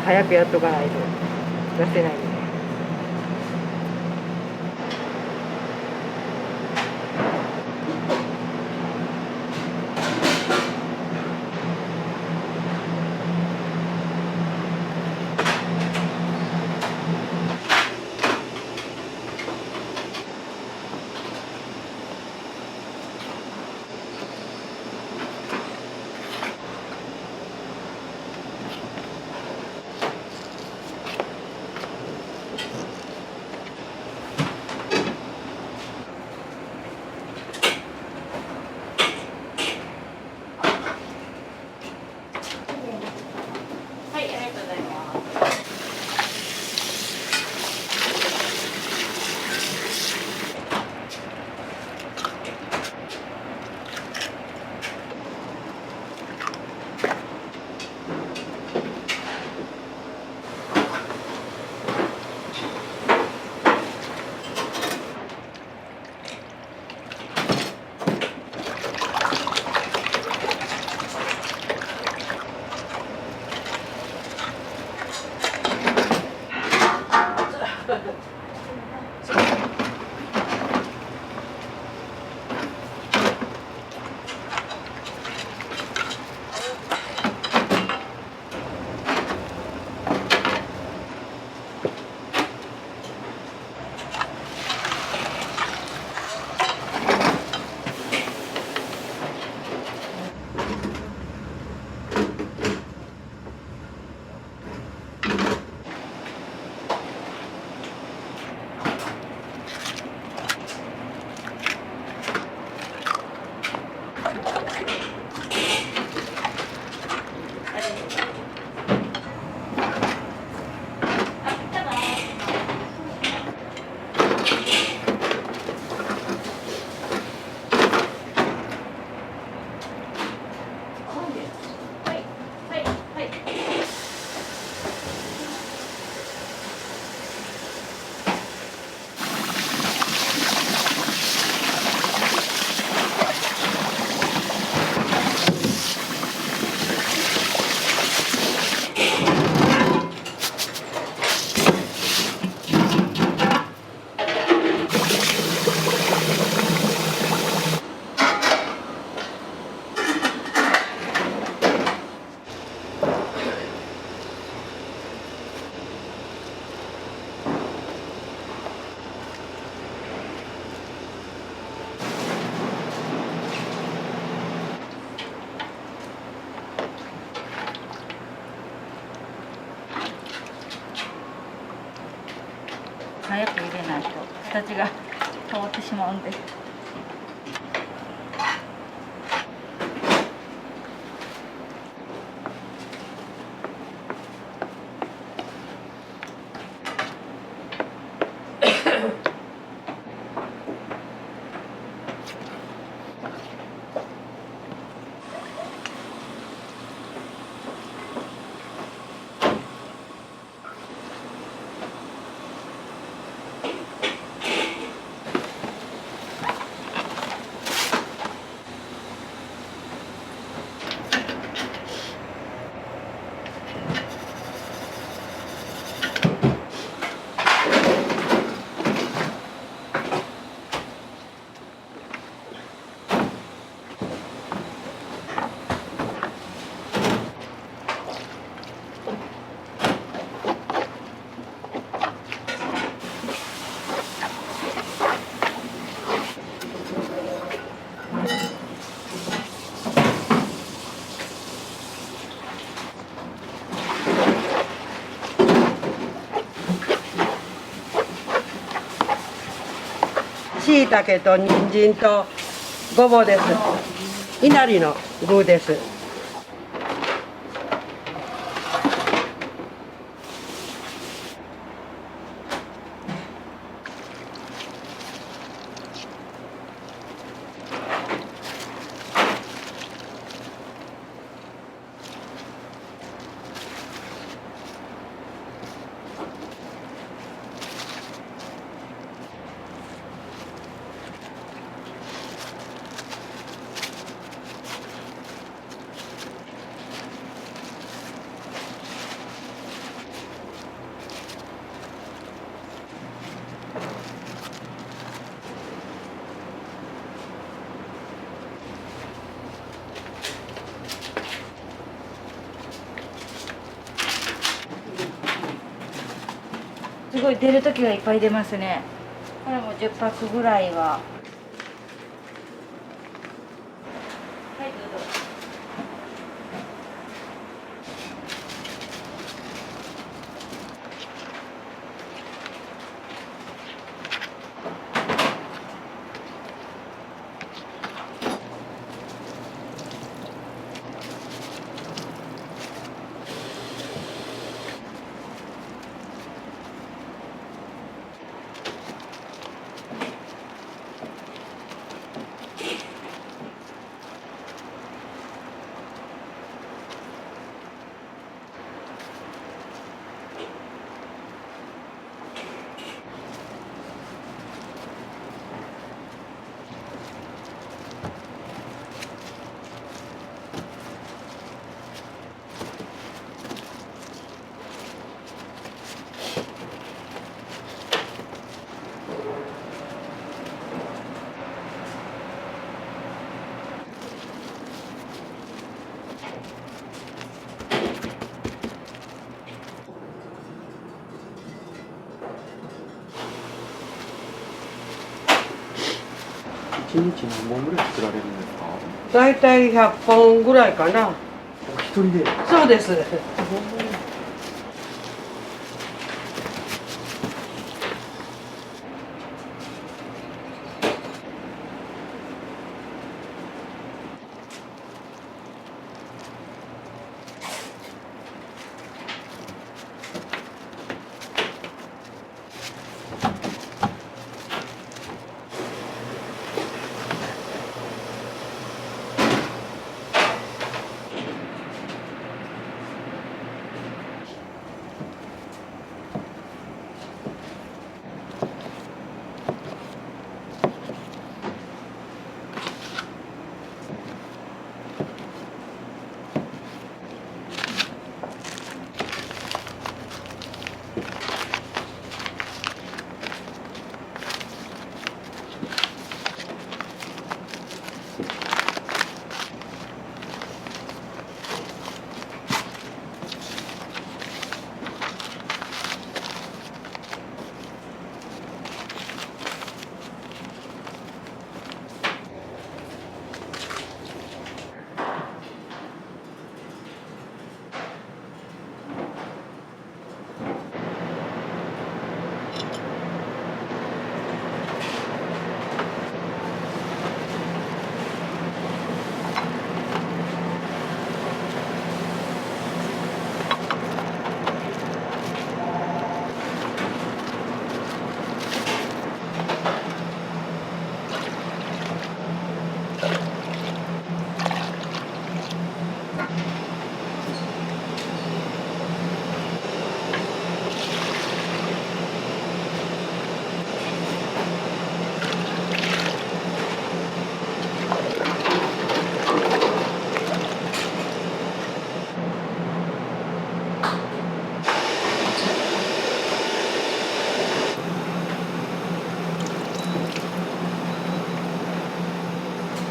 早くやっとかないと出せないんで。はい、ありがとうございます。早く入れないと形が変わってしまうんで。しいたけと人参とごぼうです。いなりの具です。すごい出る時はいっぱい出ますね。これも10パックぐらいは。はい、どうぞ。1日何本ぐらい作られるんですか？だいたい100本ぐらいかな。お一人で？そうです。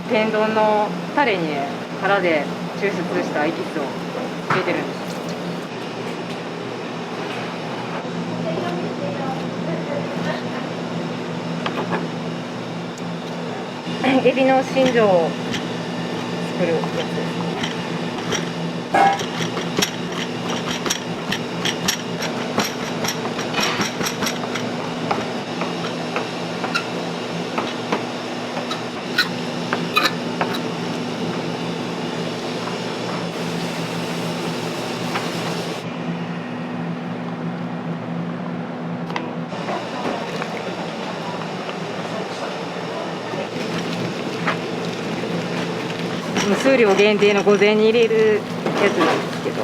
天丼のタレにね、殻で抽出したエキスを入れてるんです。エビの心臓を作るやつです。数量限定の午前に入れるやつなんですけど、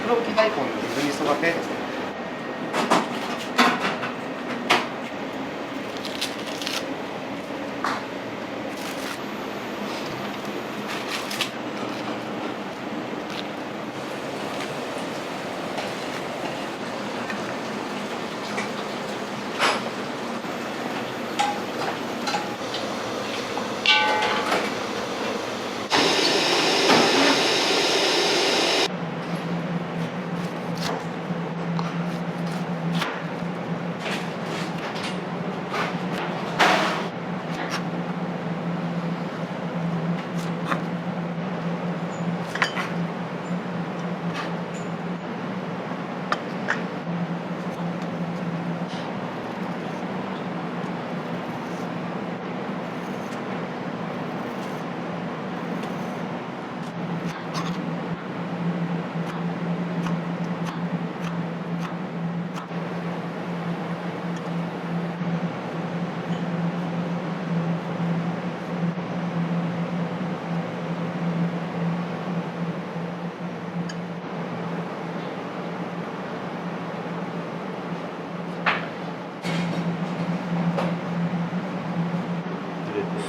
黒木大根の水味噌がけですね。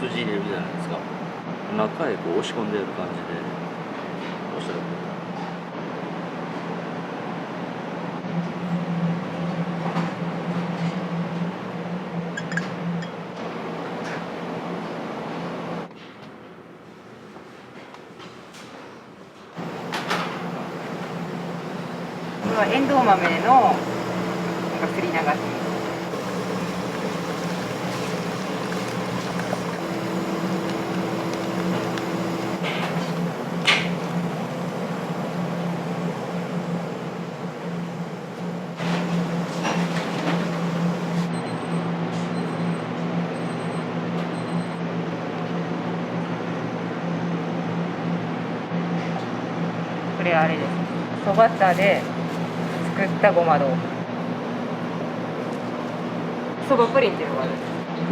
筋入れるじゃないですか。中へこう押し込んでる感じでおっしゃる。これはエンドウ豆のなんかすり流し。これあれです。そば茶で作ったごま豆腐。そばプリンっていうのがある。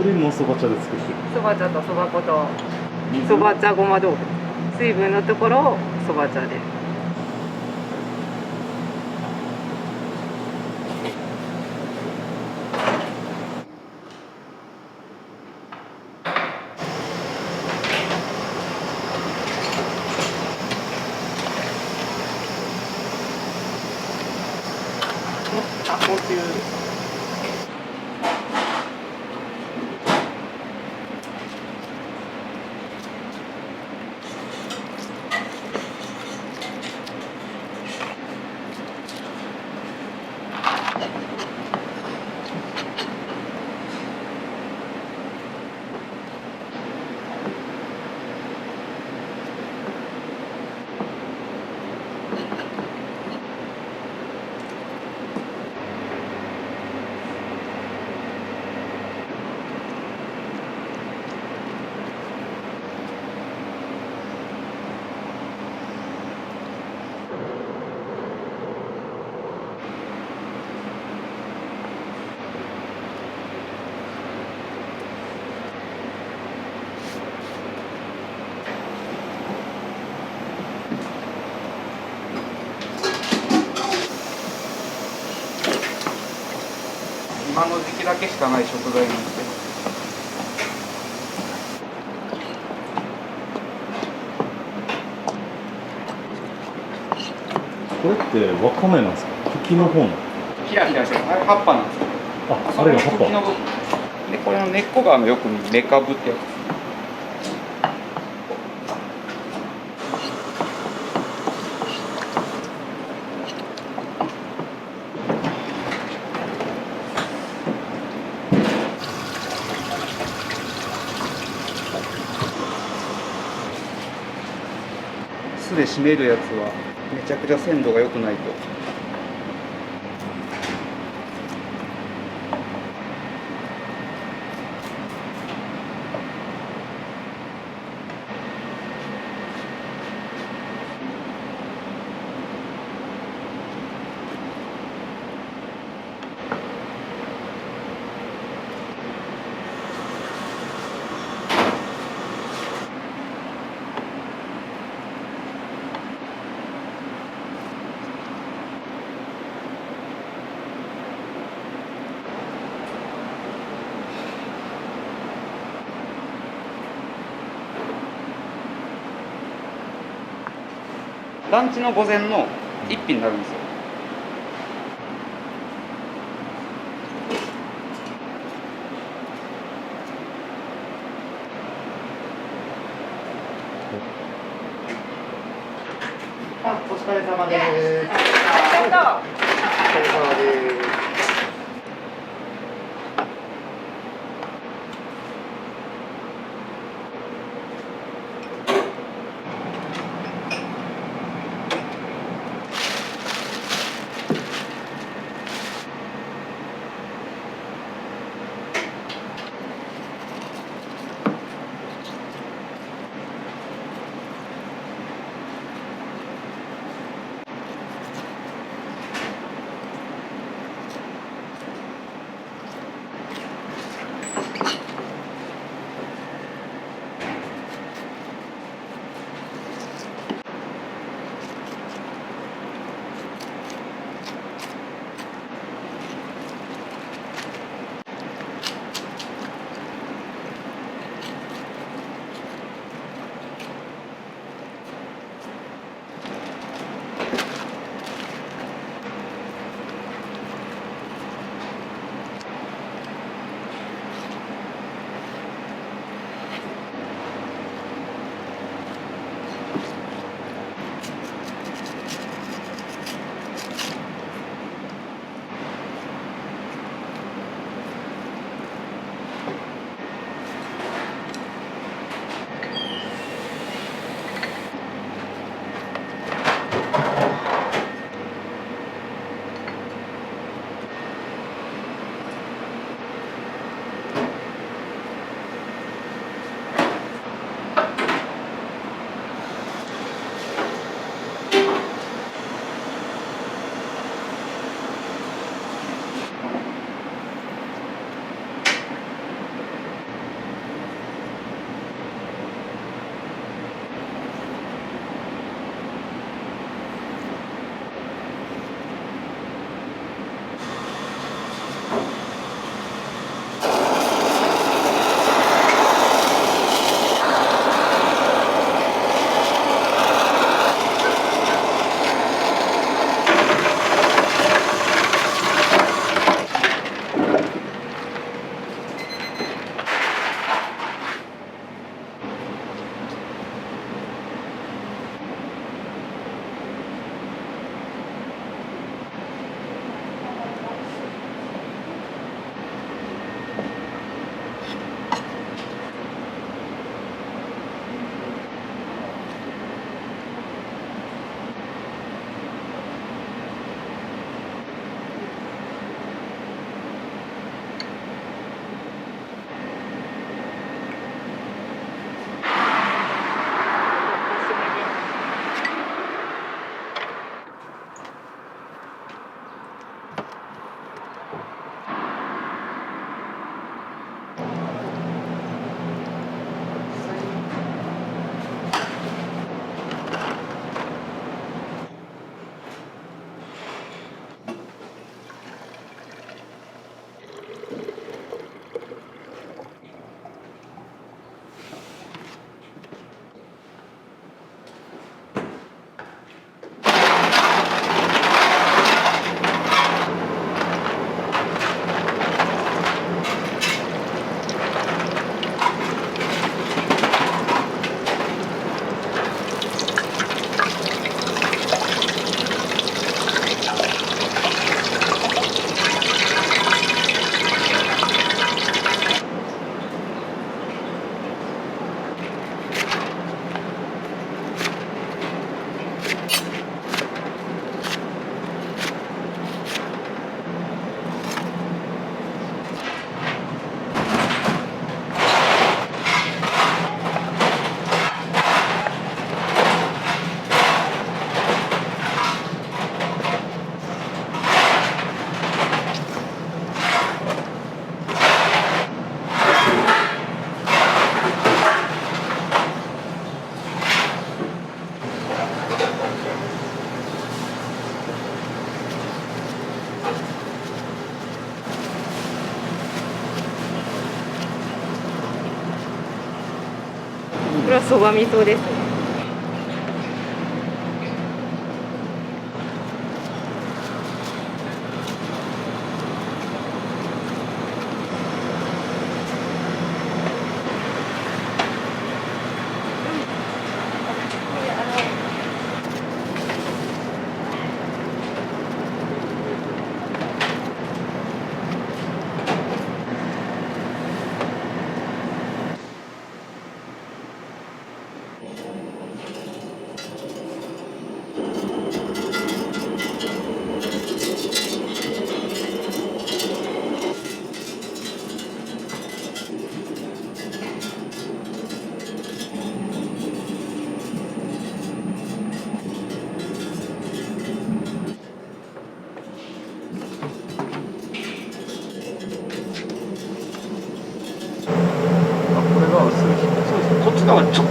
プリンもそば茶で作ってる。そば茶とそば粉とそば茶ごま豆腐。水分のところをそば茶で。あ、高級。今の時期だけしかない食材なんですけど。これってわかめなんですか？茎の方の。キラキラしてる。あれ葉っぱなんですよ。あれが葉っぱ。茎の部分。で、これの根っこがよく見る根株ってやつです。酢で締めるやつはめちゃくちゃ鮮度が良くないと。ランチの午前の一品になるんですよ。お疲れ様です。ありがとう。お疲れ様です。これはそば味噌です。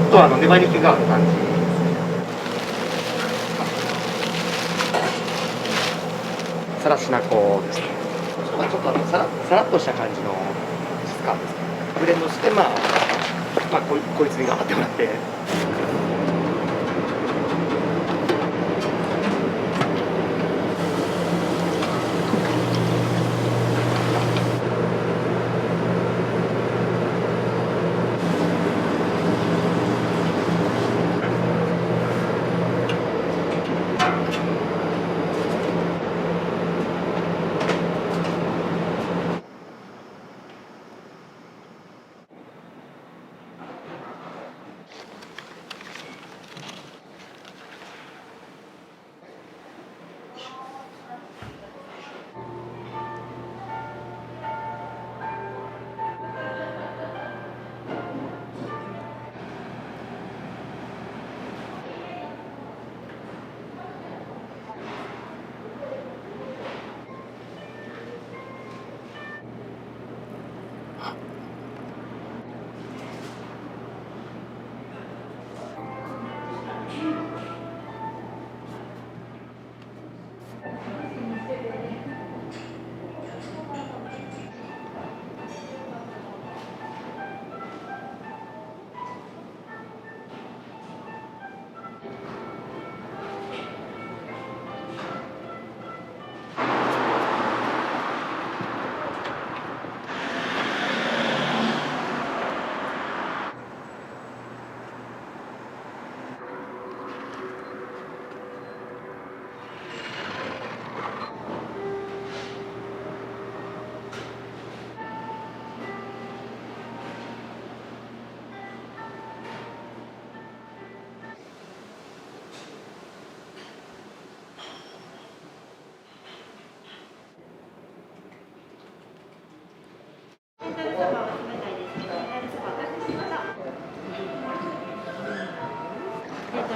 と粘り気がある感じですね。さらしなこですね。ちょっとさらっとした感じの質感ですね。ブレンドしてこいつに頑張ってもらって。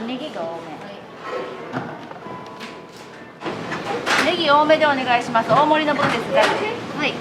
ネギが多め。ネギ多めでお願いします。大盛りの分ですか。はい。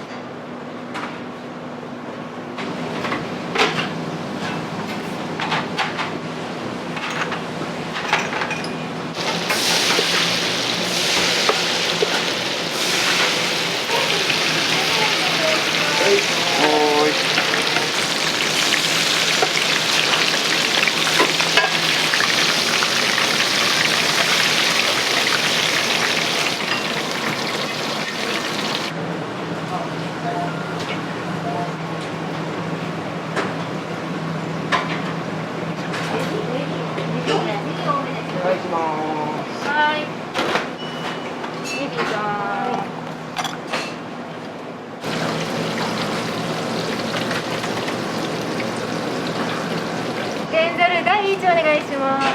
天ざる第一お願いします。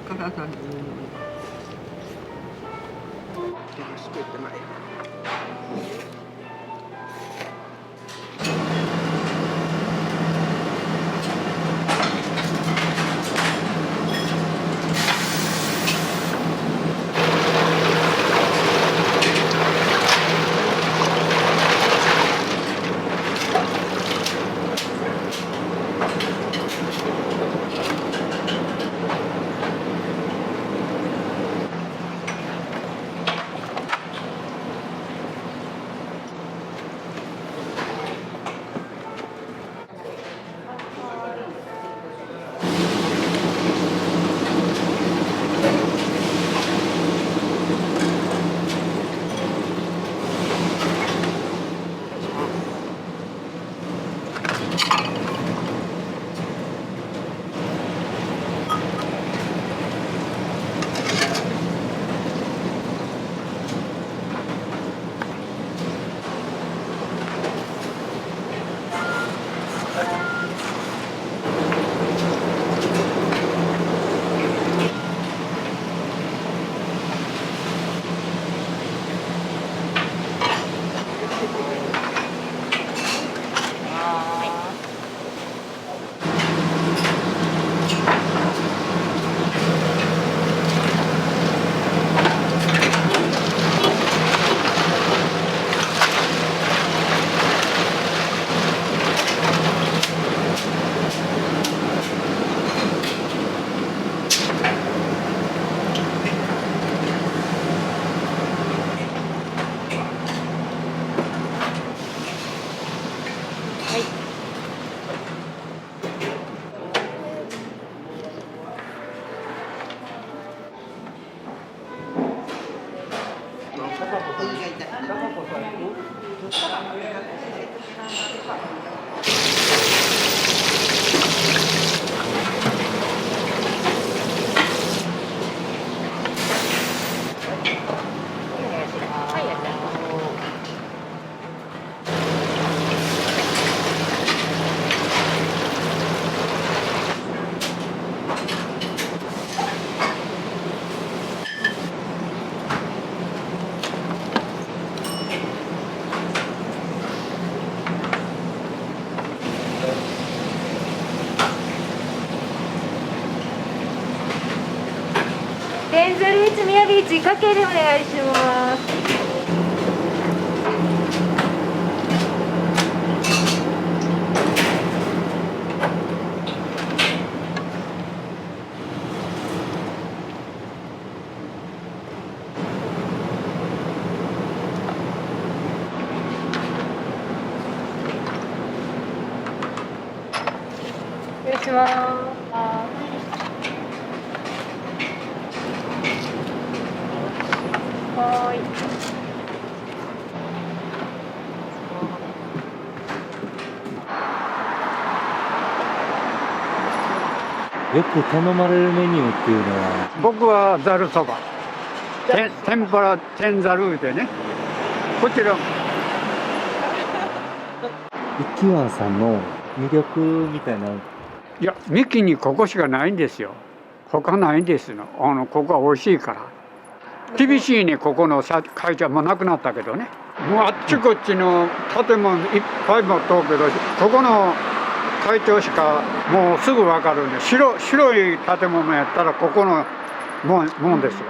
体にいいもの。よろしく言ってない。天ざる一宮ビーチかけでお願いします。お願いします。はい。よく頼まれるメニューっていうのは、僕はざるそば、天ぷら天ざるでね、こちら一湾さんの魅力みたいな。いや、三木にここしかないんですよ。他ないんですの。ここは美味しいから。厳しいね、ここの会社もなくなったけどね。もうあっちこっちの建物いっぱいも通るけど、ここの会長しかもうすぐ分かるんで、白い建物やったらここのもんですわ。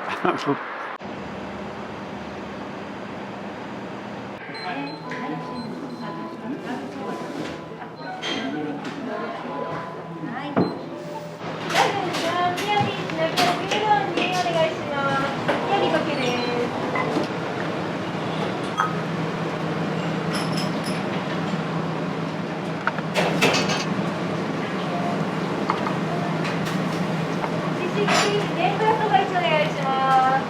天ぷらそば一お願いします。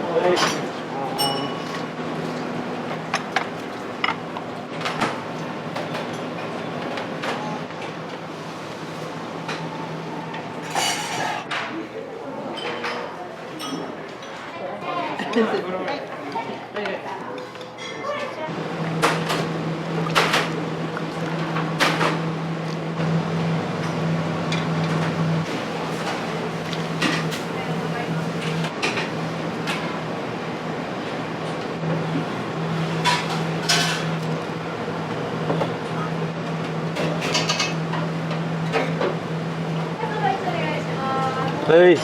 はい。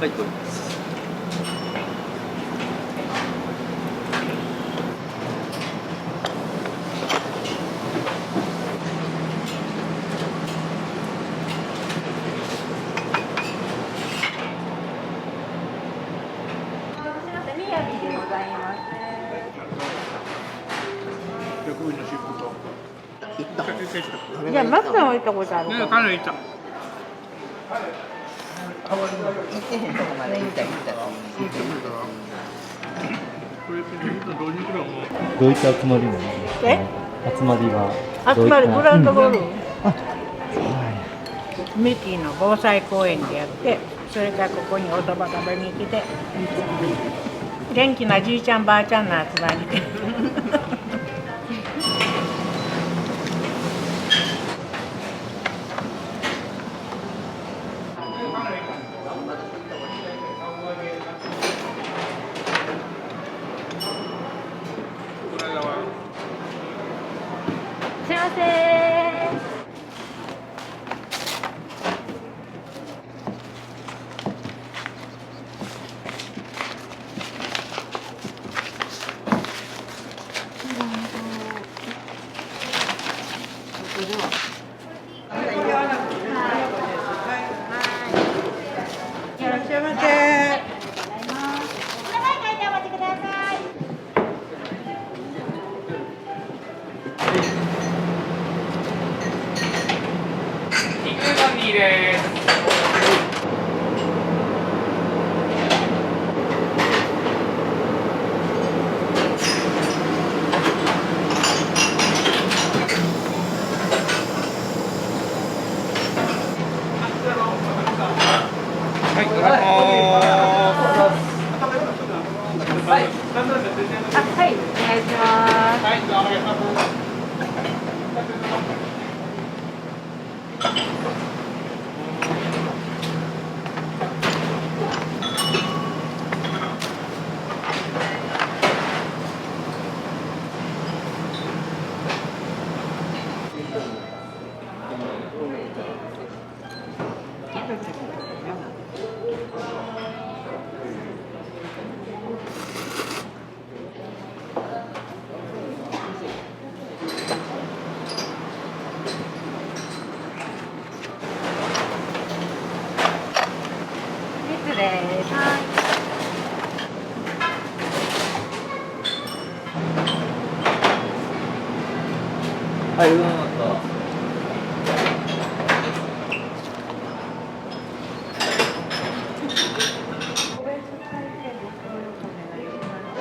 はい、どうぞ。いや、マスターは行ったことあるから。彼行った。どういった集まりなの？集まりは。集まりグランドボール。ミキの防災公園でやって、それからここにおそば食べに来て、元気なじいちゃんばあちゃんの集まりで。すいません。はい、お願いします。失礼です。はい。はい、うどんあった。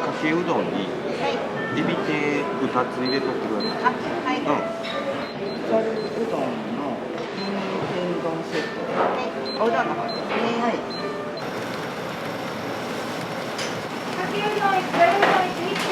かけうどんにエビ天2つ入れとってください。はい。ざるうどんの天うどんセット。おうどんの方ですね。はい。かけうどん、ざるうどん、一日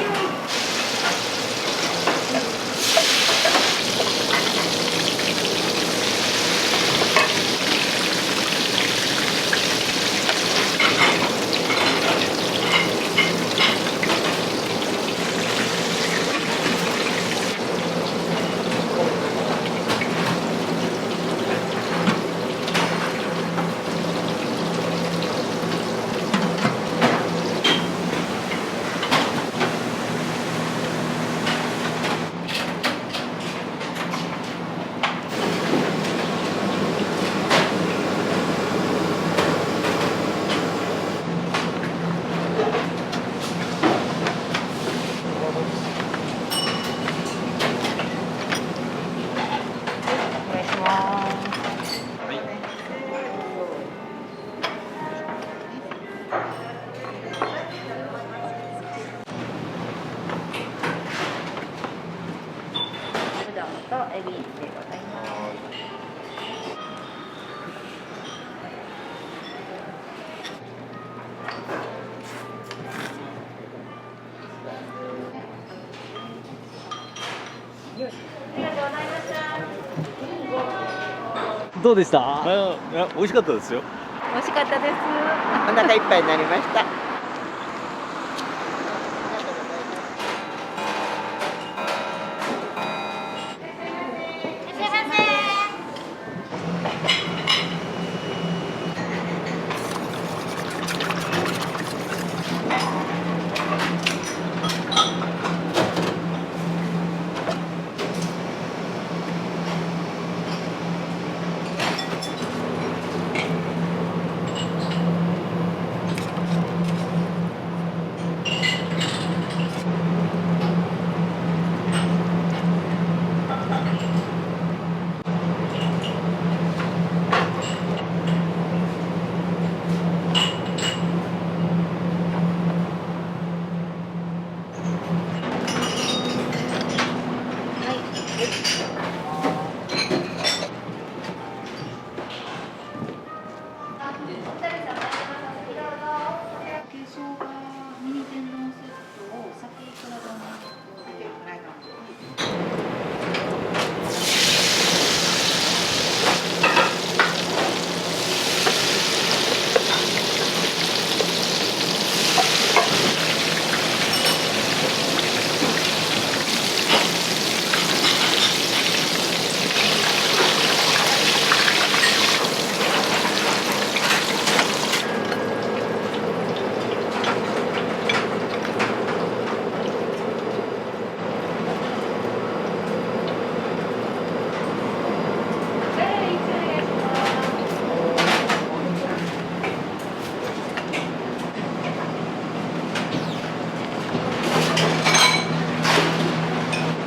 とエビでございます。どうでした？美味しかったですよ。美味しかったです。お腹いっぱいになりました。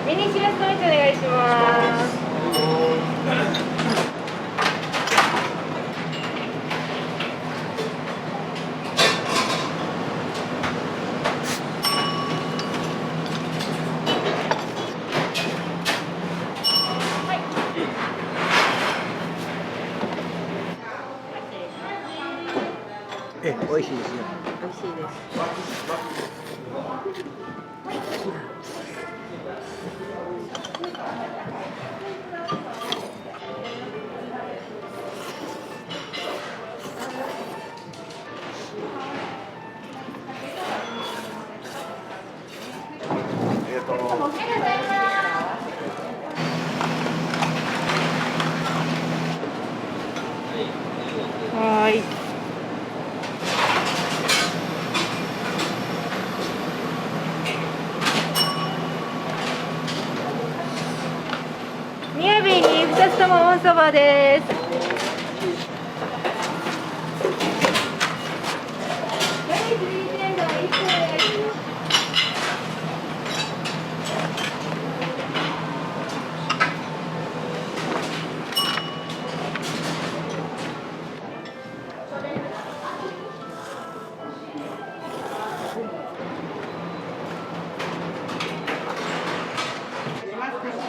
ミニしらすのお願いします。美味しいですよ。美味しいです。はい。宮瓶に2つとも温そばです。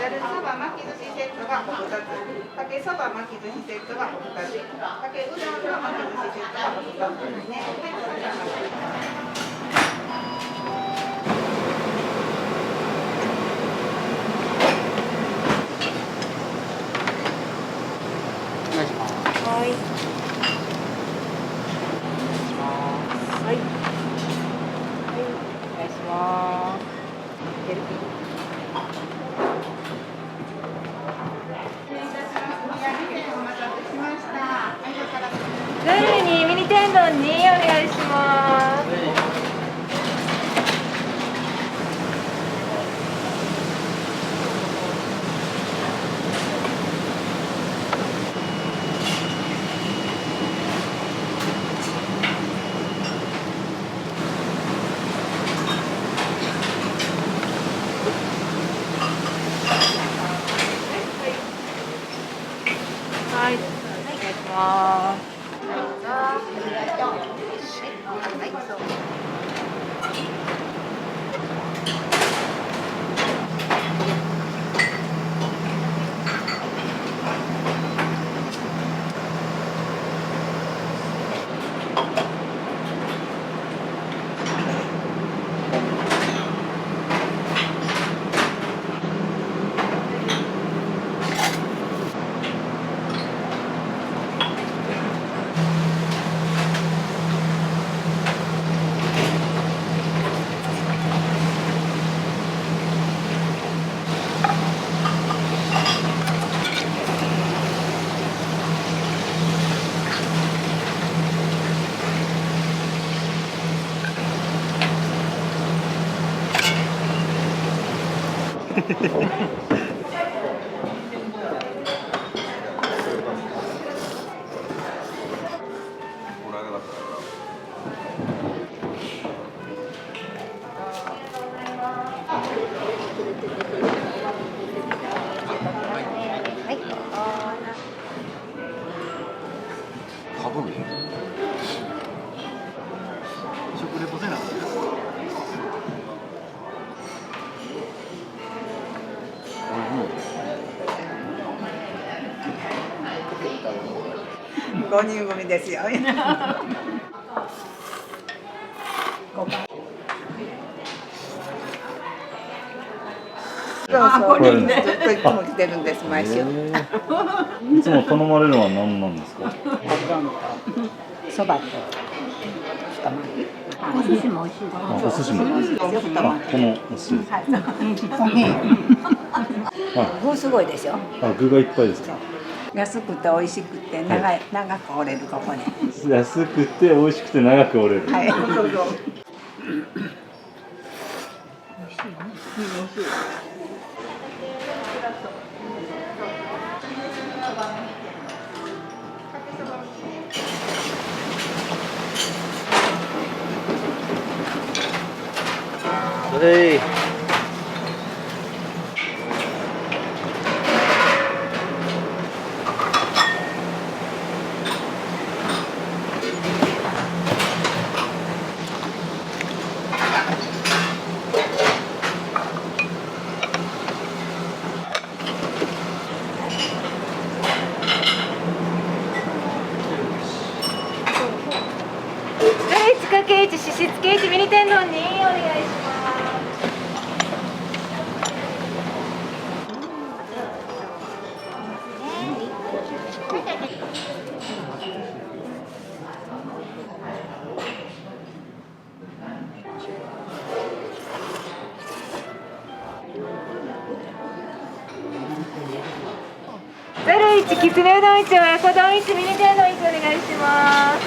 ざるそば巻き寿司セットがお2つ、かけそば巻き寿司セットがお2つ、かけうどんの巻き寿司セットがお2つですね。お願いします。はい。はい。お願いします。ザルにミニ天丼にお願いします。はい、お願いします。食レポせな。5人組ですよ。これずっといつも来てるんです、毎週。いつも頼まれるのは何なんですか？そばとお寿司も美味しい。お寿司も。このお寿司。具すごいでしょ。具がいっぱいですか？安くて美味しくて長く折れるここに。安くて美味しくて長く折れる。はい。はい。かけ1、脂質系1、ミニ天丼にお願いします。市きつねうどん市親子丼市ミニ天丼市お願いします。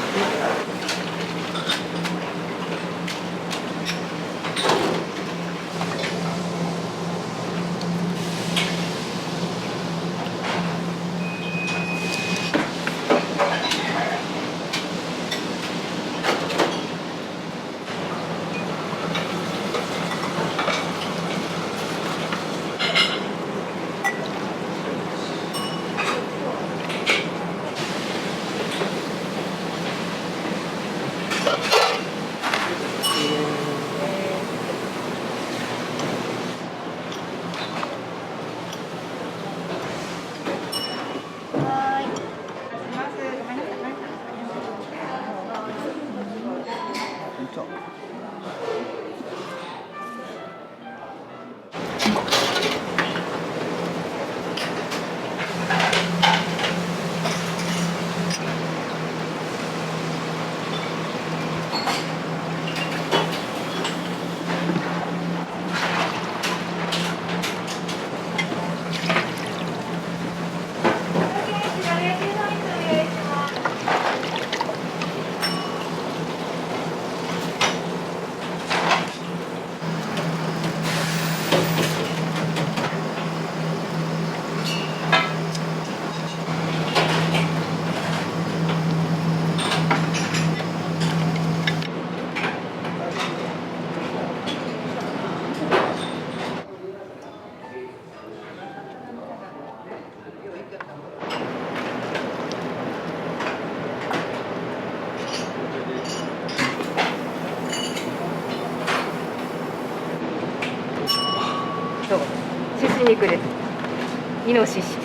そう、獅子肉です。イノシシです。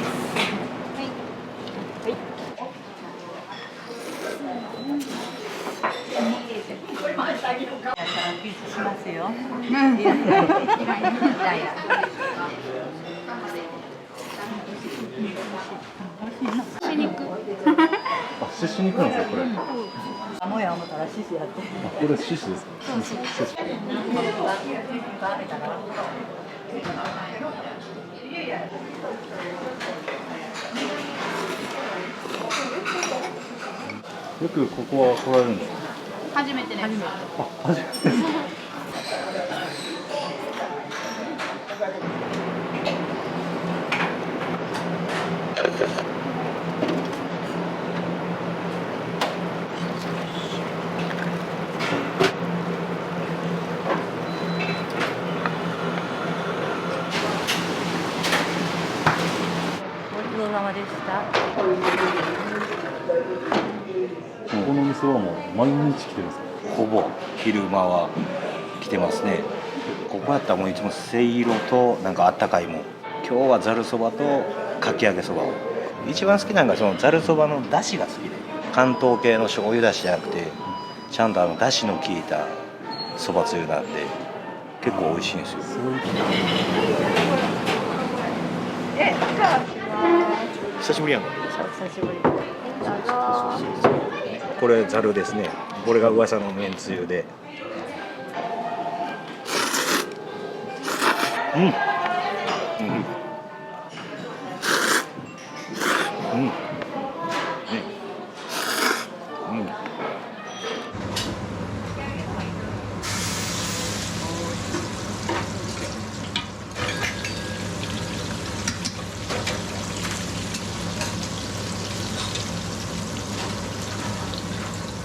しますよ。あ、獅子肉なんですよ、これ。あもや思ったら獅子やって。あ、これ獅子ですか。獅子。よくここは来られるんですか。初めてです。あ、初めてです。ごちそうさまでした。このお店はもう毎日来てるんですか。ほぼ昼間は来てますね。ここやったらもういつもせいろとなんかあったかいもん。今日はざるそばとかき揚げそばを。一番好きなのがそのざるそばの出汁が好きで、関東系の醤油出汁じゃなくてちゃんと出汁の効いたそばつゆなんで結構美味しいんですよ。久しぶりやんか。久しぶり。これざるですね。これが噂のめんつゆで。うん。うん。うん。うん。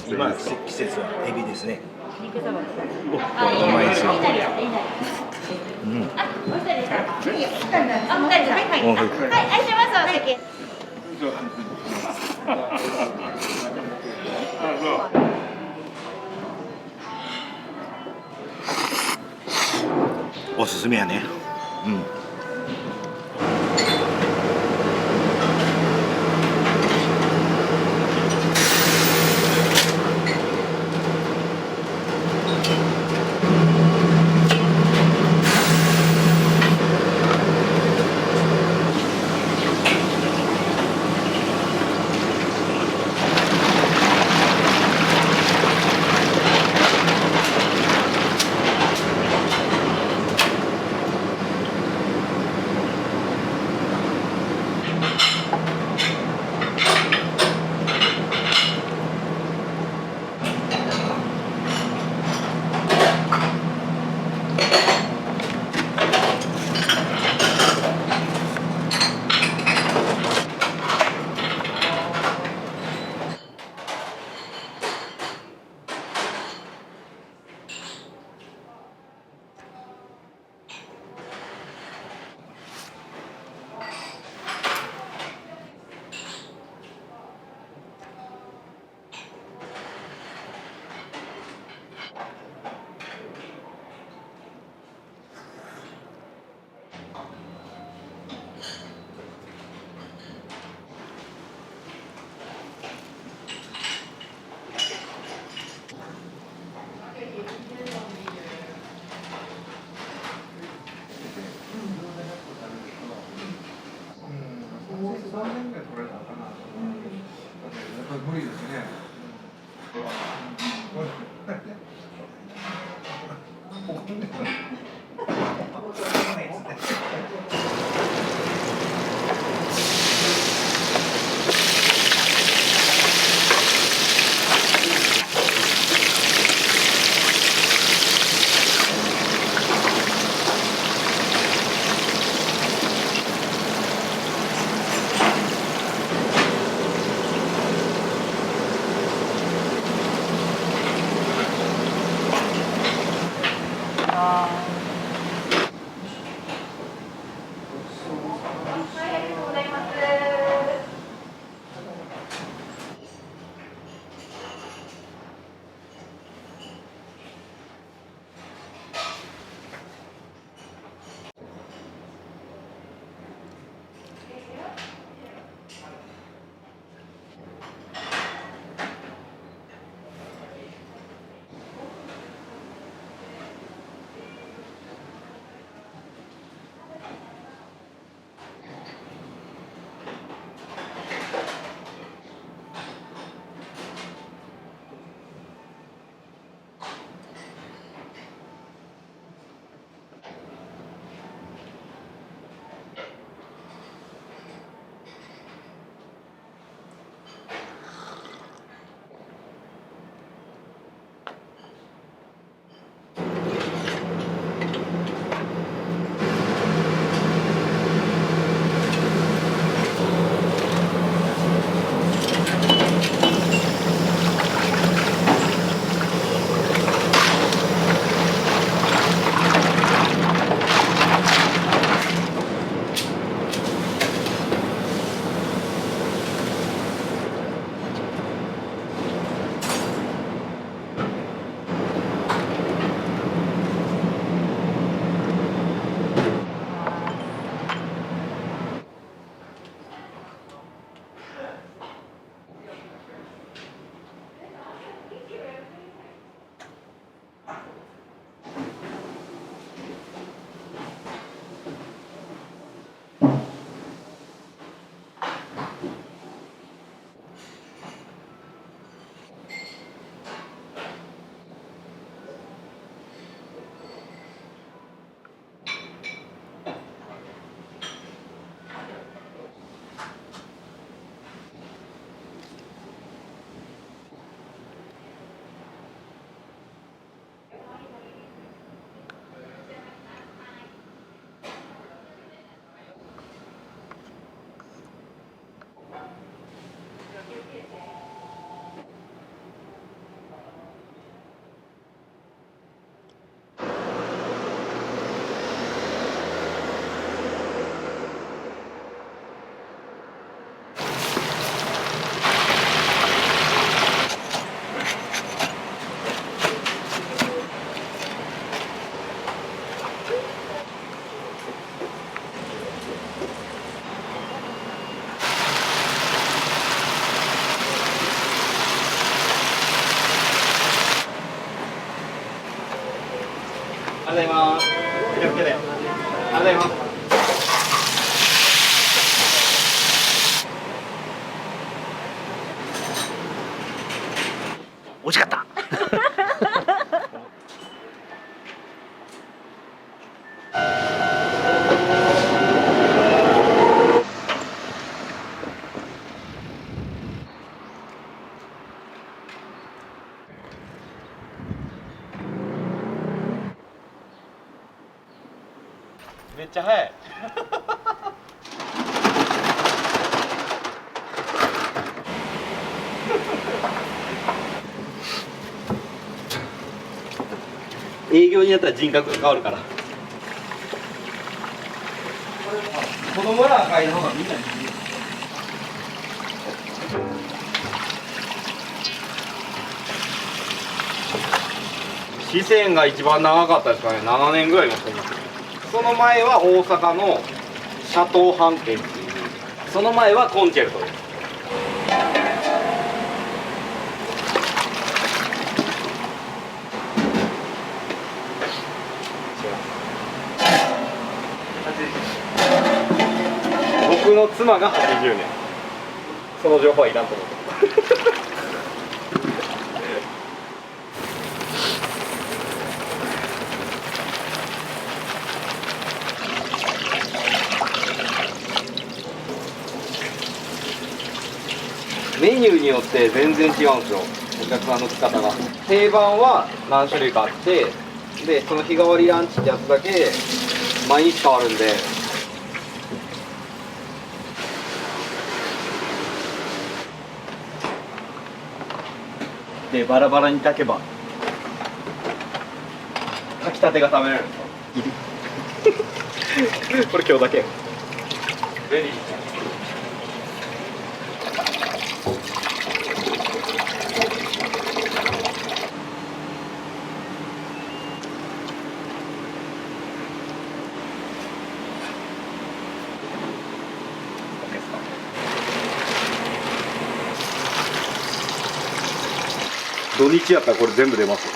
今季節はエビですね。肉そば。うまいですよ。うん。おすすめやね。うん。3年ぐらい取れたのかな。やっぱり無理ですね。ありがとうございます。気をつけて。ありがとうございます。惜しかった。めっちゃ速い。営業になったら人格が変わるから。子供らが書いた方がみんなにいい。四川が一番長かったですかね。7年ぐらいやってます。その前は大阪のシャトー飯店っていう、その前はコンチェルトです。僕僕の妻が80年。その情報はいらんと思う。メニューによって全然違うんですよ、お客さんの来方が。定番は何種類かあって、でその日替わりランチってやつだけ毎日変わるんで。でバラバラに炊けば炊きたてが食べれるんですよ。これ今日だけ。レディー。土日やったらこれ全部出ますよ。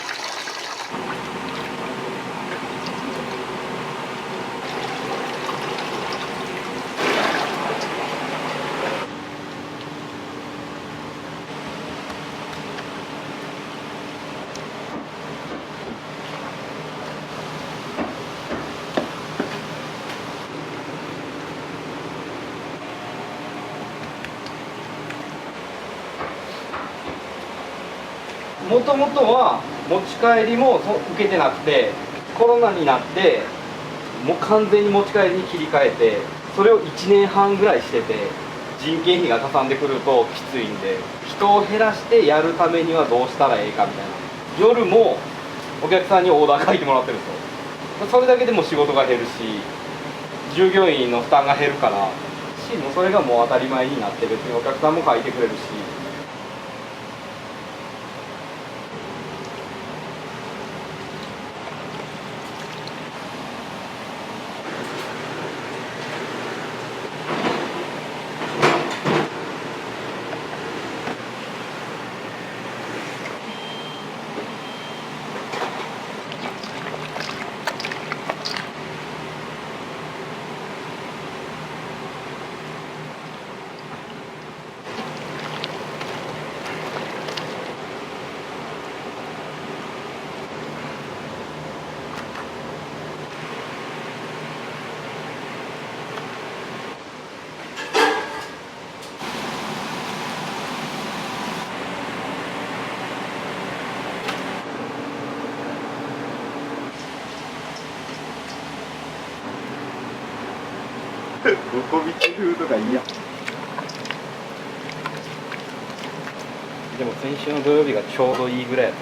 もともとは持ち帰りも受けてなくて、コロナになってもう完全に持ち帰りに切り替えて、それを1年半ぐらいしてて、人件費がかさんでくるときついんで、人を減らしてやるためにはどうしたらええかみたいな。夜もお客さんにオーダー書いてもらってるんですよ。それだけでも仕事が減るし、従業員の負担が減るからもうそれがもう当たり前になってるっていうお客さんも書いてくれるし。ゴコビチフードがいいや。でも先週の土曜日がちょうどいいぐらいやった。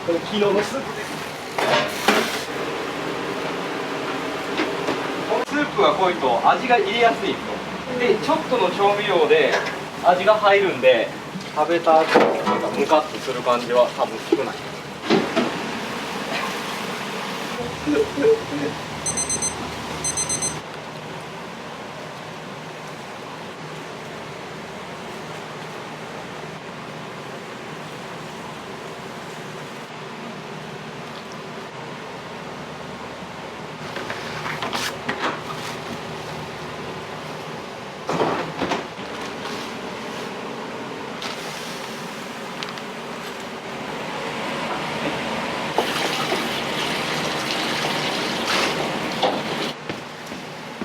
これ昨日のスープです。スープが濃いと味が入れやすいんですよ。でちょっとの調味料で味が入るんで、食べた後なんかムカッとする感じは多分少ない。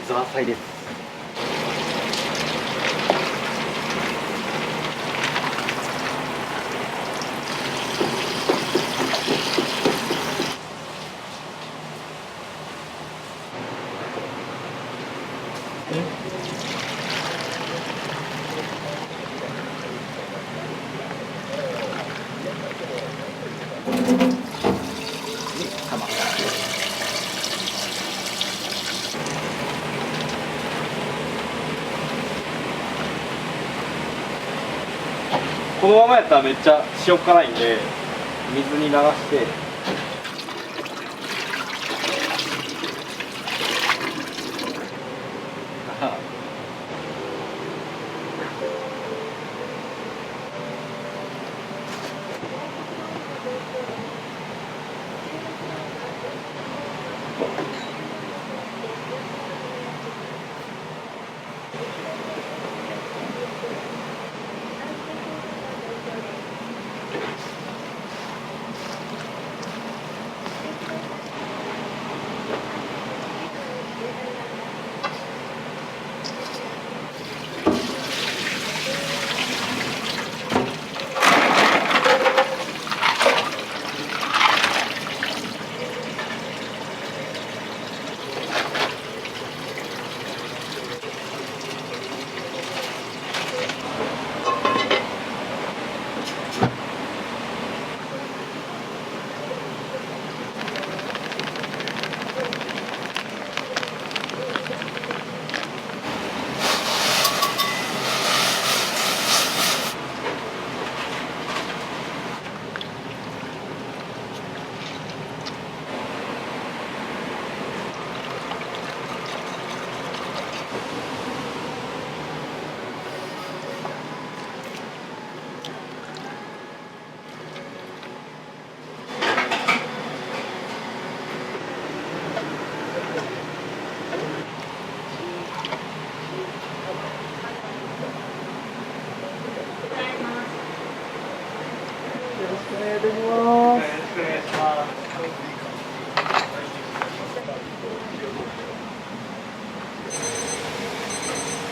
ザーサイです。このままやったらめっちゃ塩辛いんで、水に流して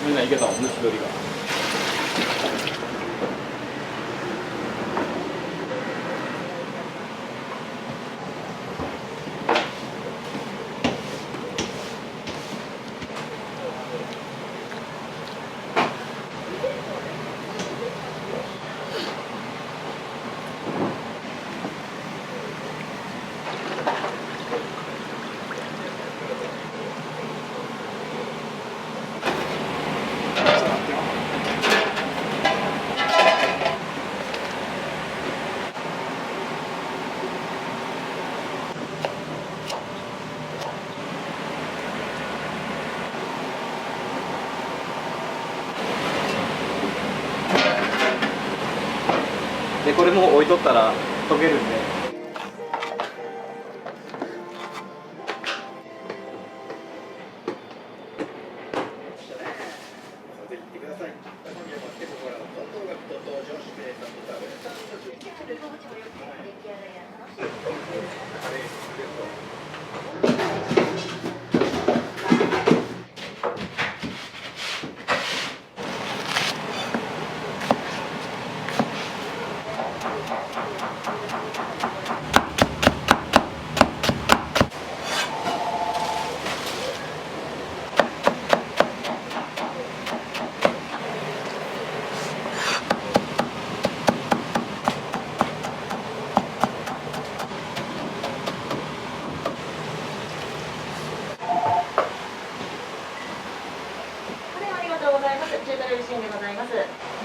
みんないけたもんね、絞りが。でこれも置いとったら溶けるんで。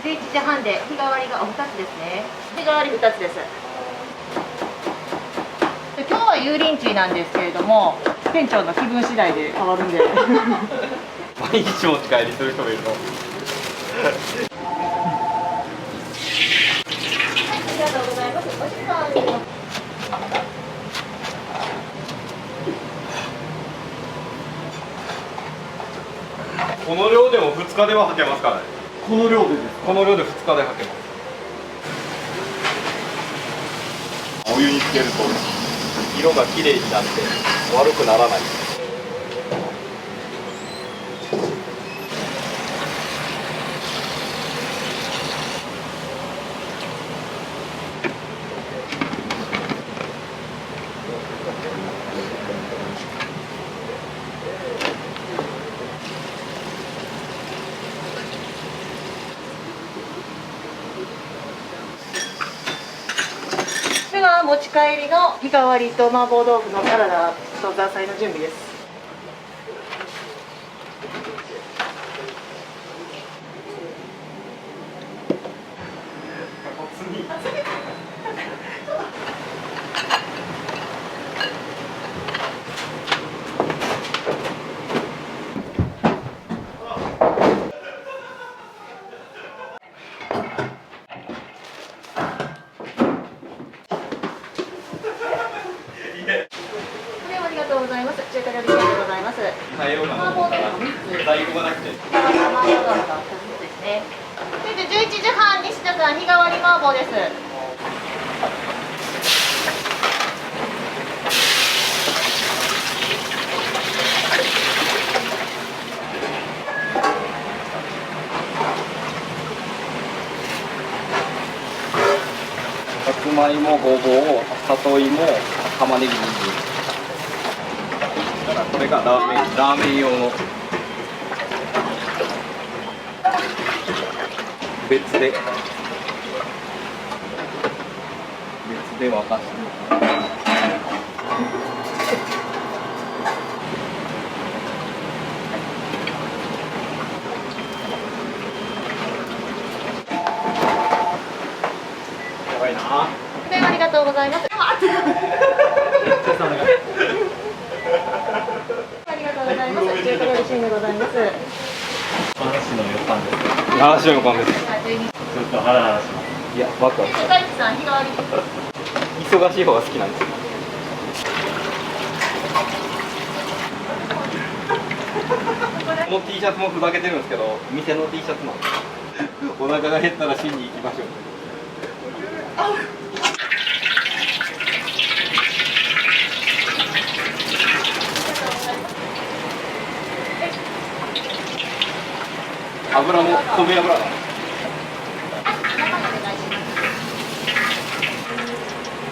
11時半で日替わりがお2つですね。日替わり2つです。今日は油淋鶏なんですけれども、店長の気分次第で変わるんで。毎日持ち帰りする人もいるの。ありがとうございます。お時間あります。この量でも2日では履けますからね。この量でですか？この量で2日で履けます。お湯につけると色がきれいになって悪くならない。では持ち帰りの日替わりと麻婆豆腐のサラダとザーサイの準備です。中華料理店でございます。変えようかな麻婆豆腐3つ。在庫がなくて麻婆豆腐が2つですね。11時半、西田さん、日替わり麻婆です。さつまいも、ごぼう、里芋、玉ねぎ、人参。これがラーメン用の別で沸かしてやばいな。お電話ありがとうございます。ありがとうございます。中華料理シーンでございます。話の予感です。話の予感です。ちょっとハラハラします。いや、ワクワク。大地さん、日替わり。忙しい方が好きなんですよ。この T シャツもふざけてるんですけど、店の T シャツなんです。お腹が減ったら死に行きましょう。油も米油なんです。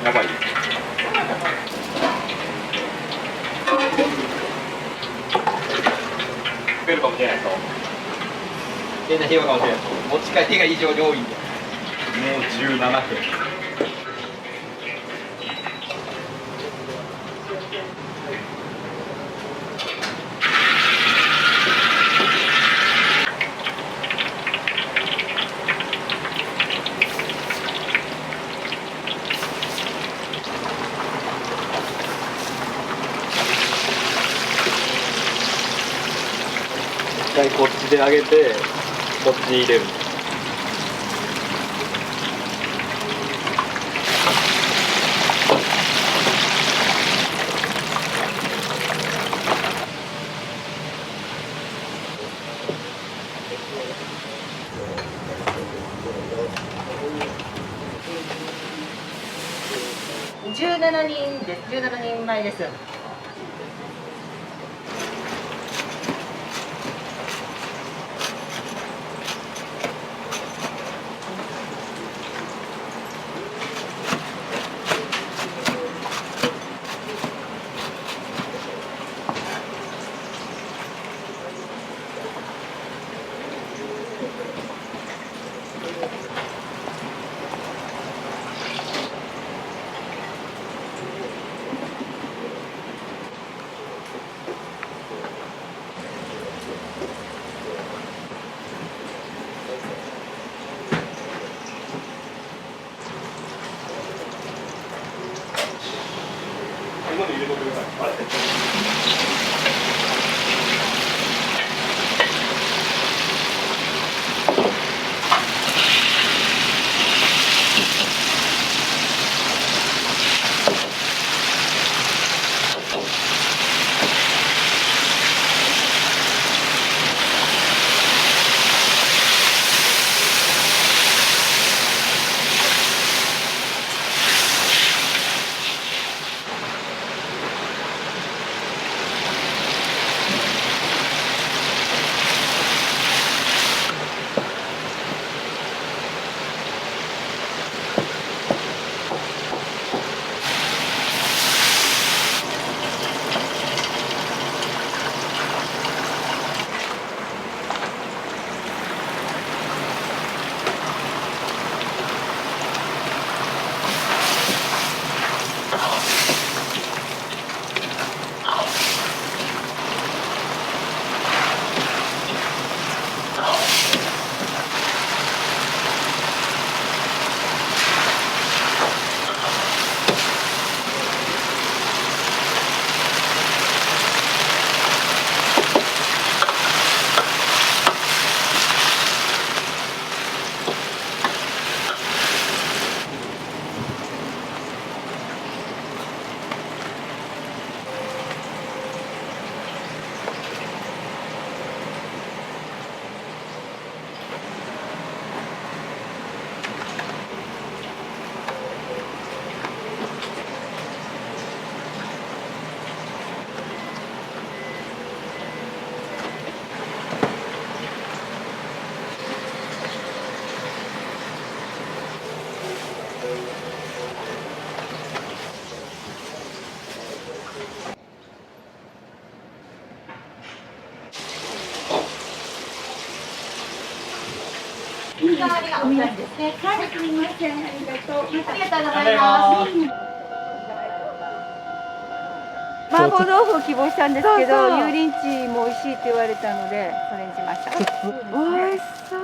やばい。増えるかもしれないと。現在平和かもしれないと。持ち帰りが異常に多いんで。もう17件。一回こっちで上げてこっちに入れる。17人です。17人前です。組なんです。はい、すみません。ありがとう。ありがとうございます。麻婆豆腐を希望したんですけど、油淋鶏も美味しいって言われたので、それにしました。美味しそう。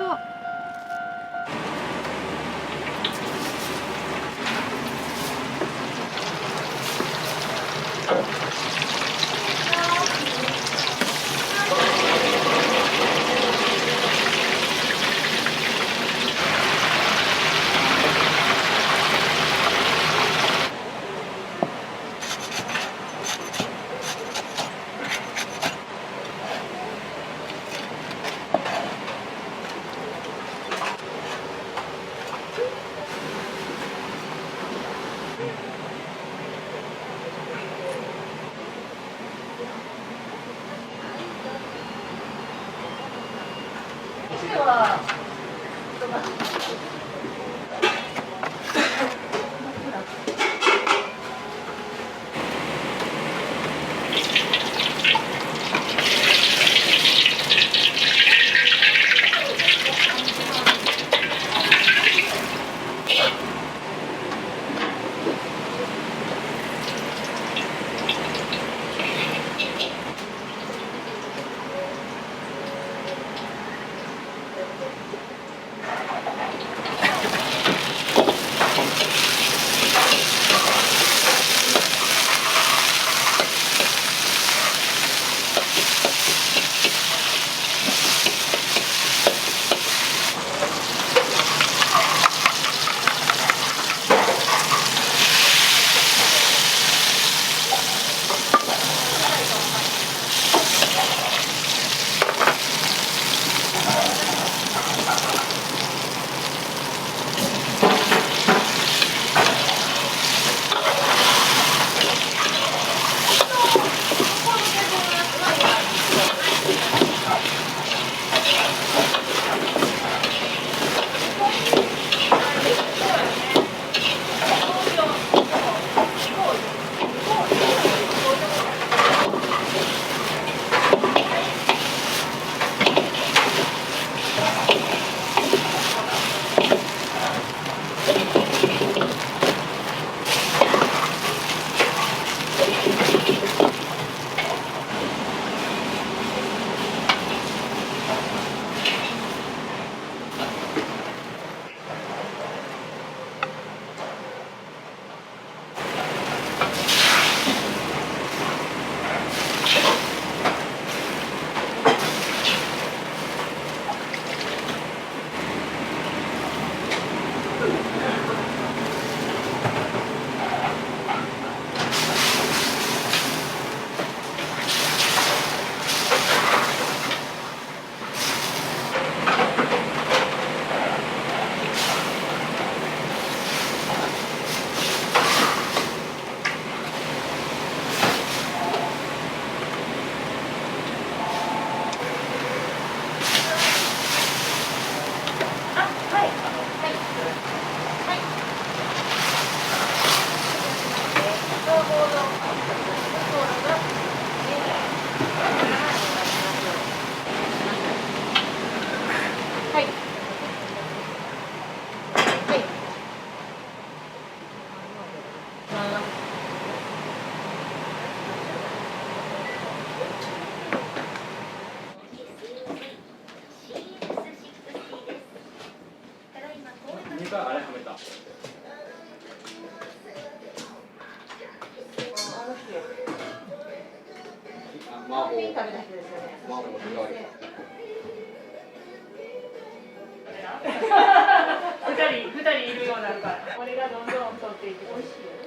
二人いるようなから、これがどんどん取っていって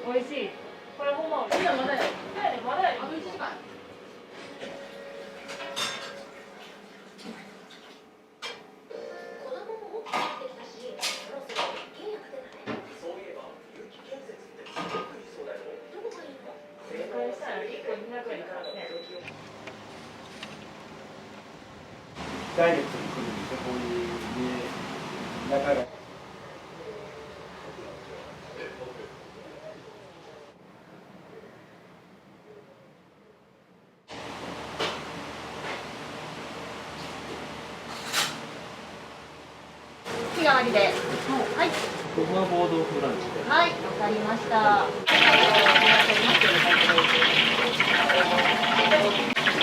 美味しい。これほんま美味しい。まだや。まだや。あと1時間。ダイレクトに来るんですよ、こういう家中が。日替わりで。はい。ごま麻婆豆腐ランチで。はい、わかりました。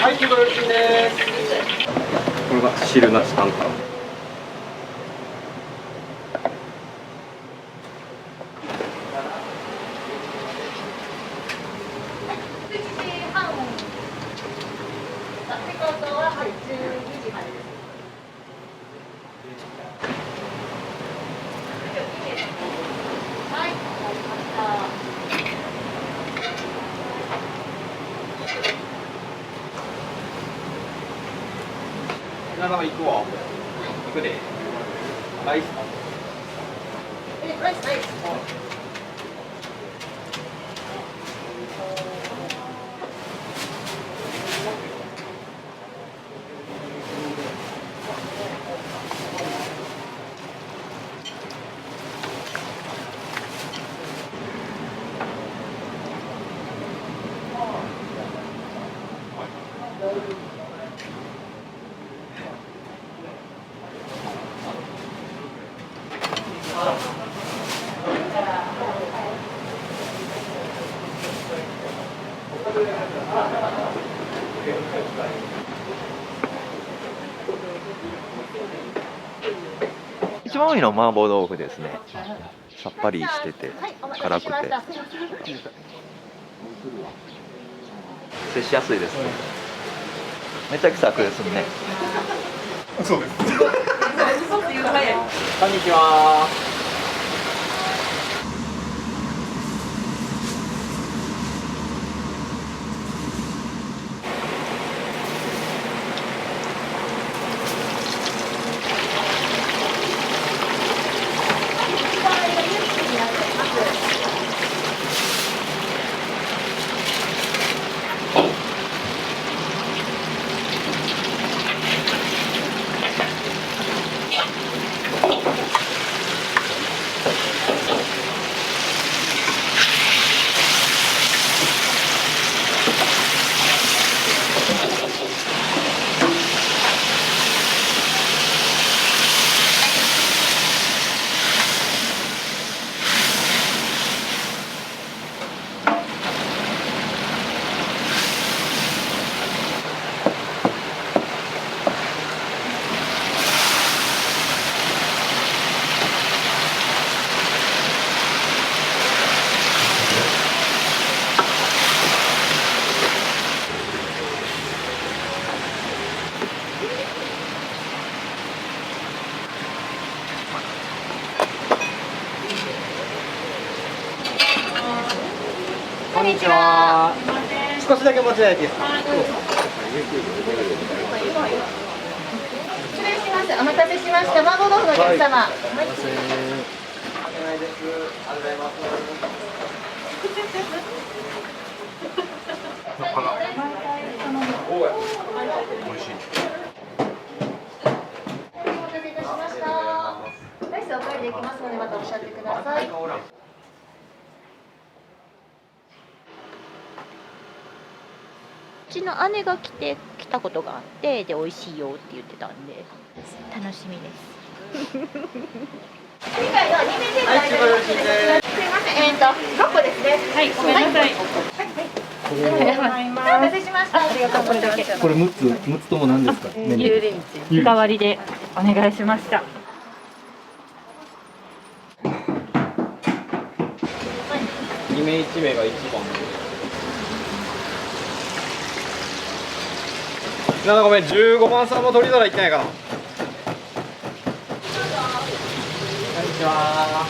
はい、よろしいです。これが汁なしタンカラ。7時半。ってことは、はい、12時までです。はい、わかりました。皆様行くわ。行くで。ライス。ライス、ライス。一番多いのは麻婆豆腐ですね。さっぱりしてて辛くて接しやすいですね。めっちゃ気さくですね。そうです。こんにちは。こんにちは。少しだけお待ちいただいていいですか。失礼します。お待たせしました。麻婆豆腐のお客様。はい。美味しい。お待たせいたしました。ライスおかわりできますのでまたおっしゃってください。うちの姉が来たことがあってで美味しいよって言ってたんで楽しみです。次回の2名でご覧いただきます。すいません、6個ですね。はい、ごめんなさい。お待たせしました。ありがとうございます。これ6つとも何ですか？油淋鶏日替わりでお願いしました。2名1名が1番。なんかごめん、15番さんも取り皿行ってないかな。こんにちは。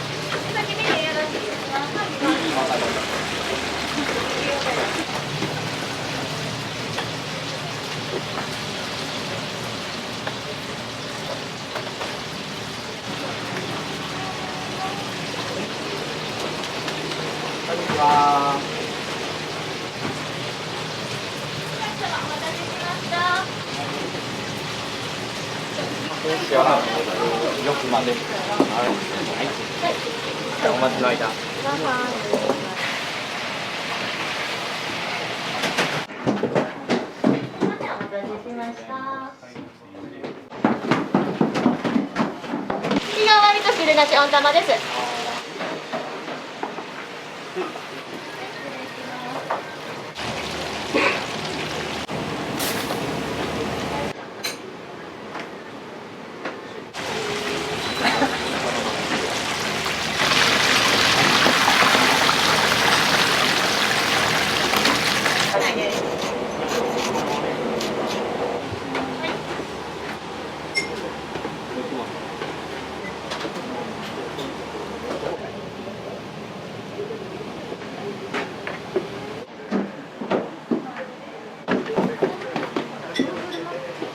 こんにちは。よくまで。はい。お待ちの間。7右側味噌汁なし温玉です。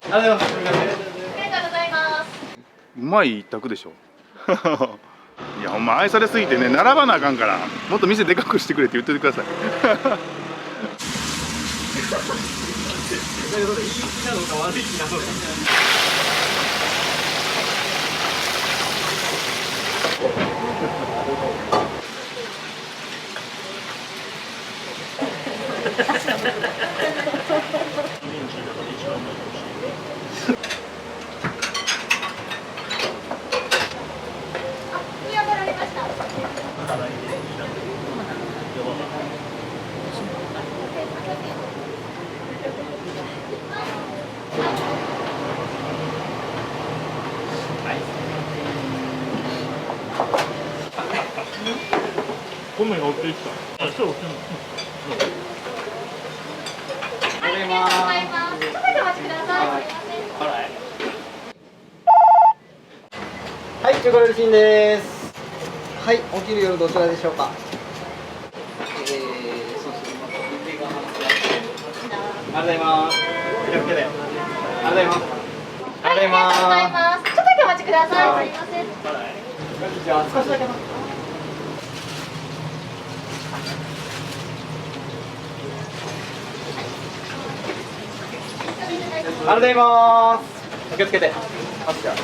ありがとうございます。ありがとうございます。うまい一択でしょ。いやほんま愛されすぎてね、並ばなあかんからもっと店でかくしてくれって言っててください。見上がられました。米が落ちてきた。あ、そう、ありがとうございます。ちょっとだけお待ちください。はい、中華料理シーンです。はい、お昼夜どちらでしょうか。そうするありがとうございます。気をつけて。ありがとうございます。ありがとうございます。ありがとうございます。ちょっとだけお待ちください。すいません。じゃあ少しだけ。ありがとうございます。お気をつけて。あ、じゃあ。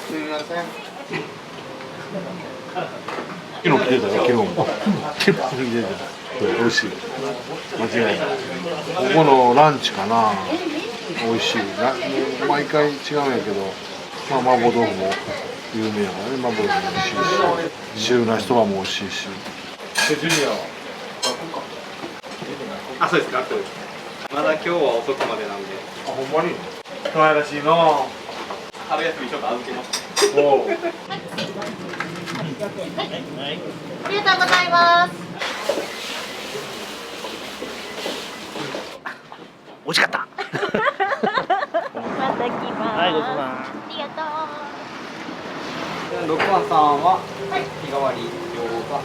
すみません。昨日来てたよ、昨日も。来てた。美味しい。間違いない。ここのランチかな。美味しい。毎回違うんやけど、まあ麻婆豆腐も有名やからね。麻婆豆腐も美味しいし、汁なしそばも美味しいし。あ、そうですか。まだ今日は遅くまでなんで。あ、ほんまに。可愛らしいな。春休みちょっと預けます。おお。ありがとうございます。美味しかった。また来ます。はい、ごちそうさん。ありがとう。 6番さんは日替わり餃子。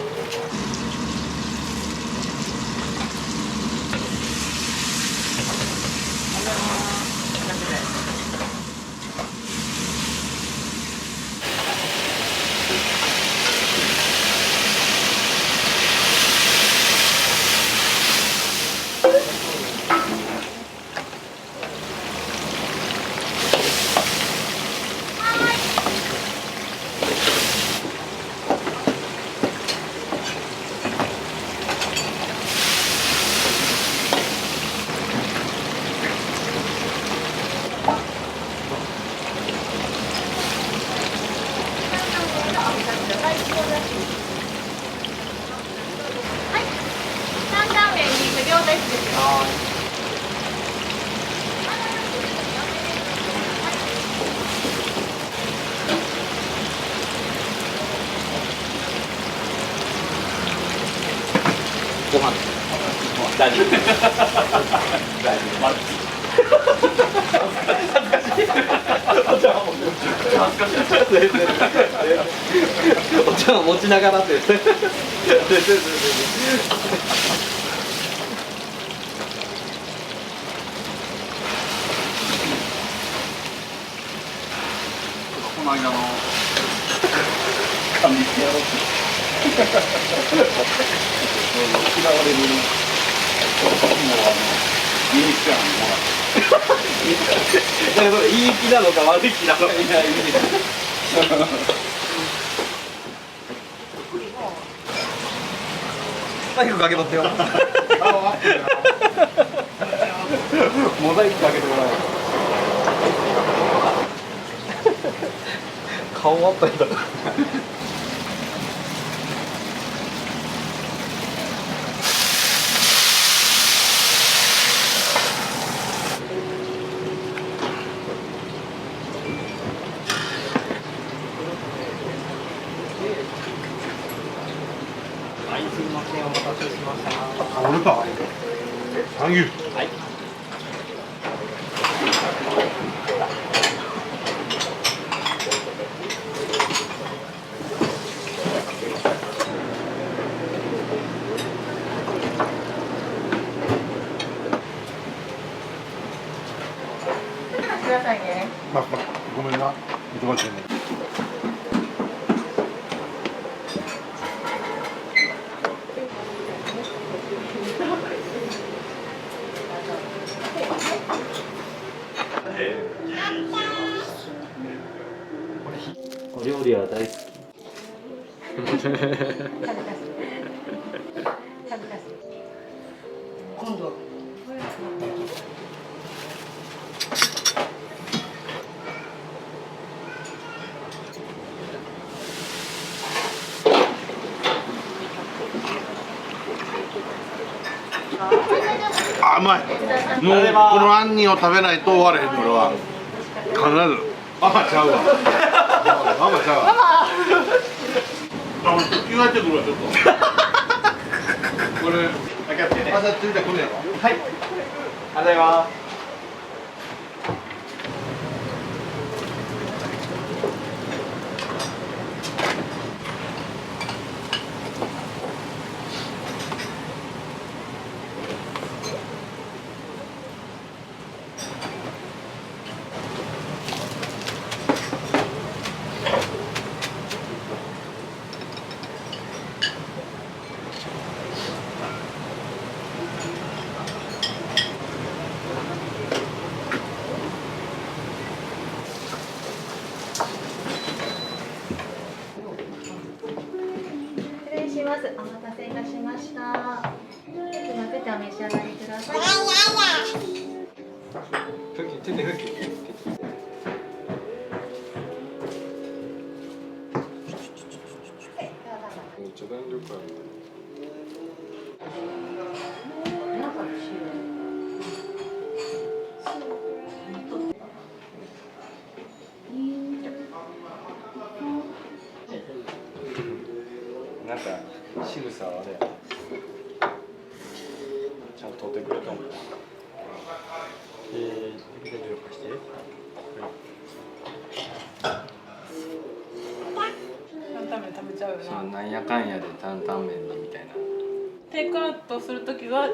担々麺に無料です。ご飯。大丈夫。大丈夫。お茶を持ちながらって。この間の管理してやろう。嫌われる。いい人やんもそれいい気なのか悪い気なのか。いやいいです。マイクかけとってよ。モザイクかけてもらえ。顔あったんだ。すみません、お待たせしました。あ、俺か。サンキュー。はい。くださいね。ごめんな。忙しいね。お料理は大好き。今度。あ、うまい。もうこの杏仁を食べないと終われへんこれは。必ず。ママちゃうわ。ママちゃうわ。あ、俺着替えてくるわちょっと。これ朝着いてくるやろ。はい。ありがとうございます。失礼します。お待たせいたしました。混ぜてお召し上がりください。手で拭き。めっちゃ弾力ある。なんか仕草はあれや。ちゃんと取ってくれたもん。大丈夫かして。担々麺食べちゃうよな。なんやかんやで担々麺だみたいな。テイクアウトするときは違う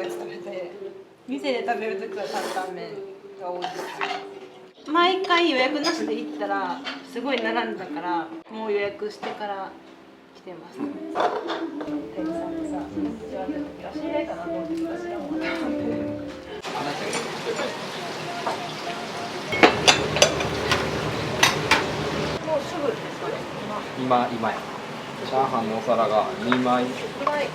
やつ食べて、店で食べるときは担々麺が多いです。毎回予約なしで行ったらすごい並んだから、もう予約してから来てます。店員さんでさ、知らないときは知り合いかなと思って知らんわと思って。もうすぐですかね。今や。チャーハンのお皿が2枚。はい。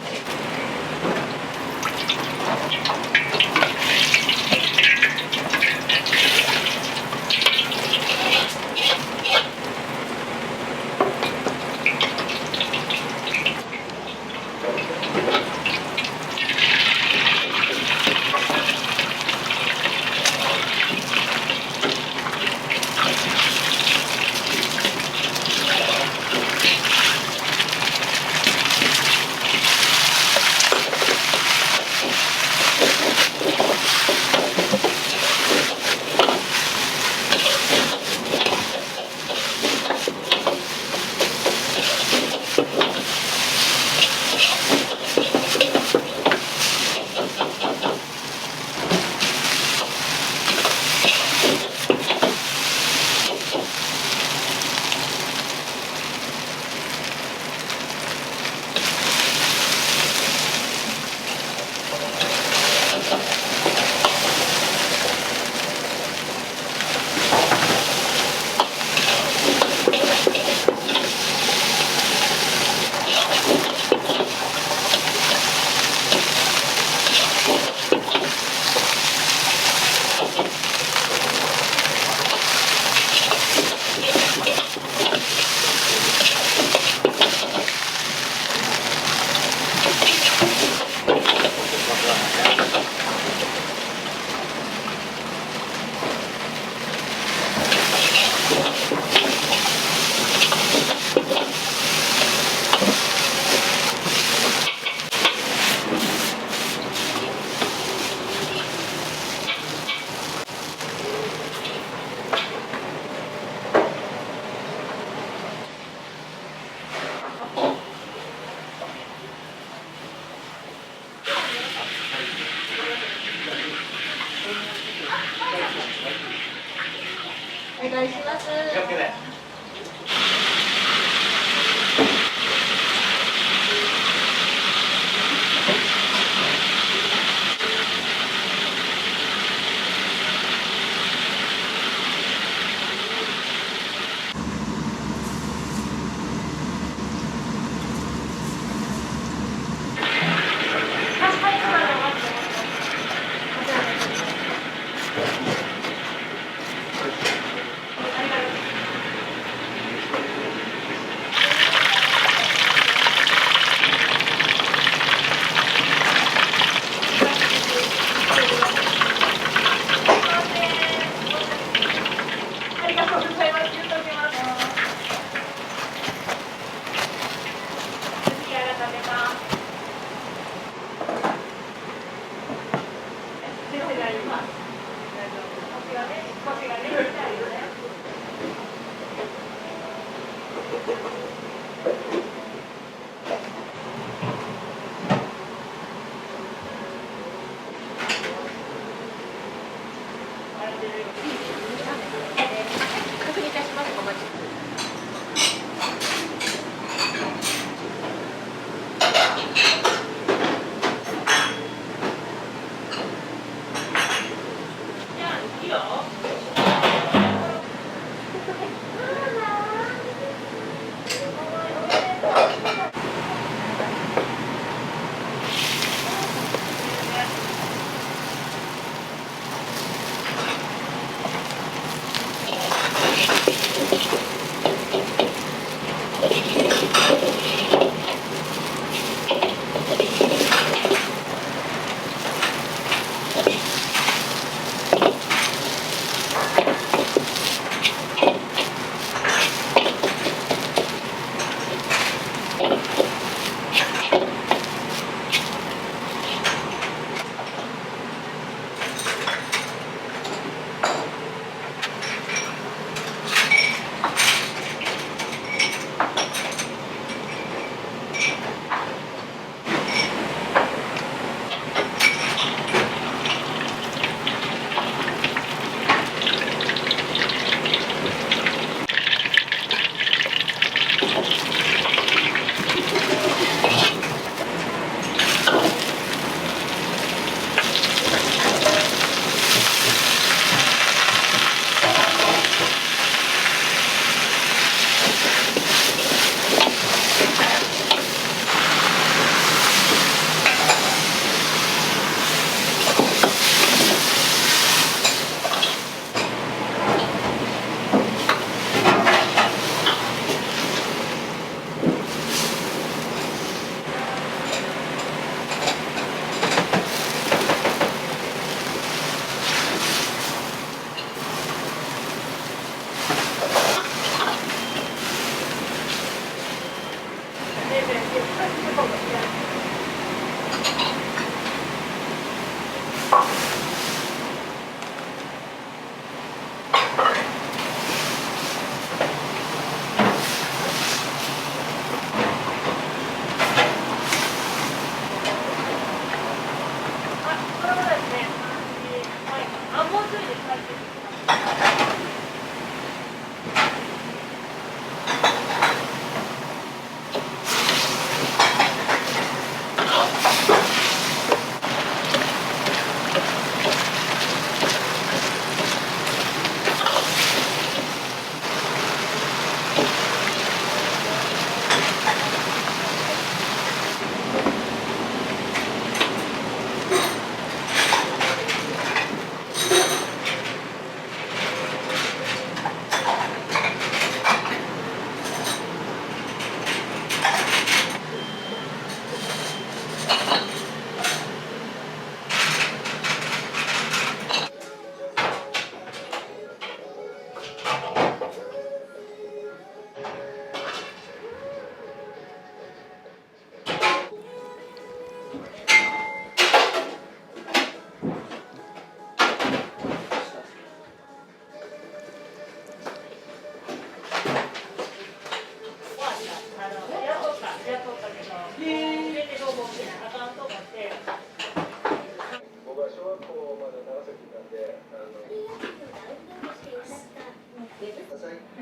お願いします。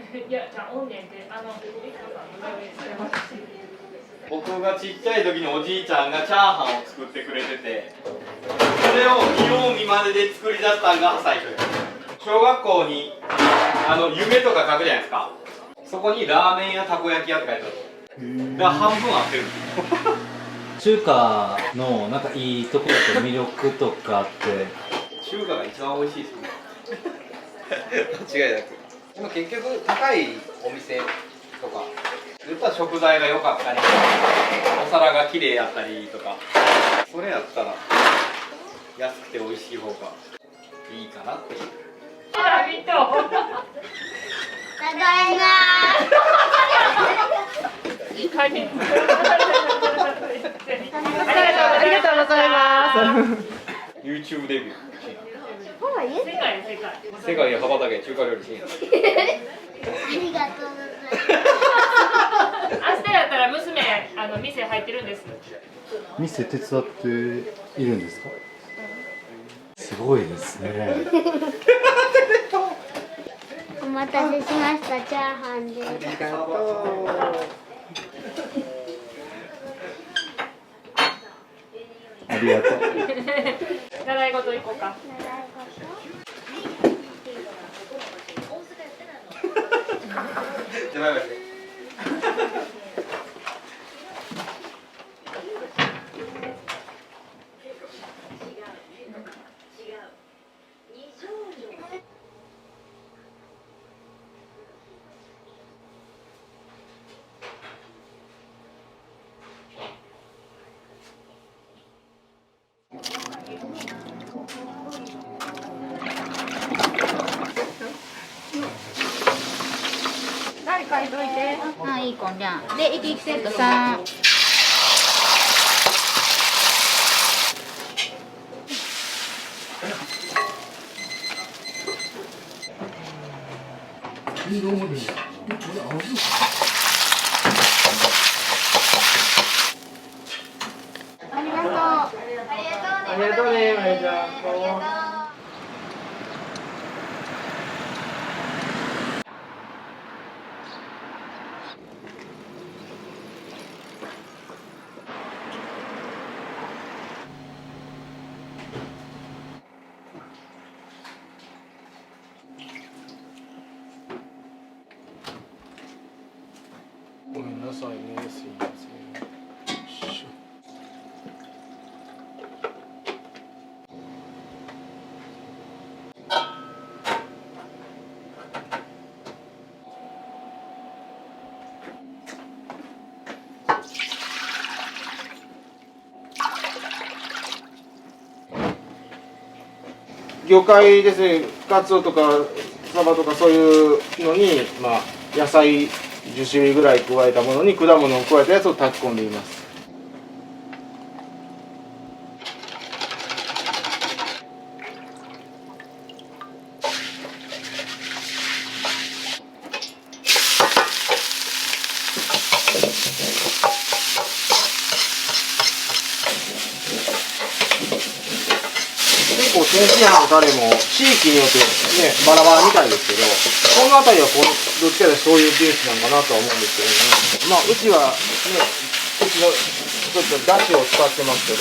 いや、じゃあ、オンネンで、僕がちっちゃい時におじいちゃんがチャーハンを作ってくれてて、それを見よう見まねで作り出したんが最初です。小学校に夢とか書くじゃないですか。そこにラーメンやたこ焼き屋って書いてある。だから半分合ってるんですよ。中華のなんかいいところと魅力とかって中華が一番美味しいですね。間違いなく。でも結局高いお店とかやっぱ食材が良かったり、お皿が綺麗やったりとか、それやったら安くて美味しい方がいいかなっていう。ただいまいい感じ。ありがとうございます。YouTube デビュー。世界世界へ羽ばたけ中華料理シーン。ありがとうございます。明日やったら娘店入ってるんです。店手伝っているんですか？すごいですね。お待たせしました。チャーハンです。ありがとう。ありがとう。習い事行こうか。じゃあバイバイ。誰かいといて。あ、いい子じゃん。で、1セット3。ありがとう。ありがとうね、まゆちゃん。ごめんなさいね、すいません。魚介ですね、カツオとかサバとかそういうのに、まあ、野菜10種類ぐらい加えたものに果物を加えたやつを炊き込んでいます。結構天津飯のタレも地域によってねバラバラみたいですけど、この辺りはどっちかでそういうベースなのかなとは思うんですけどね。まあうちはね、うちのちょっとだしを使ってますけど。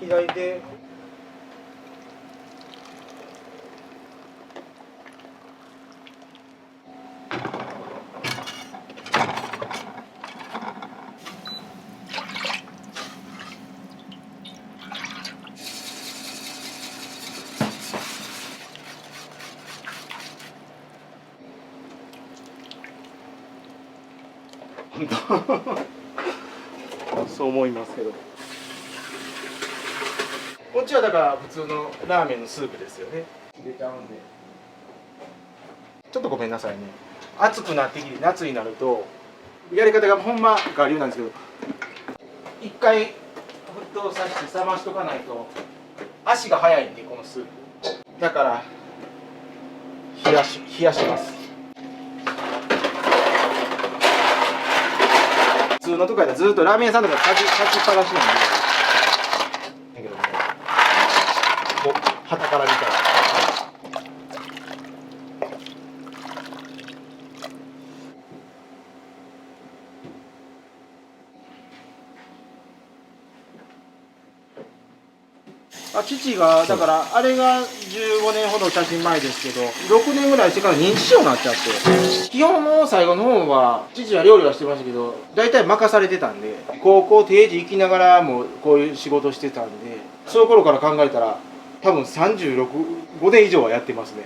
左で本当そう思いますけど、こっちはだから普通のラーメンのスープですよね。入れちゃうんで、ちょっとごめんなさいね。暑くなってきて夏になるとやり方がほんま我流なんですけど、一回沸騰させて冷ましとかないと足が早いんで、このスープだから冷やします。普通のとこやったらずっとラーメン屋さんとか立ちっぱなしなんで、だけどもこう旗から見たら父がだからあれが15年ほど写真前ですけど、6年ぐらいしてから認知症になっちゃって、基本も最後の方は父は料理はしてましたけど大体任されてたんで、高校定時行きながらもこういう仕事してたんで、その頃から考えたら多分5年以上はやってますね。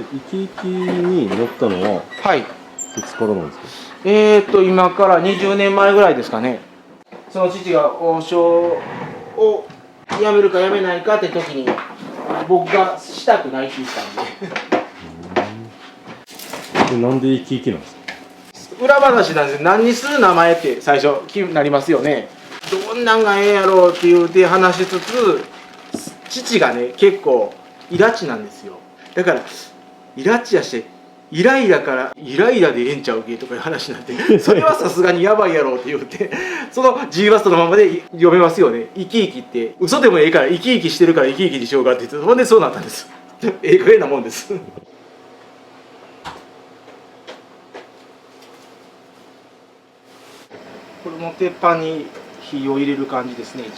生き生きに乗ったのは、はい、いつからなんですか？今から20年前ぐらいですかね。その父が王将を辞めるか辞めないかって時に僕がしたくないって言ったんで。なんで生き生きなんですか？裏話なんです。何にする名前って最初気になりますよね。どんなんがええやろうって言うて話しつつ、父がね結構イラチなんですよ。だからイラチやしてイライラからイライラでええんちゃうけとかいう話になって、それはさすがにやばいやろうって言ってその G バストのままで読めますよね。生き生きって嘘でもええから生き生きしてるから生き生きにしようかって言って、ほんでそうなったんです。ええ加減なもんです。これも鉄板に火を入れる感じですね。一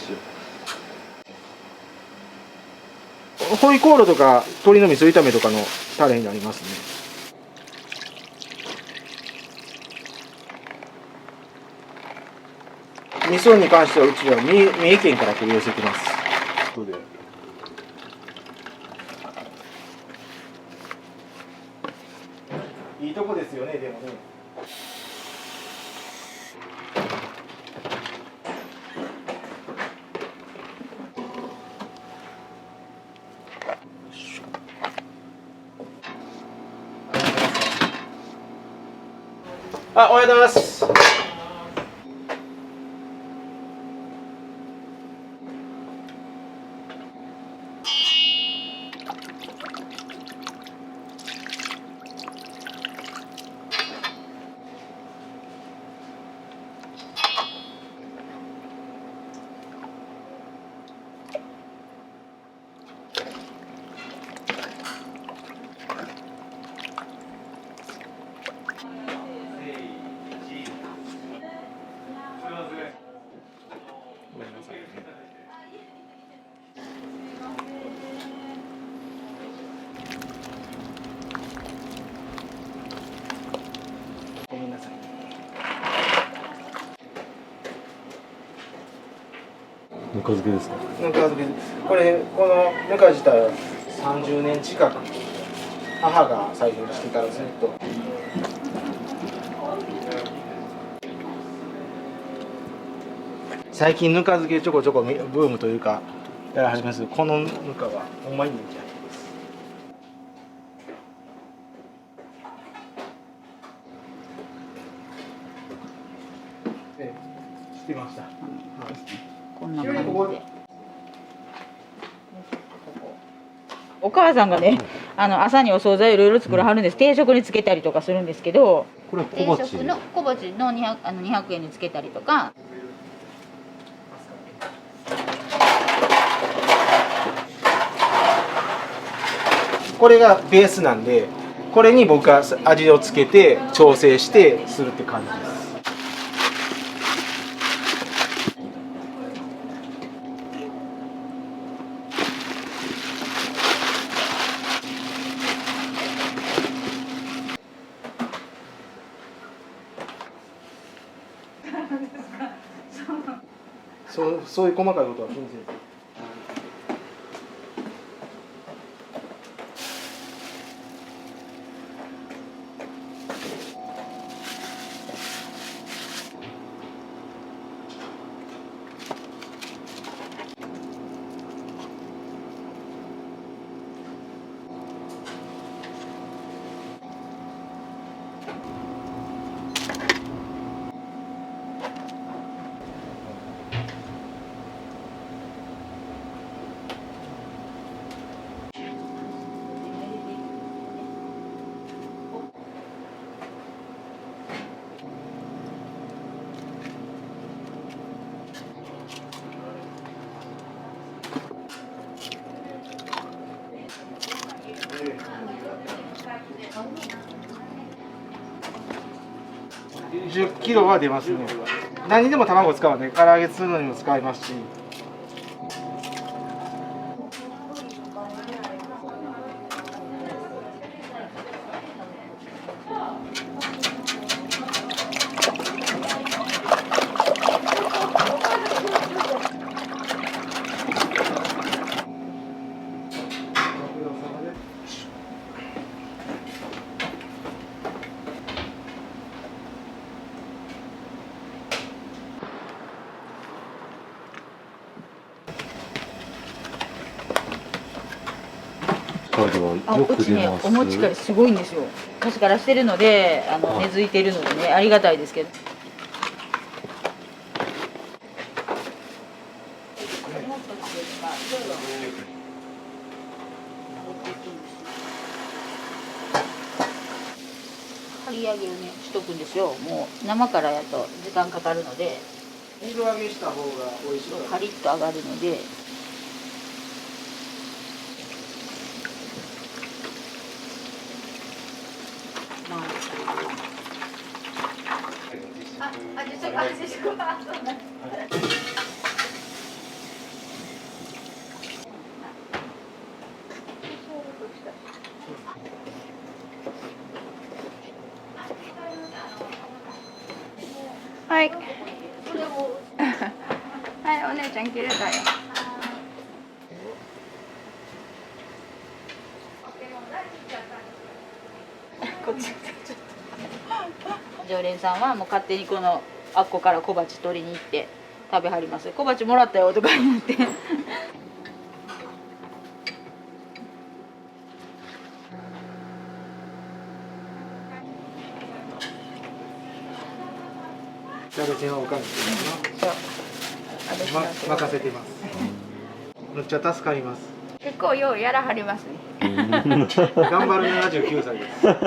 応ホイコーローとか鶏の味噌炒めとかのタレになりますね。味噌に関してはうちは三重県から取り寄せてます。いいとこですよね。でもね、おはようございます。ごめんなさい。ぬか漬けですか？ぬか漬け、このぬか自体は30年近く母が最初にしてからずっと。最近ぬか漬けちょこちょこブームというかやら始めますけど、このぬかはほんまに人気あります。知ってました。こんな感じで。お母さんがね、朝にお惣菜いろいろ作らはるんです。定食につけたりとかするんですけど、これ定食の小鉢の200円につけたりとか。これがベースなんで、これに僕が味をつけて調整してするって感じです。そういう細かいことは気にせず。10キロは出ますね。何にでも卵使うね。唐揚げするのにも使いますし。うちね、お持ち帰りすごいんですよ。昔からしてるので、根付いてるのでね、ありがたいですけど。刈り上げをね、しとくんですよ。もう生からやと時間かかるので。水揚げした方が美味しい。カリッと揚がるので。はい。はい、お姉ちゃん切れたよ。こっち常連さんはもう勝手にこのあっこから小鉢取りに行って食べはります。小鉢もらったよとか言って。じゃあ別におかみ任せてます。めっちゃ助かります。結構ようやらはりますね。頑張る79歳です。そう。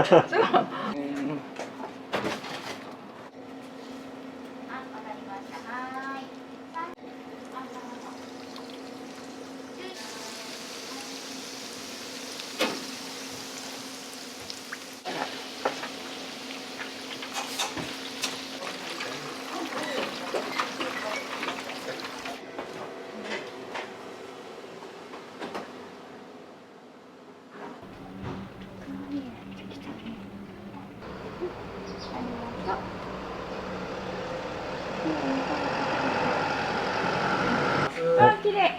あ、綺麗。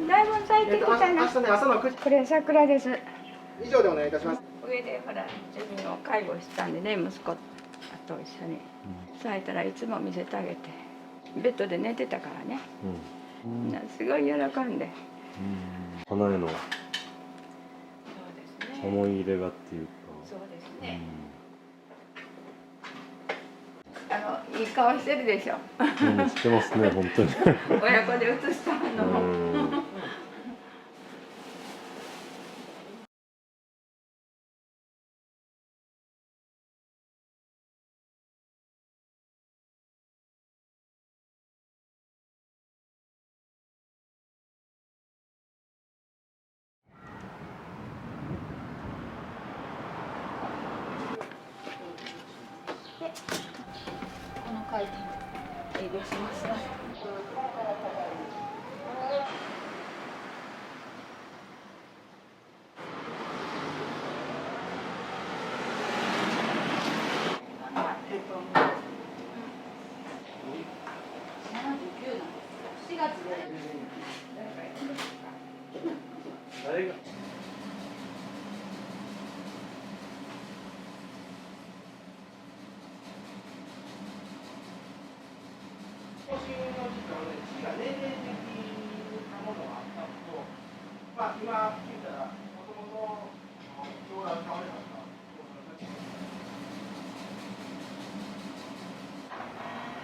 だいぶ咲いてきたな。明日ね、朝の9時。これ桜です。以上でお願いいたします。上でほら自分の介護したんでね、息子と一緒に咲いたらいつも見せてあげて、ベッドで寝てたからね。すごい喜んで。花への思い入れがっていうか。そうですね。いい顔してるでしょ。してますね、本当に。親子で写したの。この回転営業します。4月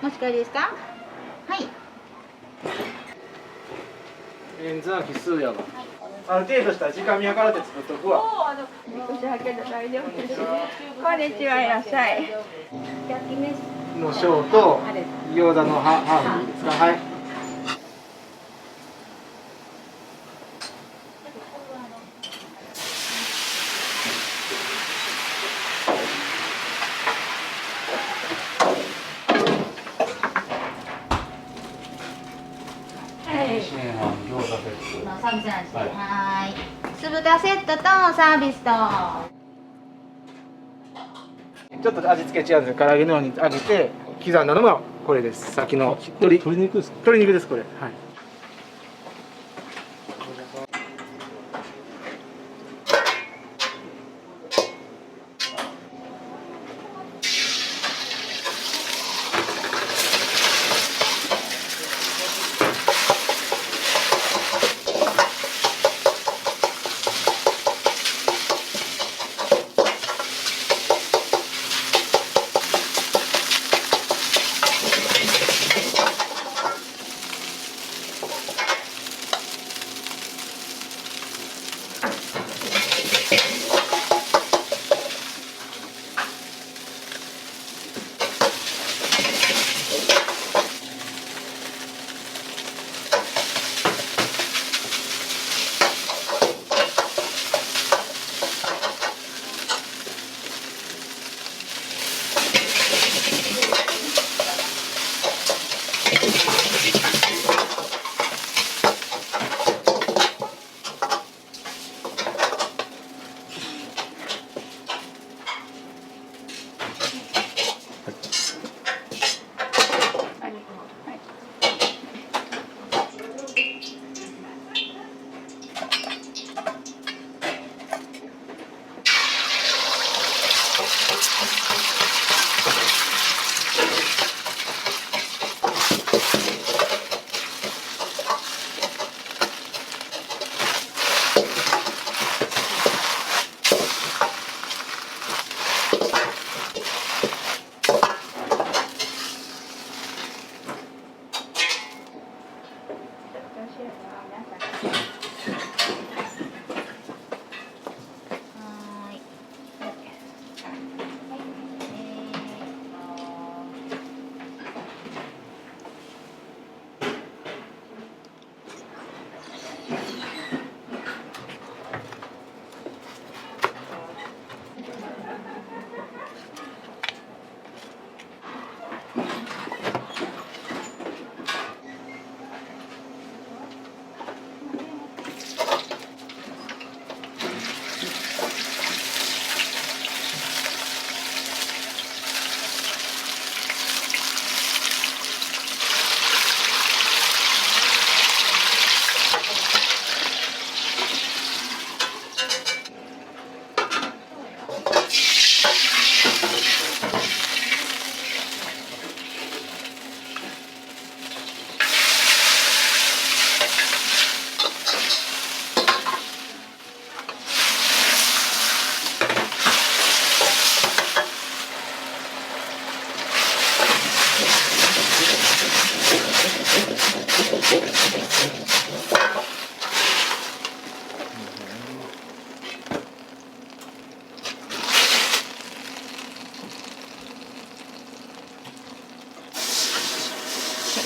持ち帰りですか？はい。円座奇数やわ。ある程度したら時間見計らって作っとくわ。少しだけど大丈夫です。こんにちは、いらっしゃい。焼き飯のショーと餃子のハーフですか？はい。サービスなんです。はい。酢豚セットとサービスと。ちょっと味付け違うんです。唐揚げのように揚げて刻んだのがこれです。先の鶏肉ですか？鶏肉ですこれ。はい。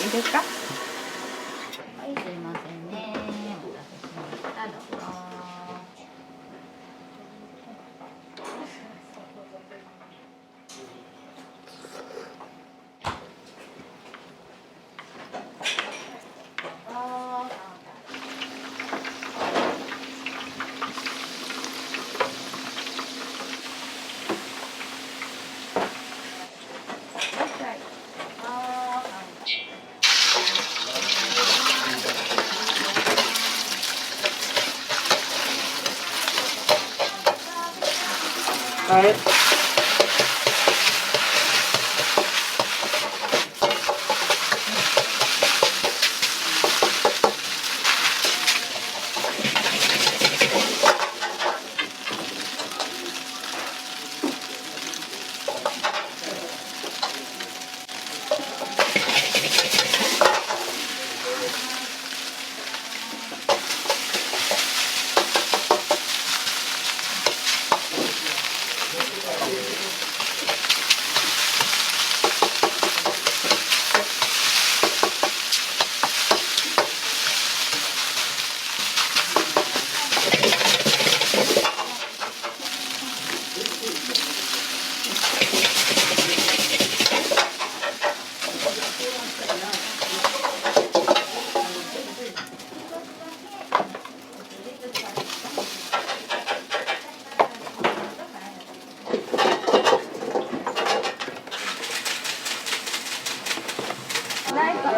いいですか？はい、すいませんね。お待たせしました。どうぞ。はい。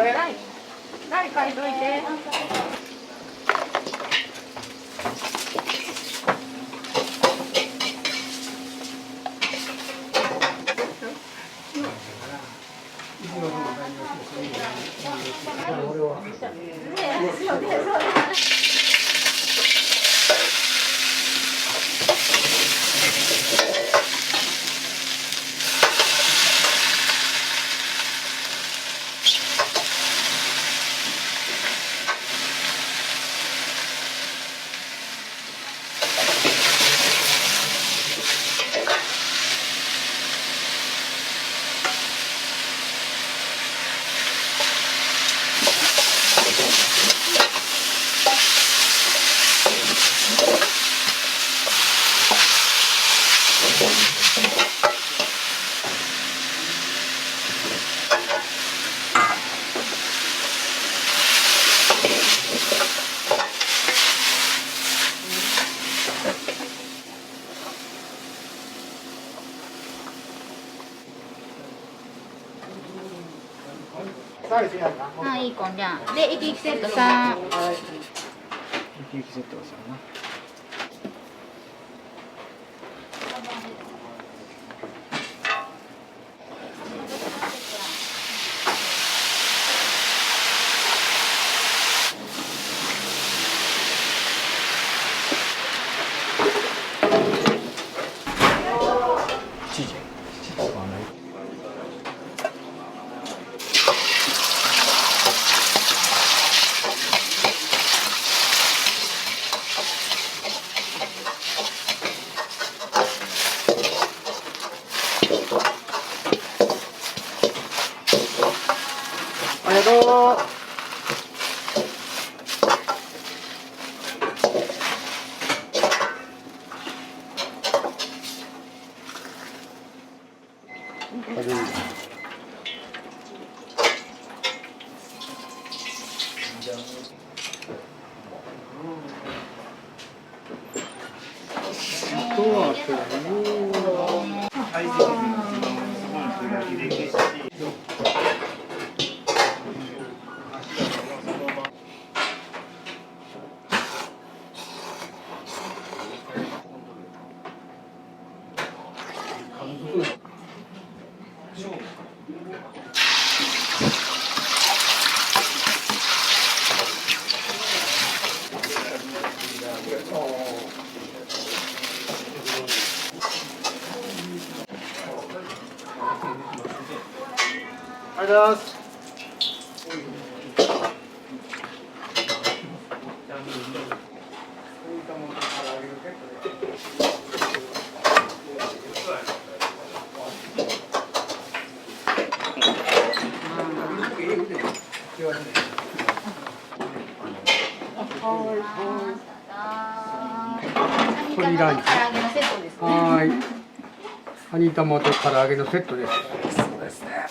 台書いといて。いい子じゃん。で、生き生きセット3。生き生きセットが3な。ありがとう。ありがとうございます。これいらん。はい。カニ玉と唐揚げのセットです。そうですね。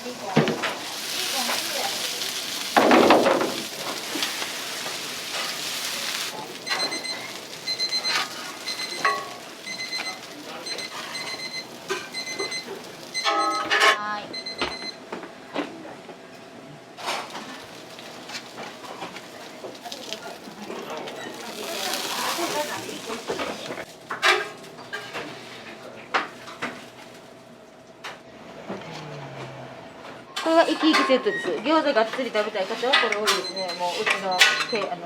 これが生き生きセットです。餃子がっつり食べたい方はこれ多いですね。もううちの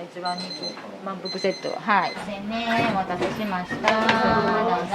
一番人気満腹セット。はい。ですね。お待たせしました。どうぞ。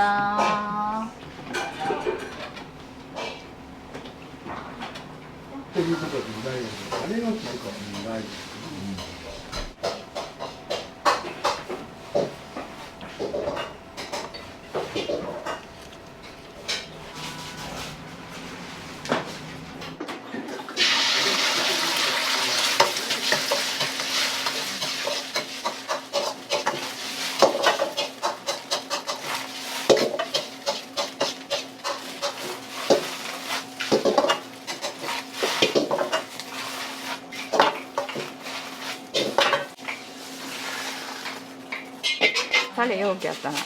タレ容器あったな。そう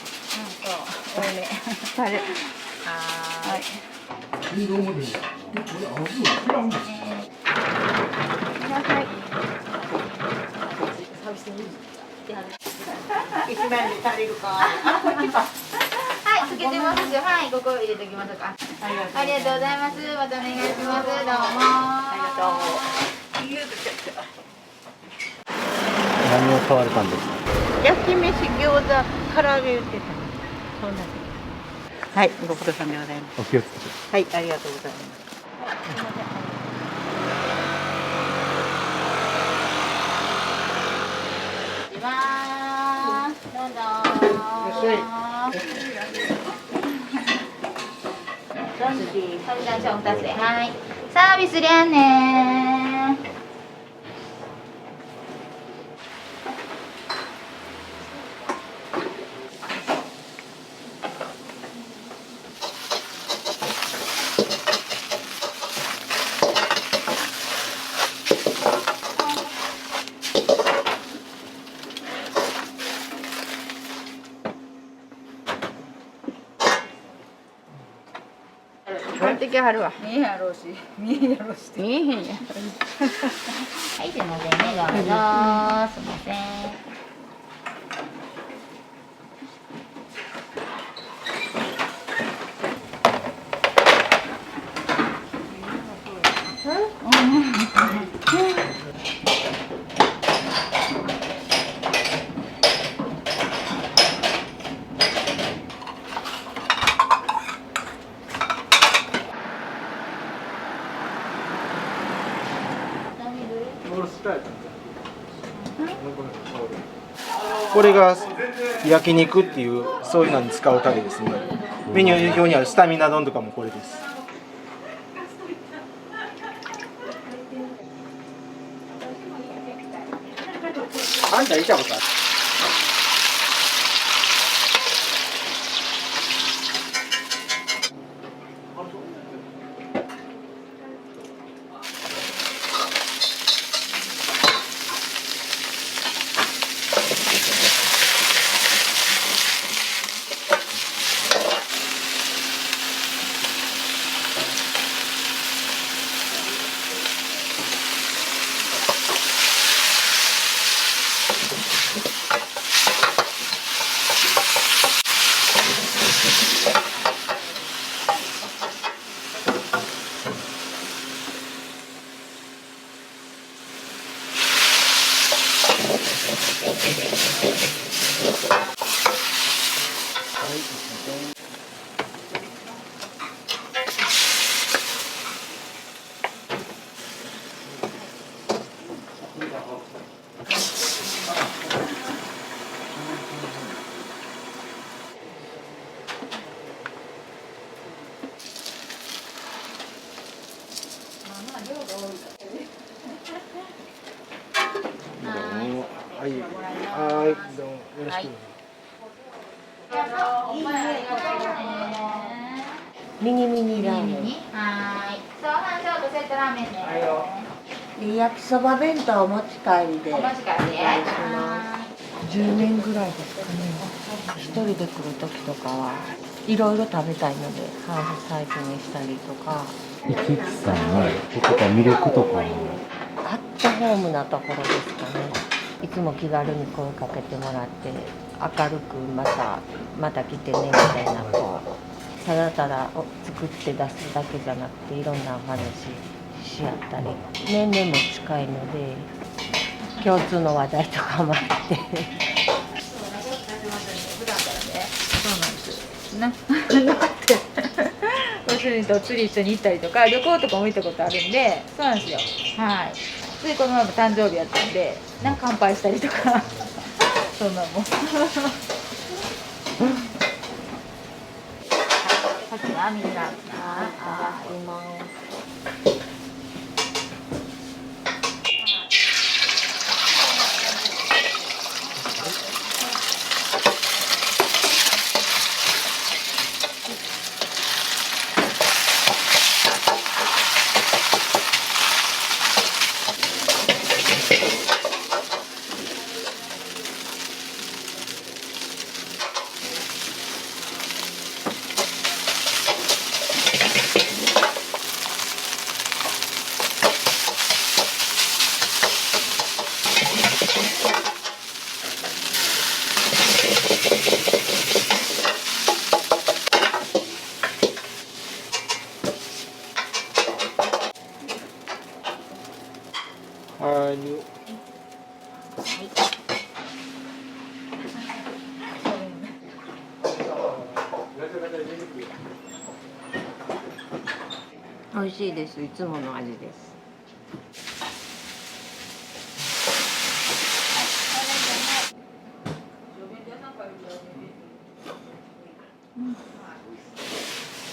多め。タレ。はい。一番で足りるか。あ、こっちか。はい、つけてますし、はい、ここ入れておきましょうか。ありがとうございます。またお願いします。どうも。ありがとう。何を買われたんですか？焼き飯、餃子、唐揚げ売ってた。そんな。はい、ご苦労さんでございます。お気をつけて。はい、ありがとうございます。いきます。どうぞ。サビダンション2つで、はい。サービスりゃんねー。買ってきはるわ。見えやろうし、見えやろうし。見えへんや。はい、すいませんね、どうぞ。すいません。これが焼肉っていうそういうのに使うタレですね。メニュー表にあるスタミナ丼とかもこれです。あんた見たことある？はい、はい、どうもよろしく。ミニミニラーメン。はい。そう、半ショートセットラーメンね。で焼きそば弁当お持ち帰りで。お持ち帰りで。10年ぐらいですかね。一人で来る時とかはいろいろ食べたいのでハーフサイズにしたりとか。いきつさのとか魅力とか。アットホームなところですかね。いつも気軽に声かけてもらって明るくまた来てねみたいなこうただただ作って出すだけじゃなくていろんなお話し合ったり年齢も近いので共通の話題とかもあって。なってご主人と釣り一緒に行ったりとか旅行とかも行ったことあるんでそうなんですよ。はい。ついこの前も誕生日やったんでなんか乾杯したりとかそんなもん。さっきの網にな前に美味しいです。いつもの味です。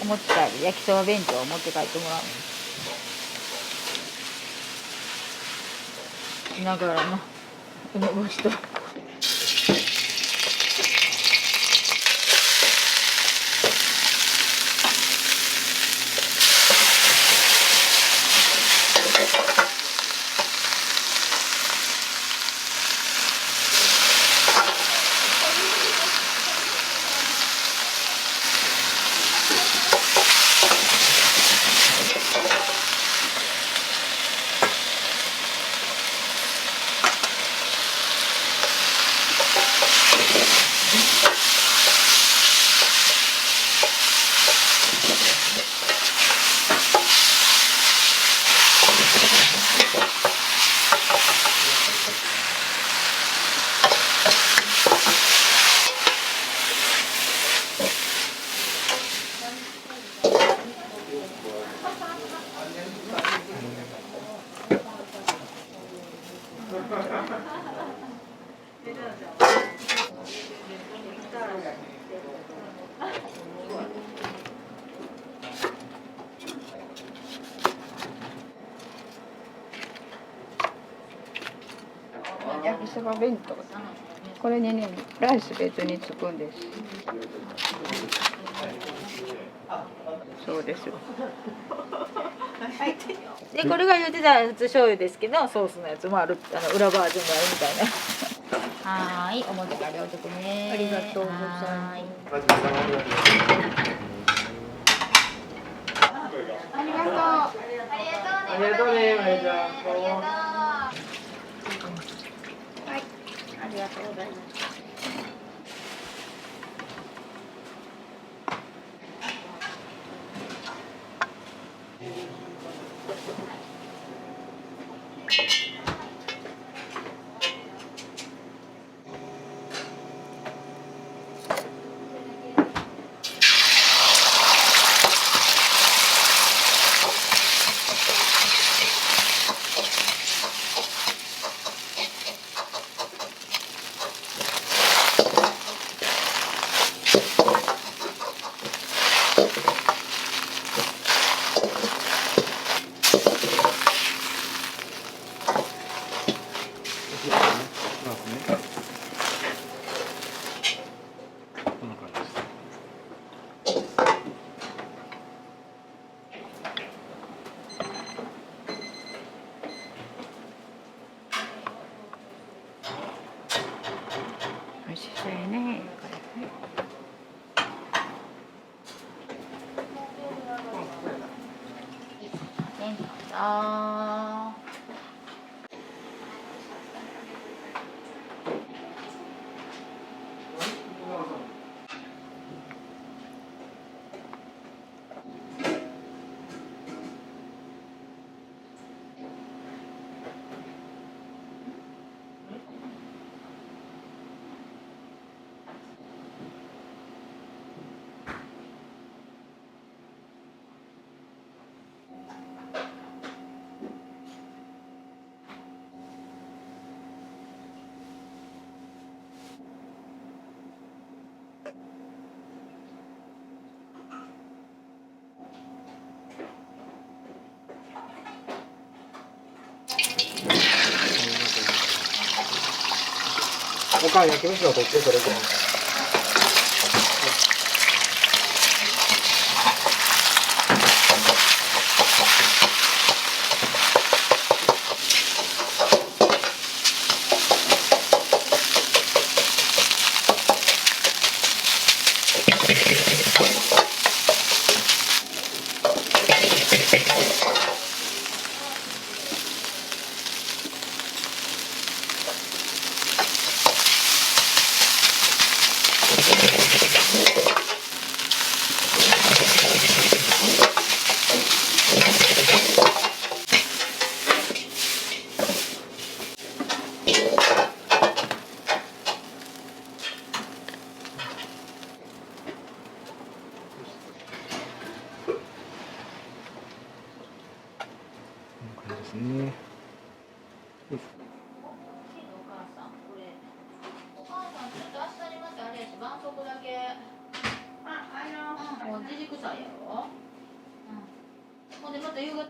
お持ち帰り焼きそば弁当を持って帰ってもらうながらの梅干しと焼きそば弁当。これにね、ライス別につくんです。そうです。でこれが言ってた普通醤油ですけどソースのやつもある裏バージョンがあるみたいな。はーい、お持ち帰りお得ね。ありがとうございます。ありがとう。ありがとうね、まゆちゃん。はい、ありがとうございます。美味しそうやね。あーおかん焼き飯の取ってそれで。ですね。じじくさいやろ。ほんでまた夕方。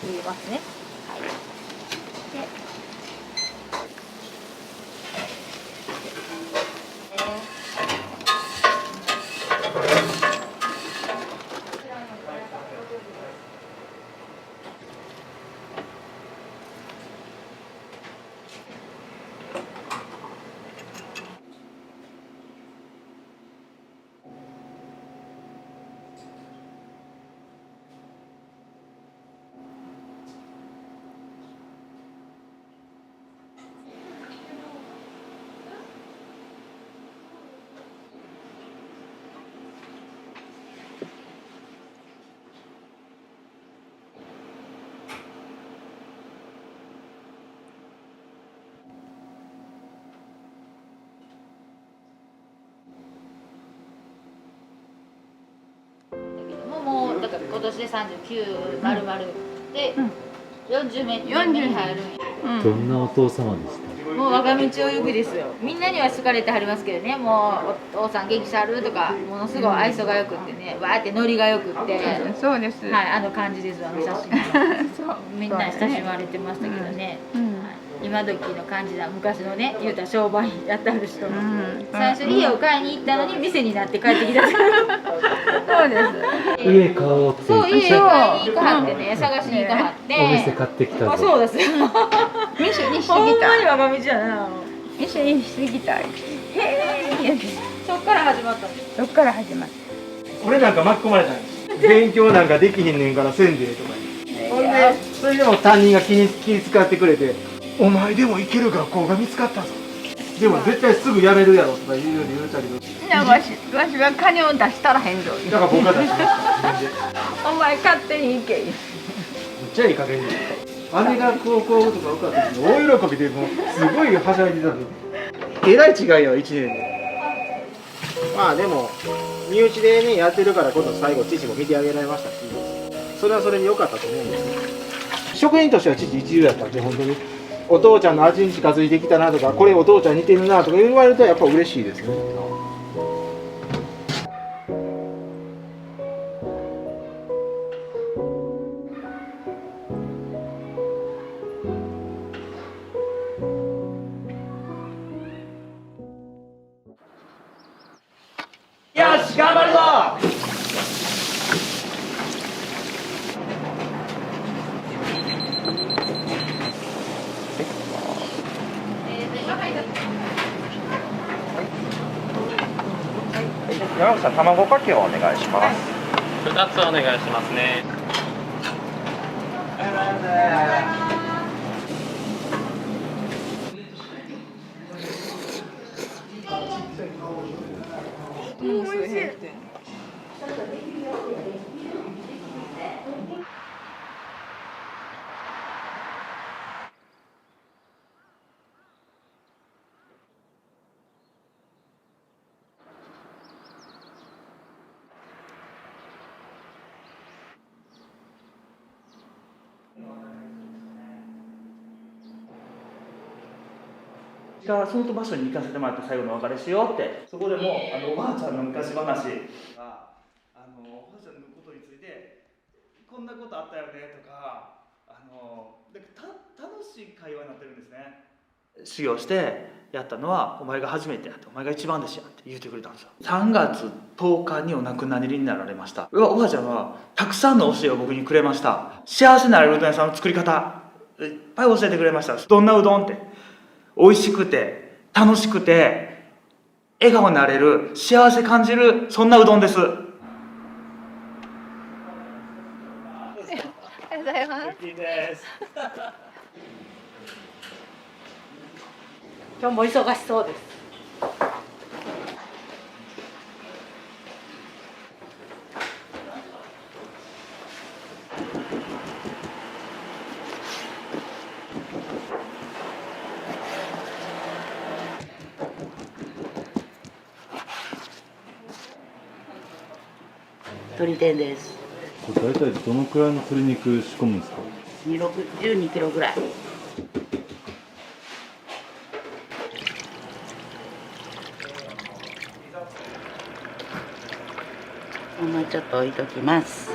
入れますね。はい。で。もうだから今年で39丸々で40年目に入るんや。どんなお父様でした？もう我が道を行くですよ。みんなには好かれてはりますけどね、もうお父さん元気さるとか、ものすごい愛想がよくってね、わーってノリがよくって、そうです。はい、あの感じですわ、写真。みんな親しまれてましたけどね。今時の感じだ、昔のね、言うたら商売やってはる人、最初家を買いに行ったのに店になって帰ってきた。そうです。家買おうって。そう、家を買いに行かはってね、探しに行かはって。お店買ってきたぞ。あ、そうです。店にしてきた。ほんまに我が道やな。店にしてきたい。へえ。そっから始まったんです。そっから始まった。俺なんか巻き込まれたんです。勉強なんかできひんねんからせんでとか。ほんでそれでも担任が気遣ってくれて、お前でも行ける学校が見つかったぞ。でも絶対すぐ辞めるやろとか言うように言うたけど。わしは金を出したらへんぞ。だから僕が出しました。お前勝手に行け。めっちゃいい加減で。姉が高校とか受かった時大喜びでもうすごいはしゃいでたの。えらい違いよ1年で。まあでも身内でねやってるからこそ最後父も見てあげられましたし、それはそれで良かったと思うんです。職人としては父一流やったんで本当にお父ちゃんの味に近づいてきたなとか、これお父ちゃん似てるなとか言われるとやっぱ嬉しいですね。よし頑張るぞ。山口さん、卵かけをお願いします。2つお願いしますね。おいしい。がその場所に行かせてもらって最後のお別れしようって、そこでもおばあちゃんの昔話がおばあちゃんのことについてこんなことあったよねとか楽しい会話になってるんですね。修行してやったのはお前が初めてやって、お前が一番弟子やって言ってくれたんですよ。3月10日にお亡くなりになられました。おばあちゃんはたくさんの教えを僕にくれました。幸せなるうどん屋さんの作り方いっぱい教えてくれました。どんなうどんって美味しくて楽しくて笑顔になれる、幸せ感じる、そんなうどんです。ありがとうございます。今日も忙しそうです。鶏天です。これ大体どのくらいの鶏肉仕込むんですか12キロぐらい。もうちょっと置いときます。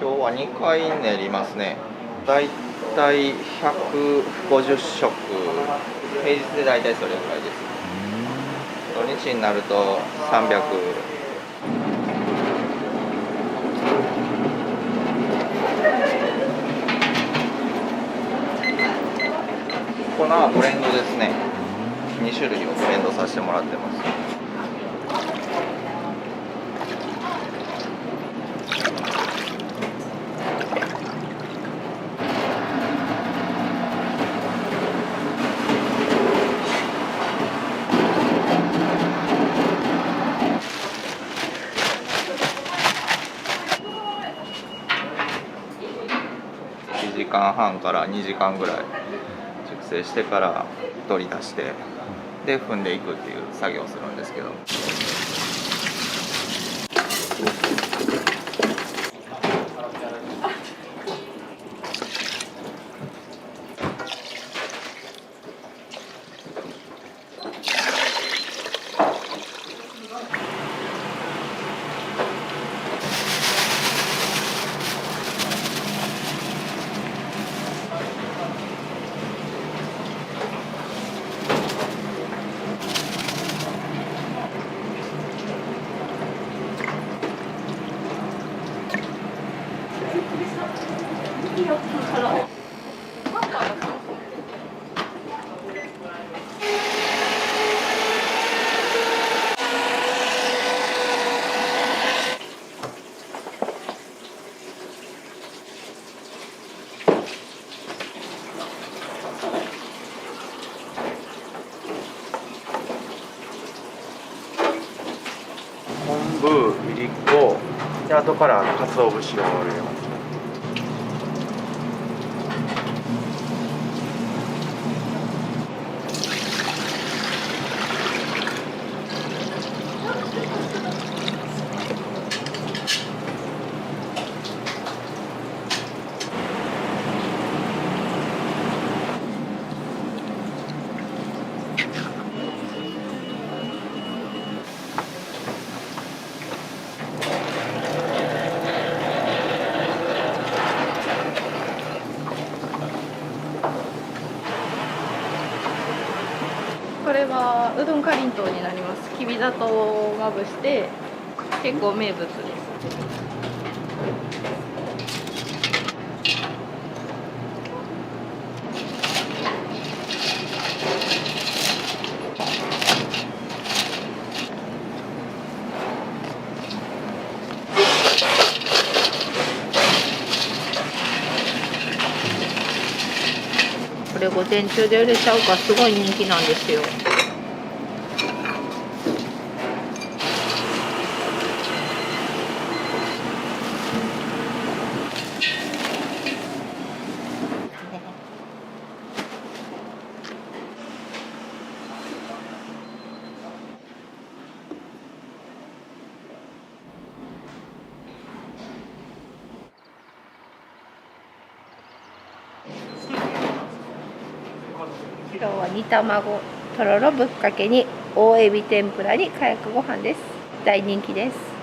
今日は2回練りますね。だいたい150食、平日でだいたいそれぐらいです。土日になると300。粉はブレンドですね。2種類をブレンドさせてもらってます。1時間半から2時間ぐらい熟成してから取り出してで踏んでいくっていう作業をするんですけど。昆布、いりこ、で後から鰹節を入れます。これはうどんかりんとうになります。きび砂糖をまぶして結構名物です。これ午前中で売れちゃうからすごい人気なんですよ。今日は煮卵とろろぶっかけに大エビ天ぷらにかやくご飯です。大人気です。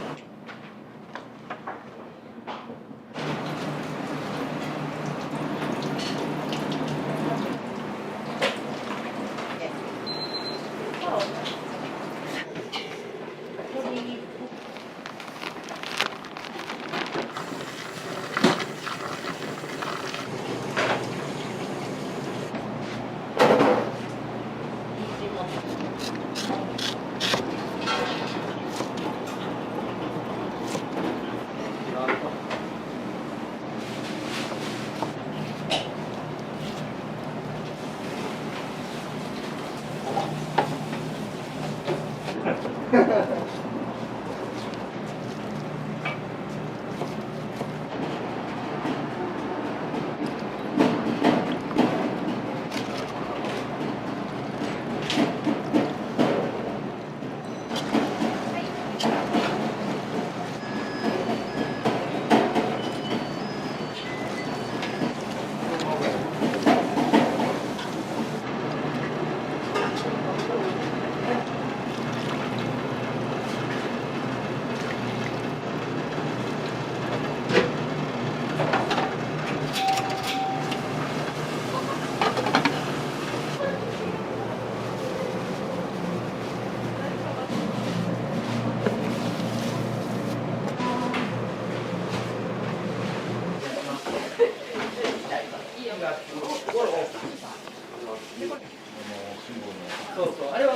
そうそう、あれは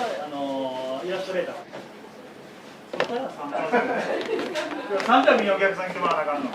イラストレーター。そこから300人お客さん来てもらわなあかんの。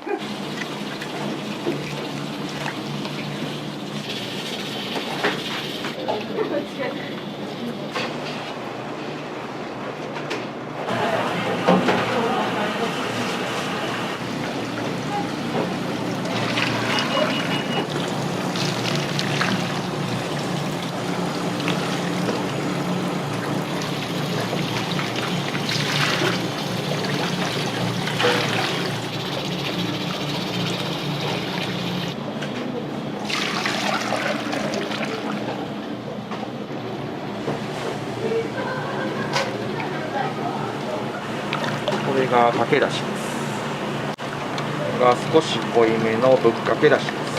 これがかけだしです。が少し濃いめのぶっかけだしです。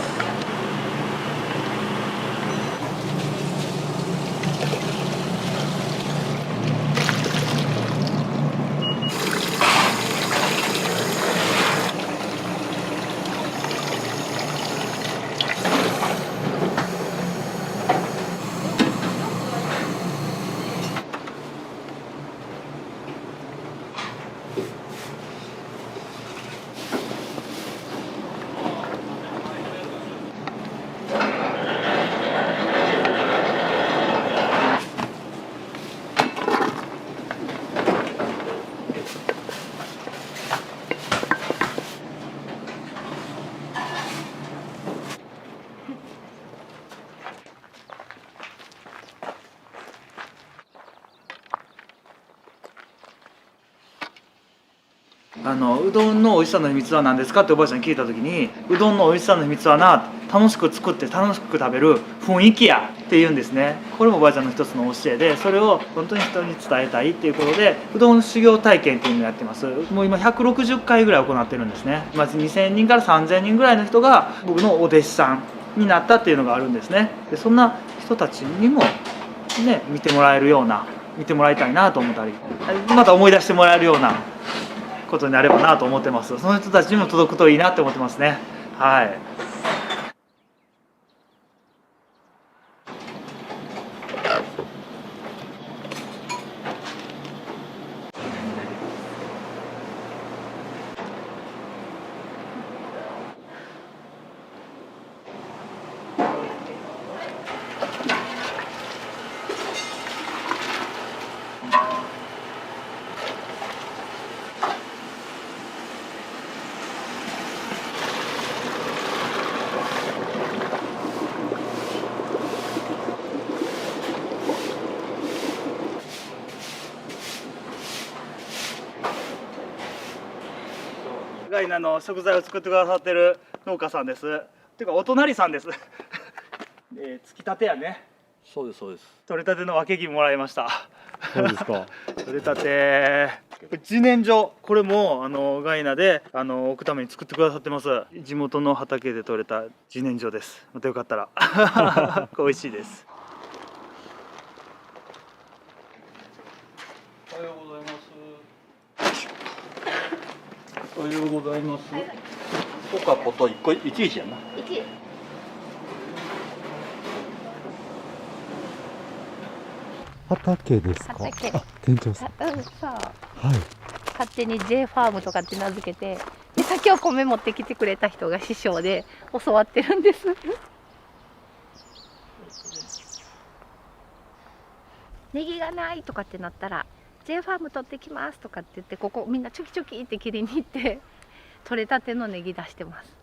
うどんの美味しさの秘密は何ですかっておばあちゃんに聞いた時に、うどんの美味しさの秘密はな、楽しく作って楽しく食べる雰囲気やって言うんですね。これもおばあちゃんの一つの教えで、それを本当に人に伝えたいっていうことで、うどん修行体験っていうのをやってます。もう今160回ぐらい行ってるんですね。まず2000人から3000人ぐらいの人が僕のお弟子さんになったっていうのがあるんですね。でそんな人たちにもね、見てもらえるような、見てもらいたいなと思ったり、また思い出してもらえるようなことになればなと思ってます。その人たちにも届くといいなって思ってますね。はい。ガイナの食材を作ってくださってる農家さんです。っていうかお隣さんです。つきたてやね。そうですそうです。取れたてのわけぎもらいました。そうですか。取れたて。自然薯、これもガイナで置くために作ってくださってます。地元の畑で採れた自然薯です。またよかったら美味しいです。おはようございます。おはようございます。ポカポと1個1やな。畑ですか。畑。あ、店長さん。そう。はい。勝手に J ファームとかって名付けて、で先を米持ってきてくれた人が師匠で教わってるんです。ネギがないとかってなったら J ファーム取ってきますとかって言って、ここみんなチョキチョキって切りに行って取れたてのネギ出してます。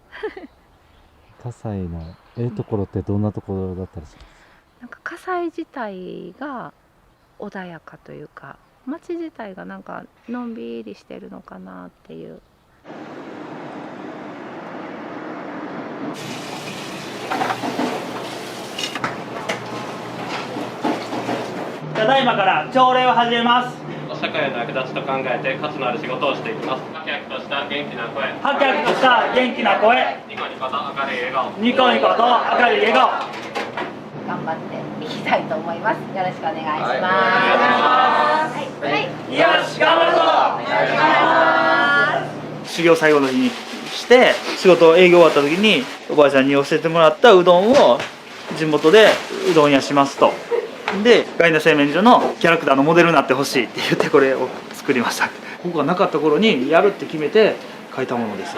葛西のところってどんなところだったりします？なんか葛西自体が穏やかというか、町自体がなんかのんびりしてるのかなっていう。ただいまから朝礼を始めます。社会の役立ちと考えて価値のある仕事をしていきます。ハキハキとした元気な声。ハキハキとした元気な声。ニコニコと明るい笑顔。ニコニコと明るい笑顔。頑張っていきたいと思います。よろしくお願いします。はいはい。よし、頑張るぞ。お願いします。修行最後の日にして仕事営業終わった時におばあちゃんに教えてもらったうどんを地元でうどん屋しますと。でガイナ製麺所のキャラクターのモデルになってほしいって言ってこれを作りました。ここがなかった頃にやるって決めて書いたものです。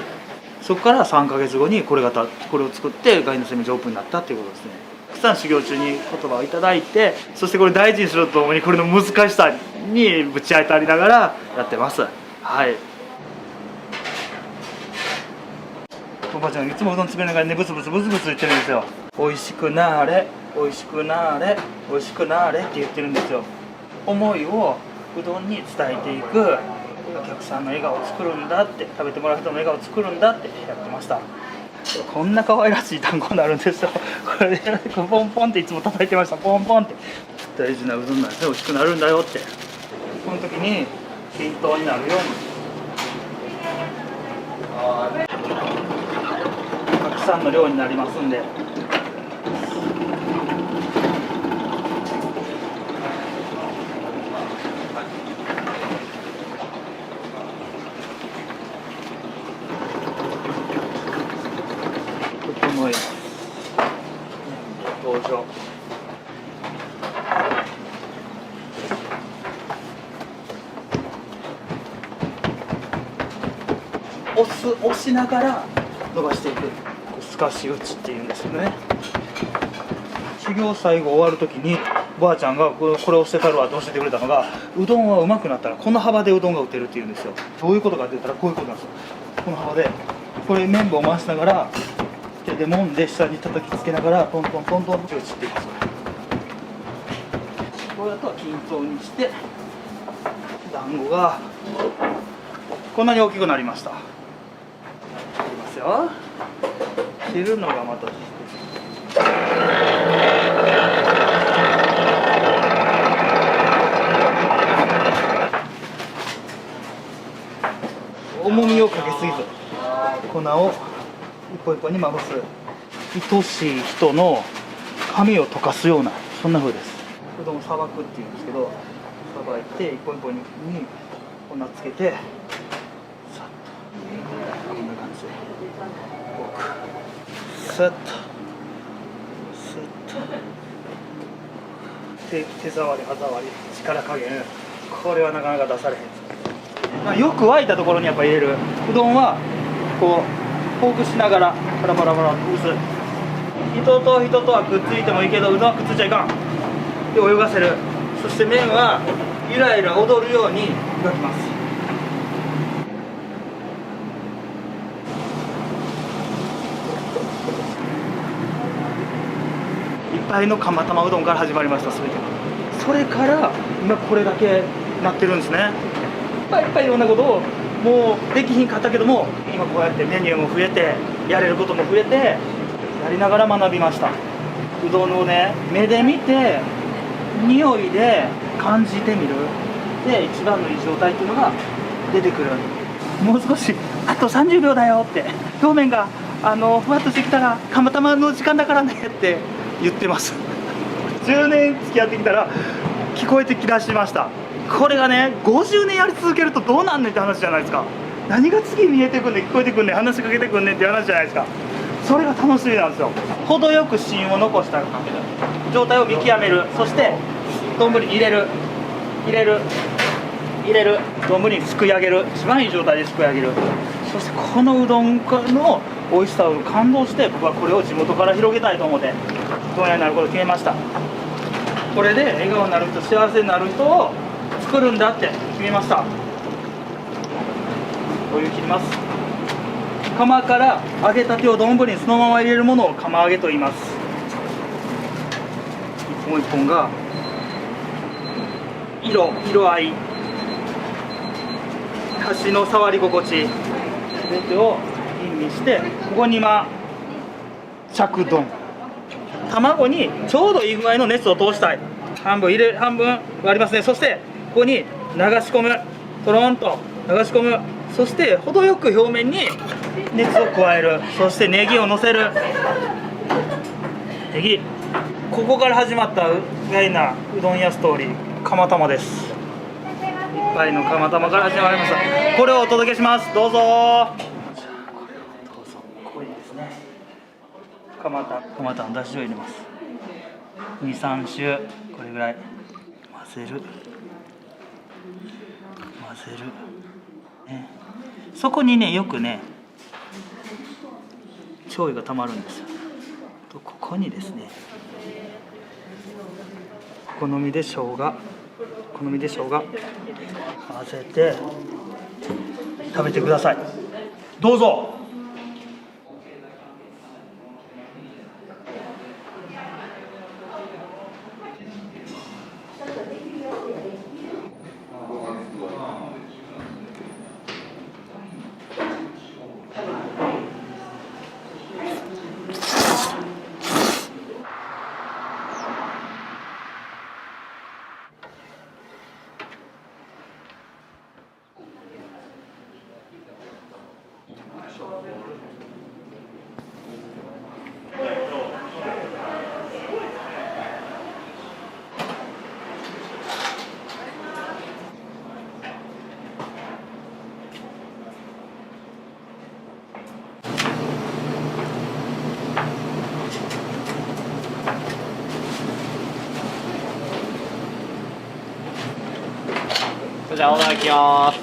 そこから3ヶ月後にこれを作ってガイナ製麺所オープンになったっていうことですね。たくさん修行中に言葉をいただいて、そしてこれ大事にするとともにこれの難しさにぶち当たりながらやってます。はい。おばあちゃんいつもうどん詰めながらねブツブツブツブツ言ってるんですよ。美味しくなーれ美味しくなーれ美味しくなーれって言ってるんですよ。思いをうどんに伝えていく、お客さんの笑顔を作るんだって、食べてもらう人の笑顔を作るんだってやってました。こんな可愛らしい単語になるんですよ。これでポンポンっていつも叩いてました。ポンポンって大事なうどんなんですね。美味しくなるんだよって、この時に均等になるようにたくさんの量になりますんで。整え登場。押しながら伸ばしていく、透かし打ちっていうんですよね。修行最後終わる時におばあちゃんがこれをしてたるわって教えてくれたのが、うどんはうまくなったらこの幅でうどんが打てるっていうんですよ。どういうことかって言ったらこういうことなんですよ。この幅でこれ麺棒を回しながら手で揉んで下に叩きつけながらトントントントンと打ちっていきます。これだと均等にして団子がこんなに大きくなりました。切りますよ。切るのがまた重みをかけすぎず粉を一個一個にまぶす、愛しい人の髪を溶かすような、そんな風です。うどんをさばくっていうんですけど、さばいて一個一個に粉つけてさっとこんな感じでさっとさっと手触り歯触り力加減、これはなかなか出されへん。まあ、よく沸いたところにやっぱ入れる。うどんはこうほぐしながらパラパラパラほぐす。人と人とはくっついてもいいけどうどんはくっついちゃいかんで泳がせる。そして麺はゆらゆら踊るように湯がきます。いっぱいの釜玉うどんから始まりました。全てそれから今これだけなってるんですね。いっぱいいろんなことをもうできひんかったけども、今こうやってメニューも増えてやれることも増えてやりながら学びました。うどんをね目で見て匂いで感じてみる。で一番のいい状態っていうのが出てくる。もう少しあと30秒だよって、表面がふわっとしてきたらたまたまの時間だからねって言ってます。10年付き合ってきたら聞こえてきだしました。これがね50年やり続けるとどうなんねんって話じゃないですか。何が次見えてくんねん、聞こえてくんねん、話しかけてくんねんって話じゃないですか。それが楽しみなんですよ。程よく芯を残した状態を見極める。そして丼に入れる丼にすくい上げる。一番いい状態ですくい上げる。そしてこのうどんの美味しさを感動して、僕はこれを地元から広げたいと思って問屋になることを決めました。これで笑顔になる人、幸せになる人を作るんだって決めました。お湯切ります。釜から揚げたてを丼にそのまま入れるものを釜揚げと言います。一本一本が色合い、箸の触り心地、全てを吟味して、ここに今着丼、卵にちょうどいい具合の熱を通したい。半分割りますね。そしてここに流し込む、とろんと流し込む。そして程よく表面に熱を加える。そしてネギをのせる。ネギ、ここから始まった意外なうどん屋ストーリー、釜玉です。一杯の釜玉から始まりました。これをお届けします。どうぞ。じゃあこれをどうぞ。ここにですね、釜玉のだしを入れます。2、3周これぐらい混ぜる、ね、そこにねよくね醤油がたまるんですよ。とここにですね好みで生姜混ぜて食べてください。どうぞ。じゃあオーダーいきます。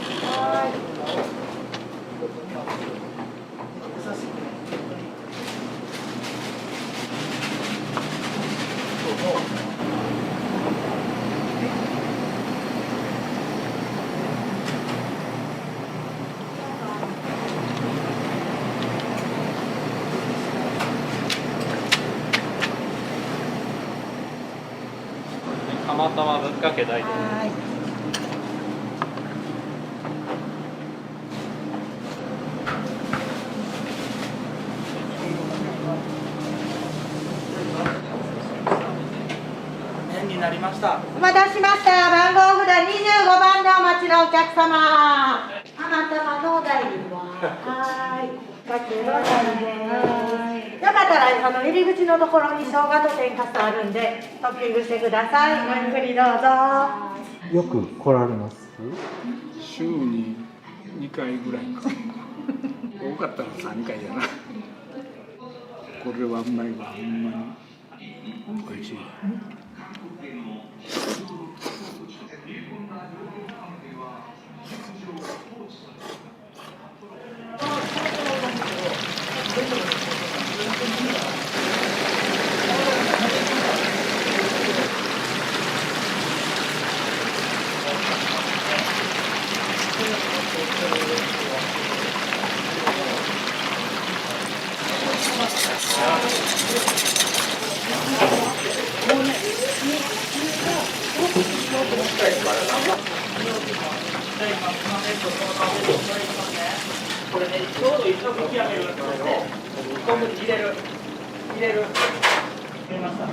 釜玉ぶっかけ大丈夫。になりました。お待たせしました。番号札25番でお待ちのお客様。釜玉のお代理は。はい。かけのお代理です。よかったら入り口のところに生姜と天かすあるんでトッピングしてください。ごゆっくりどうぞ。よく来られます？週に2回ぐらいか。多かったら3回やな。これはうまいわ、ほんまに。美味しい。これね、ちょうど一度見極める。昆布に入れる。入れました。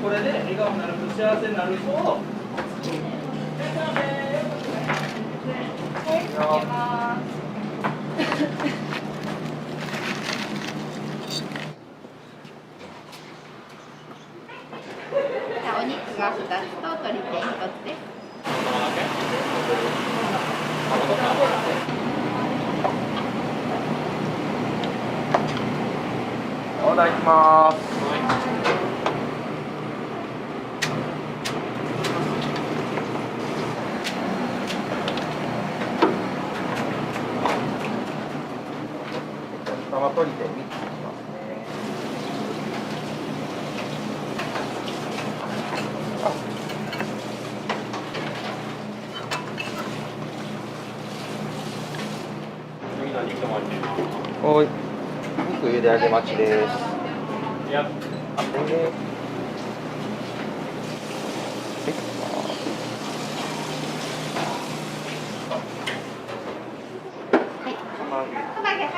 これで笑顔になると幸せになる人をお肉が2つと鶏天1つです。オーダーいきます。生鶏天3つにしますね。はい。肉茹で上げ待ちです。やは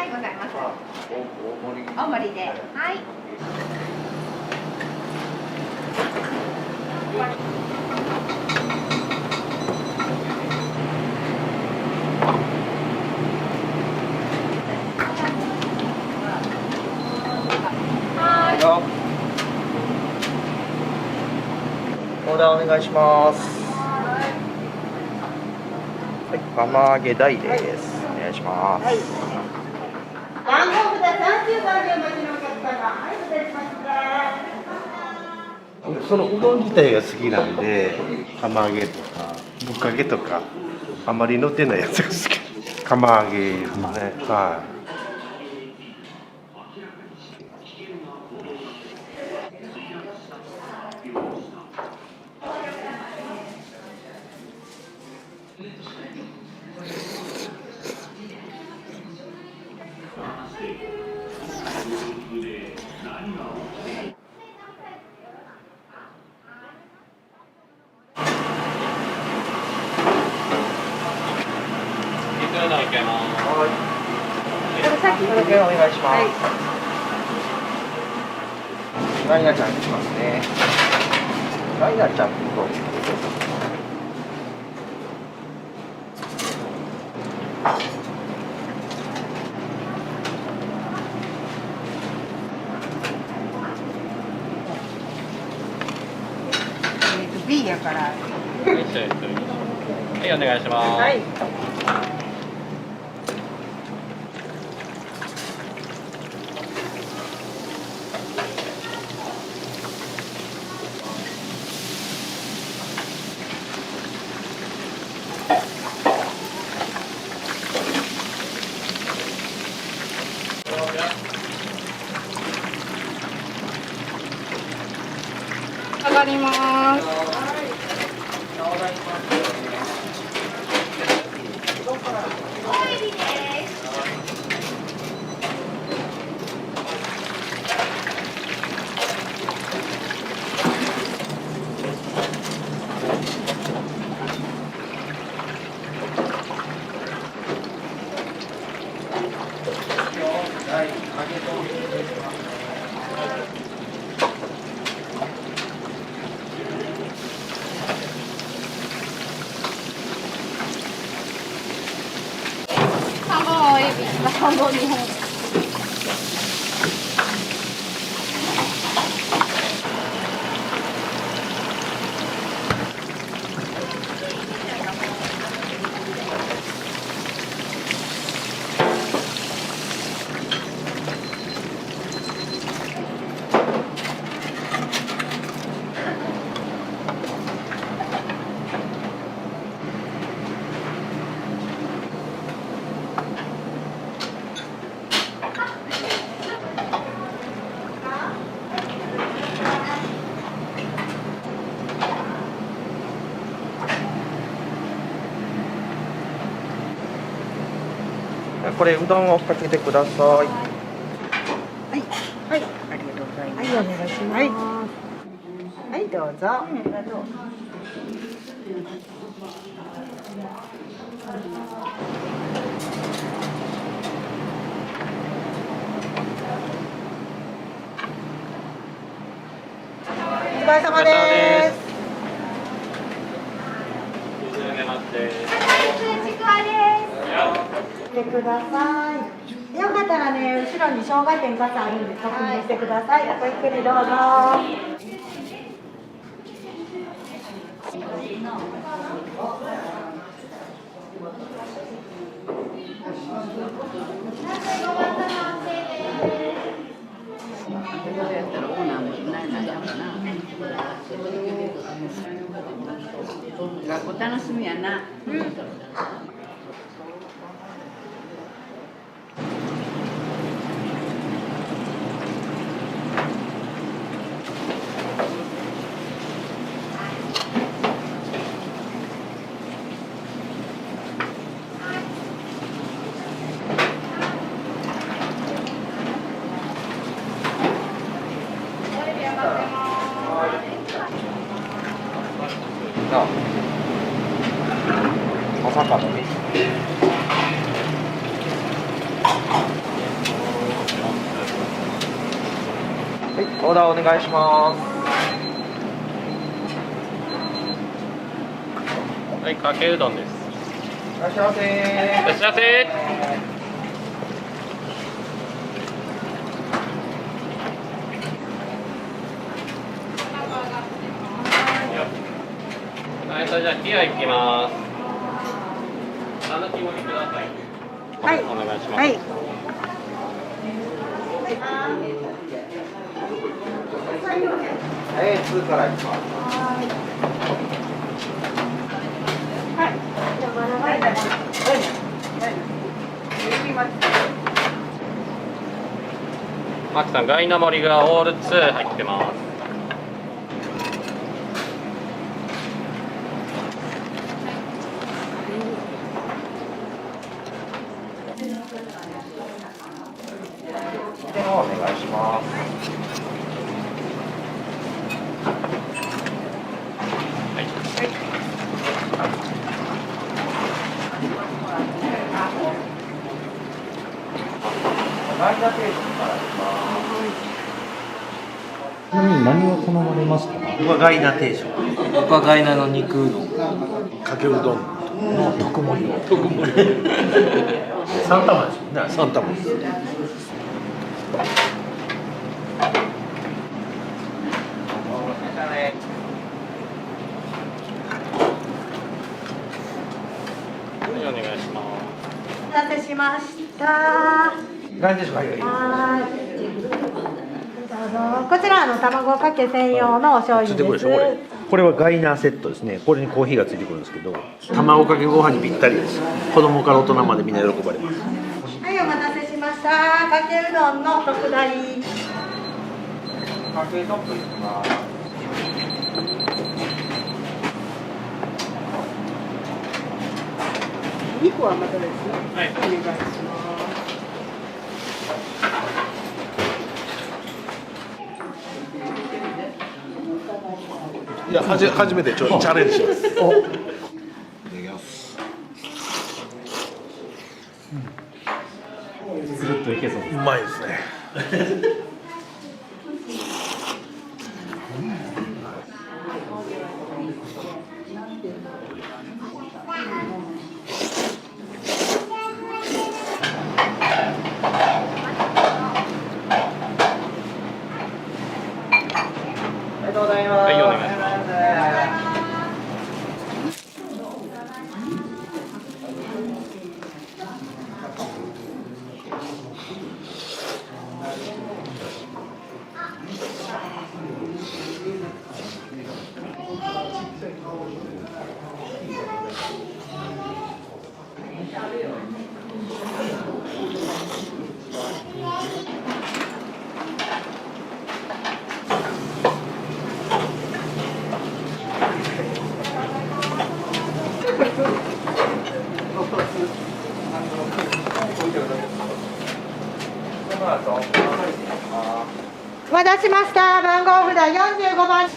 い、ございます。大盛りで。はい。オーダーお願いします。はい、釜揚げ大です。お願いします。番号札30番でお待ちのお客様。はい、お願いします。そのうどん自体が好きなんで、釜揚げとかぶっかけとかあんまり乗ってないやつが好き。釜揚げですね。はい。さっきこれでお願いします。ライナちゃんにしますね。ライナちゃんとB やから。はい、お願いします。はい。上がります。半分2本。これうどんをかけてください。はい、はい、ありがとうございます。はい、お願いします。はい、はい、どうぞ。はい、疲れ様です。してください。よかったらね、後ろに生姜店傘あるんで確認してください。ごゆっくりどうぞ。学校楽しみやな。まさかのね。はい、オーダーお願いします。はい、かけうどんです。いらっしゃいませー。いらっしゃいませ。はい、それじゃあ冷やいきます。たぬき盛りください。はい。お願いします。はい。2からいきます。はい。じゃあバラバラです。マキさん、ガイナ盛りがオール2入ってます。お願いします。ちなみに何を頼まれました？僕はガイナ定食。僕はガイナの肉うどん。かけうどんの特盛りを。特盛り。3玉ですよね。3玉です。お願いします。お待たせしました。ガイナ定食はい。はい。どうぞ。こちら卵かけ専用のお醤油です。これはガイナーセットですね。これにコーヒーがついてくるんですけど、卵かけご飯にぴったりです。子供から大人までみんな喜ばれます。はい、お待たせしました。かけうどんの特大。かけトップいきます。2個はまたですね。はい。お願いします。いや、初めてチャレンジします。いただきます。つるっといけそうです。うまいですね。ありがとうございます。はい、お願いします。お待たせしました。番号札45番。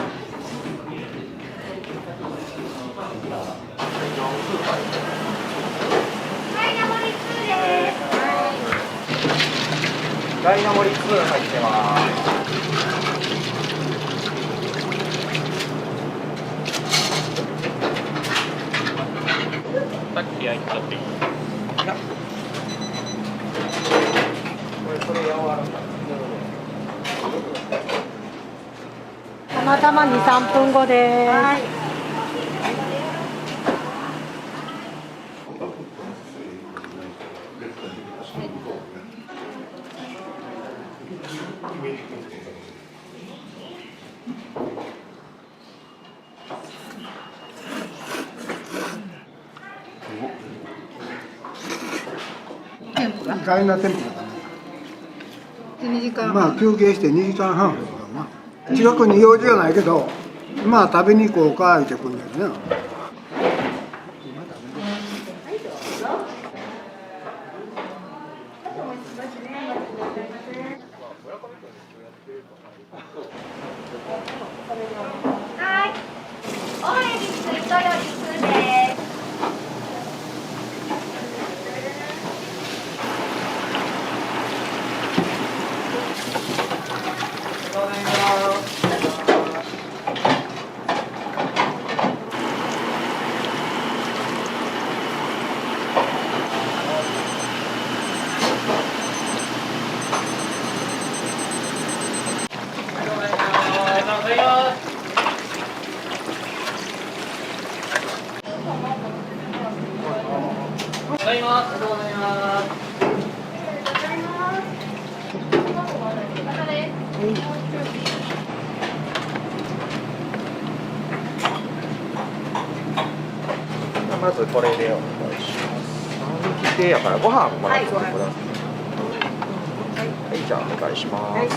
ガイナ盛り2入ってます。た気合いちょっといい。これ柔らかい。たまたま2、3分後です。はい。2階の店舗だね。2時間。まあ休憩して2時間半。近くに用事がないけど、まあ食べに行こうかってくんだよね。はい。オレンジスイートより数です。まずこれでお願いします。3匹やからご飯もらってください。はい、じゃあお願いします。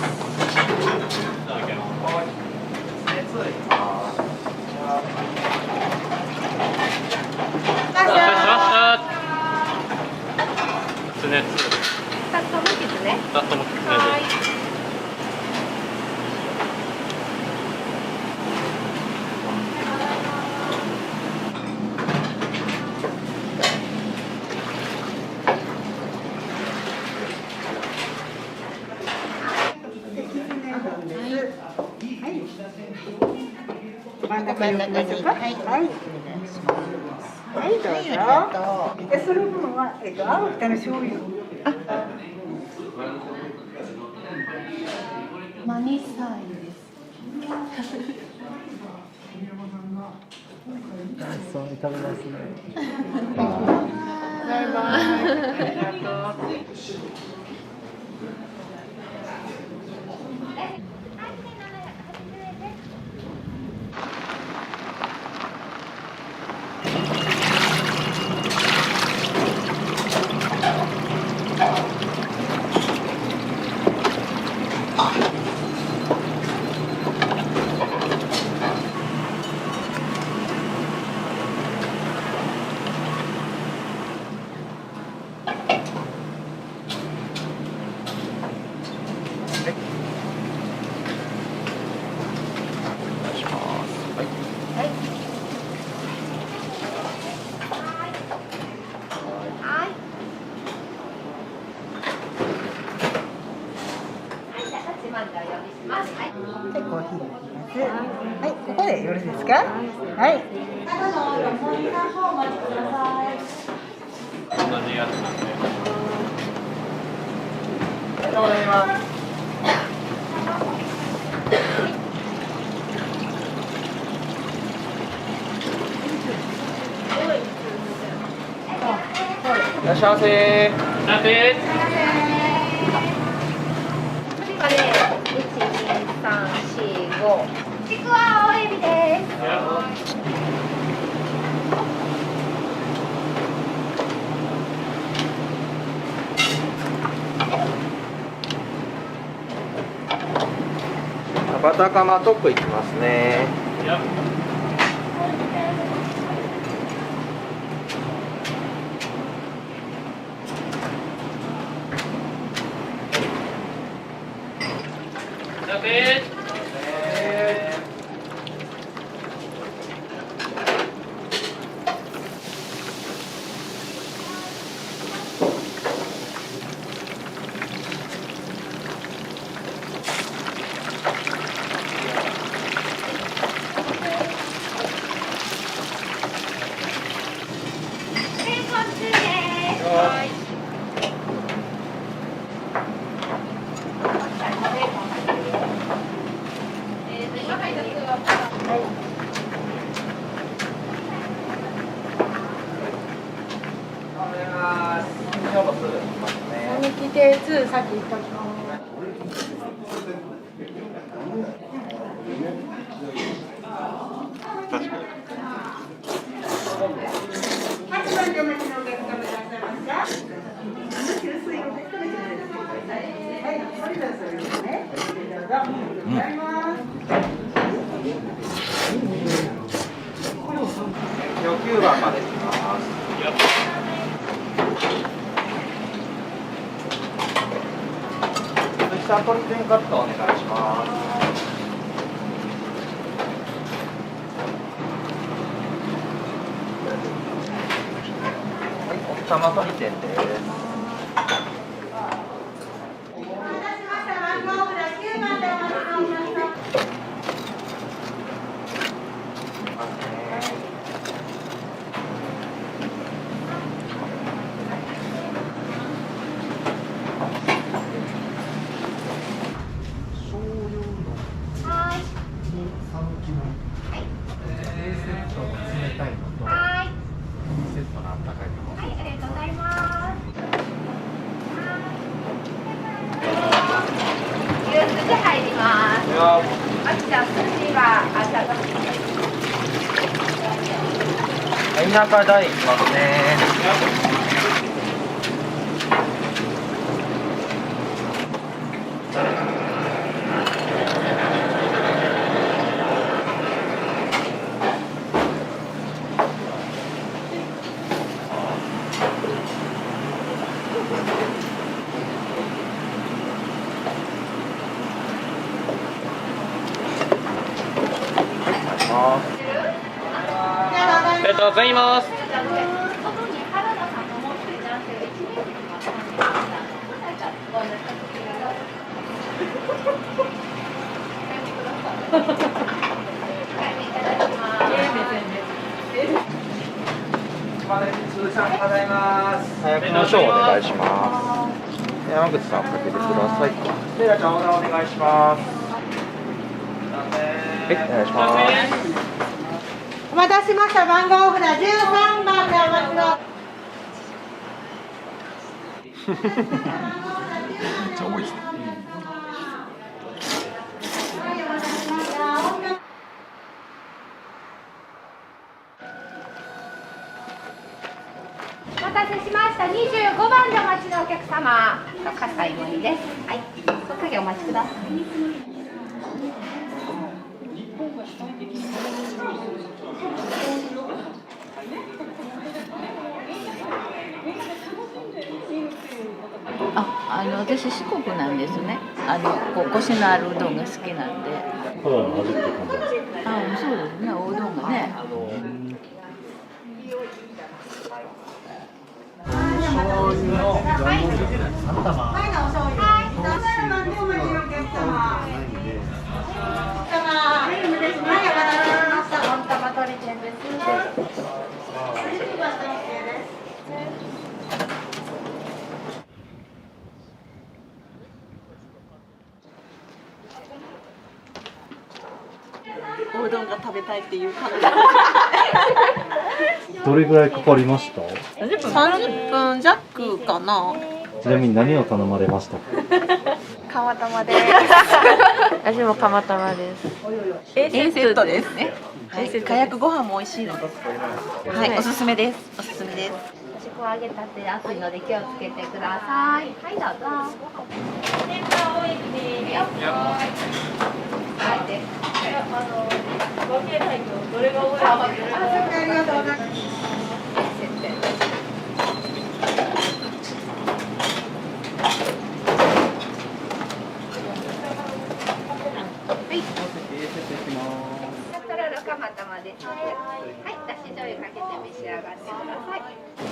きつね2。2つともきつね。2つともきつねです。真ん中に、はい、はい、はい、どうぞ。で、その分は、青豚の醤油。マニサイです。そう食べますね。バイバイ。ありがとう。で、コーヒーになります。はい、ここでよろしいですか。はい。同じやつなんで。ありがとうございます。いらっしゃいませ。これ1,2,3,4,5。ちくわ青エビです。バタカマトップいきますね。はい、並木亭2さっき言ったの。確かに。8番でお待ちのお客様いらっしゃいますか。給水をはい、それではそれですね。どうぞ。ありがとうございます。9番まで来ます。トリプルカットお願いします。はい、奥様取り点です。田舎大行きますね。ありがとうございます。早くの賞お願いします。山口さんかけてください。セイラちゃんオーダーお願いします。はい、お願いします。お待たせしました。番号札13番でお待ちの。めっちゃ重いですね。お待たせしました。25番でお待ちのお客様。葛西森です。はい。おかげお待ちください。私四国なんですね。こうコシのあるうどんが好きなんで。ただの味って感じなんですか。そうですね。おうどんがね。おうどんが食べたいっていう感じ。どれぐらいかかりました？ 30分弱かな。ちなみに何を頼まれましたか？釜玉です。私も釜玉です。Aセットですね。かやくご飯も美味しいのです。はい、おすすめです。おすすめです。ちくわ揚げたて熱いので気をつけてください。はい、どうぞ。どれが多い？ありがとうございます。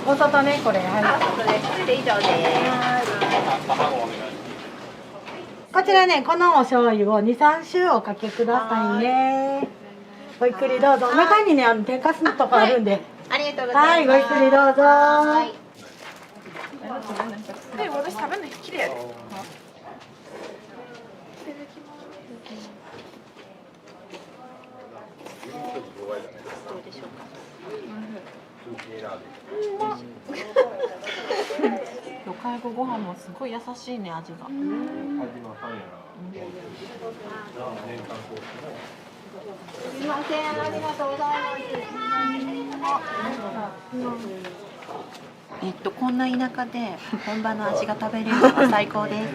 お外ね、これ。はい。これで以上です。こちらね、このお醤油を2、3周おかけくださいね。ごゆっくりどうぞ。中にね、天かすのとかあるんで。ありがとうございます。はい、ごゆっくりどうぞ。でも私食べるの綺麗やで。どうでしょうか。介護ご飯もすごい優しいね、味が。味の範囲が。すみません、ありがとうございます。こんな田舎で本場の味が食べれるのが最高です。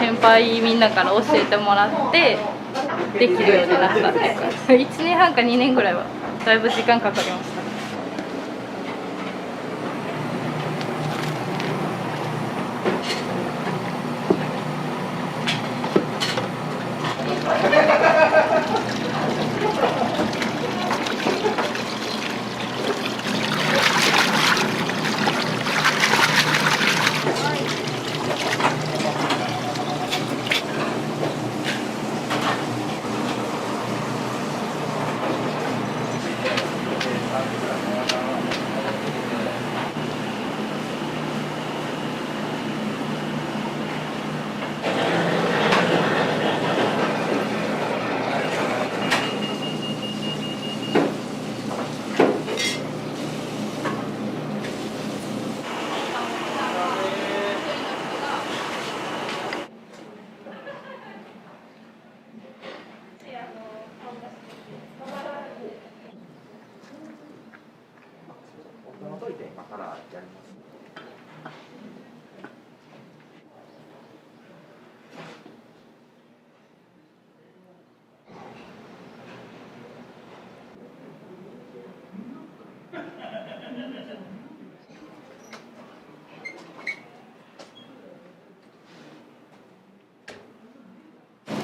先輩みんなから教えてもらってできるようになったっていうか1年半か2年ぐらいはだいぶ時間かかりました。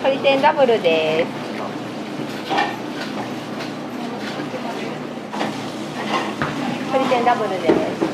鶏天ダブルです。鶏天ダブルです。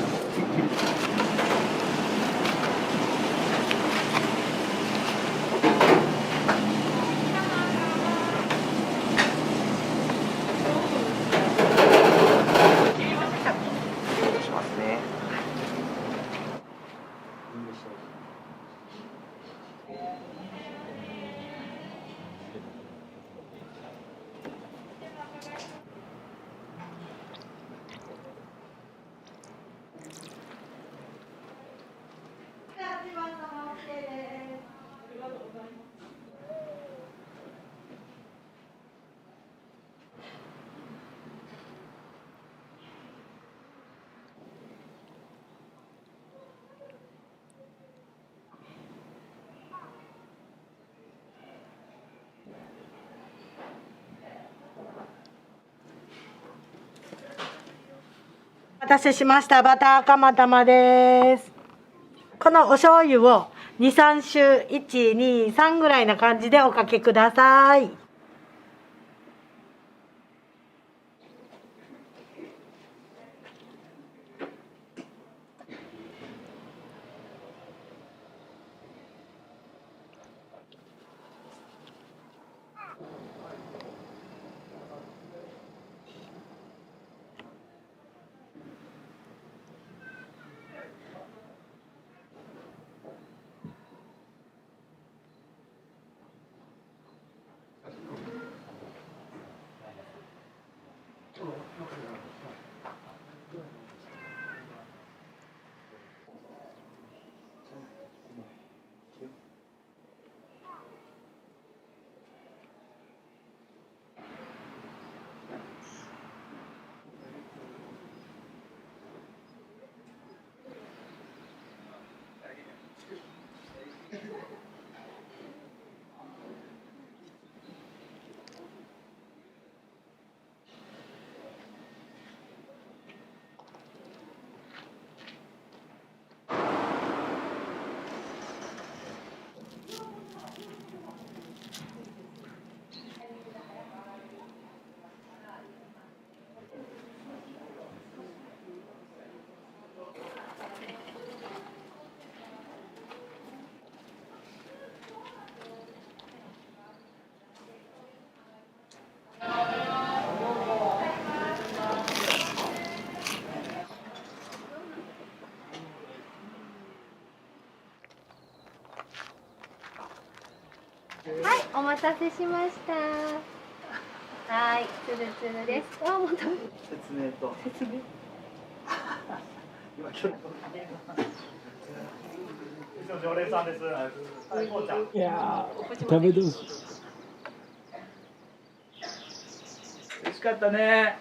お待たせしました。バター釜玉です。このお醤油を2、3周、1、2、3ぐらいな感じでおかけください。お待たせしました。はい、つるつるです。あ、もう食べる。説明と説明。今日の常連さんです。はいこうちゃん。いやー、食べてほしい。美味しかったね。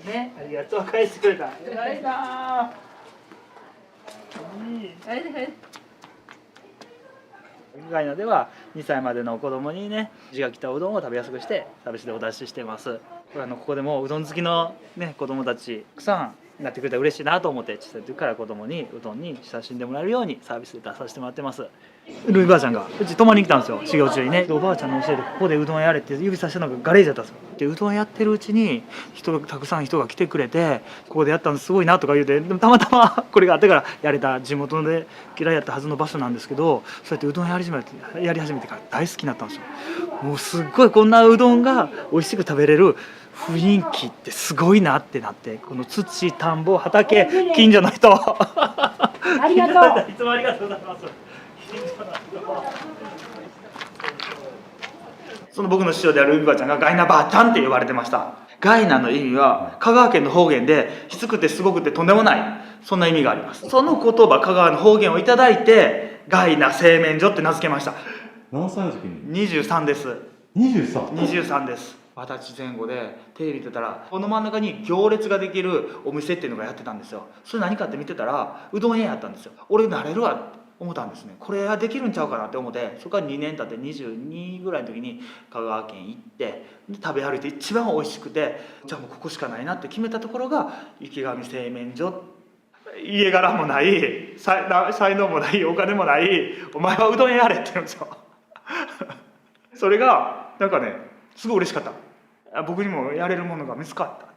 ね、ありがとう、返してくれた。偉いな。ガイナでは2歳までの子供にね、地が来たうどんを食べやすくしてサービスでお出ししてます。これここでもうどん好きのね子供たちたくさんになってくれたら嬉しいなと思って、小さい時から子供にうどんに親しんでもらえるようにサービスで出させてもらってます。ルイばあちゃんがうち泊まりに来たんですよ、修行中にね。おばあちゃんの教えでここでうどんやれって指さしたのがガレージだったんですよ。でうどんやってるうちにたくさん人が来てくれて、ここでやったのすごいなとか言うて、でもたまたまこれがあってからやれた地元で嫌いやったはずの場所なんですけど、そうやってうどんやり始めてから大好きになったんですよ。もうすっごいこんなうどんが美味しく食べれる雰囲気ってすごいなってなって、この土、田んぼ、畑、近所の人ありがとういつもありがとうございます。その僕の師匠である海ばあちゃんがガイナばあちゃんって呼ばれてました。ガイナの意味は香川県の方言できつくてすごくてとんでもない、そんな意味があります。その言葉、香川の方言をいただいてガイナ製麺所って名付けました。何歳の時に23です。23です。20歳前後でテレビ見てたら、この真ん中に行列ができるお店っていうのがやってたんですよ。それ何かって見てたらうどん屋やったんですよ。俺なれるわって思ったんですね。これはできるんちゃうかなって思って、そこから2年経って22ぐらいの時に香川県行ってで食べ歩いて一番美味しくて、じゃあもうここしかないなって決めたところが池上製麺所。家柄もない才能もないお金もない、お前はうどん屋やれって言うんですよ。それがなんかねすごい嬉しかった。僕にもやれるものが見つかった。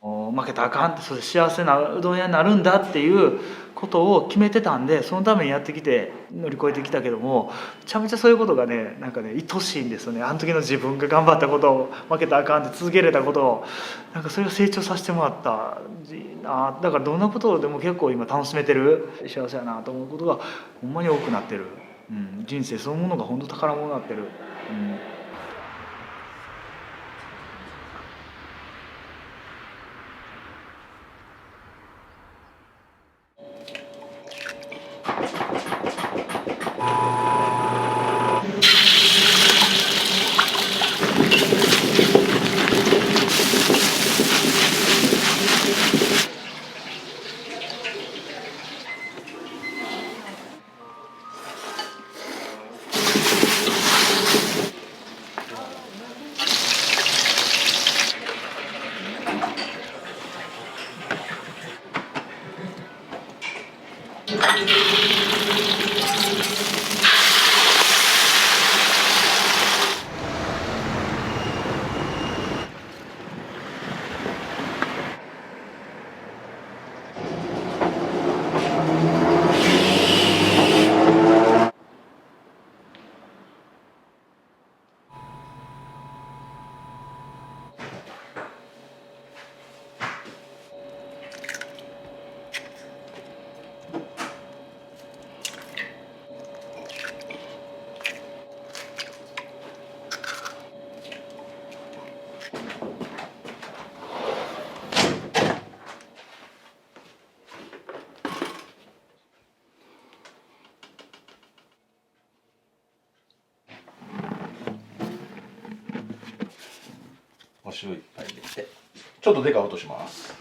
負けたらあかんって、それ幸せなうどん屋になるんだっていうことを決めてたんで、そのためにやってきて乗り越えてきたけども、めちゃめちゃそういうことがねなんかね愛しいんですよね。あの時の自分が頑張ったことを、負けたらあかんって続けれたことを、なんかそれを成長させてもらったな。だからどんなことでも結構今楽しめてる、幸せやなと思うことがほんまに多くなってる。人生そのものが本当宝物になってる。お塩いっぱい入れて、ちょっとでかい音します。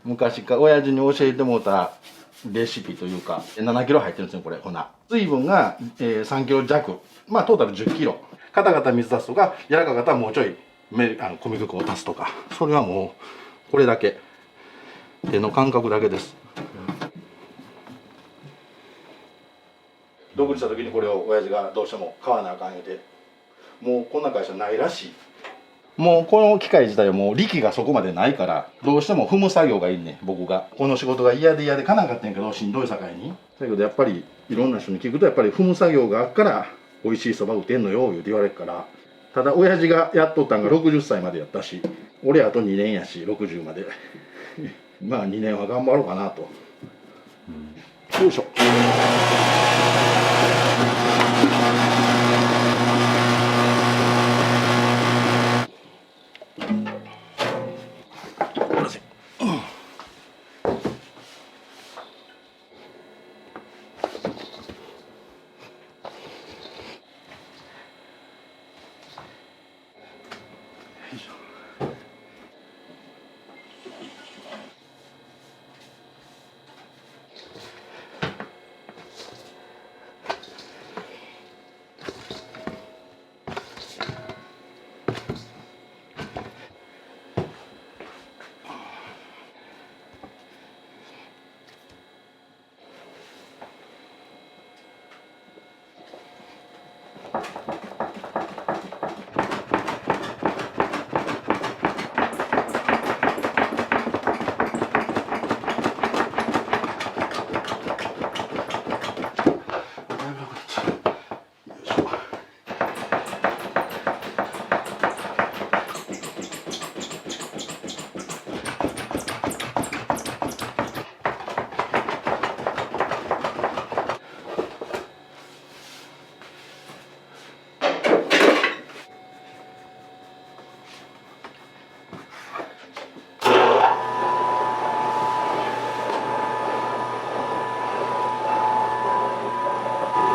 昔から親父に教えてもらったレシピというか、7キロ入ってるんですよこれ粉。水分が3キロ弱、まあトータル10キロ。硬かったら水足すとか、柔らかかったらもうちょい小麦粉を足すとか、それはもうこれだけ、手の感覚だけです。独立した時にこれを親父がどうしても買わなあかん言うて、もうこんな会社ないらしい。もうこの機械自体はもう力がそこまでないからどうしても踏む作業がいいね僕がこの仕事が嫌でかなかったんやけどしんどいさかいにだけどやっぱりいろんな人に聞くとやっぱり踏む作業があっから美味しいそば打てんのよ言うて言われるからただ親父がやっとったんが60歳までやったし俺あと2年やし60までまあ2年は頑張ろうかなと、よいしょ。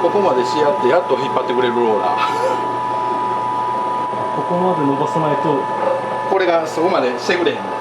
ここまでしやってやっと引っ張ってくれるローラーここまで伸ばさないとこれがそこまでしてくれへんの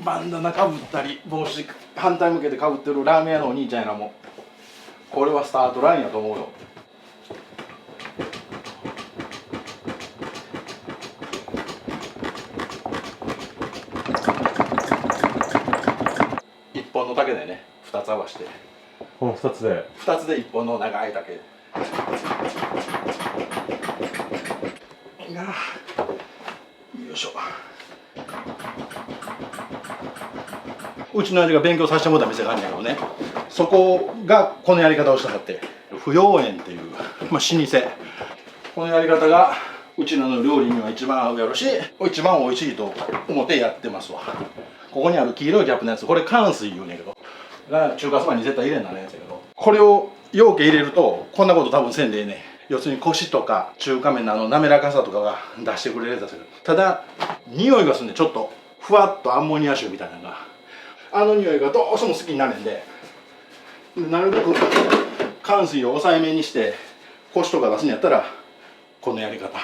バンダナかぶったり帽子反対向けてかぶってるラーメン屋のお兄ちゃんやらもこれはスタートラインやと思うよ。一本の竹でね2つ合わせてこの2つで1本の長い竹よいしょ。うちの親父が勉強させてもらった店があるんだけどねそこがこのやり方をしたはって不要園っていう、老舗このやり方がうちの料理には一番合うやろし一番美味しいと思ってやってますわ。ここにある黄色いキャップのやつこれ寒水言うねんけど中華そばに絶対入れんなねんやつやけどこれを容器入れるとこんなこと多分せんでええねん。要するにコシとか中華麺の滑らかさとかが出してくれるやつだけどただ匂いがするんでちょっとふわっとアンモニア臭みたいなのが匂いがどうしても好きになるんでなるべく寒水を抑えめにしてコシとか出すんやったらこのやり方。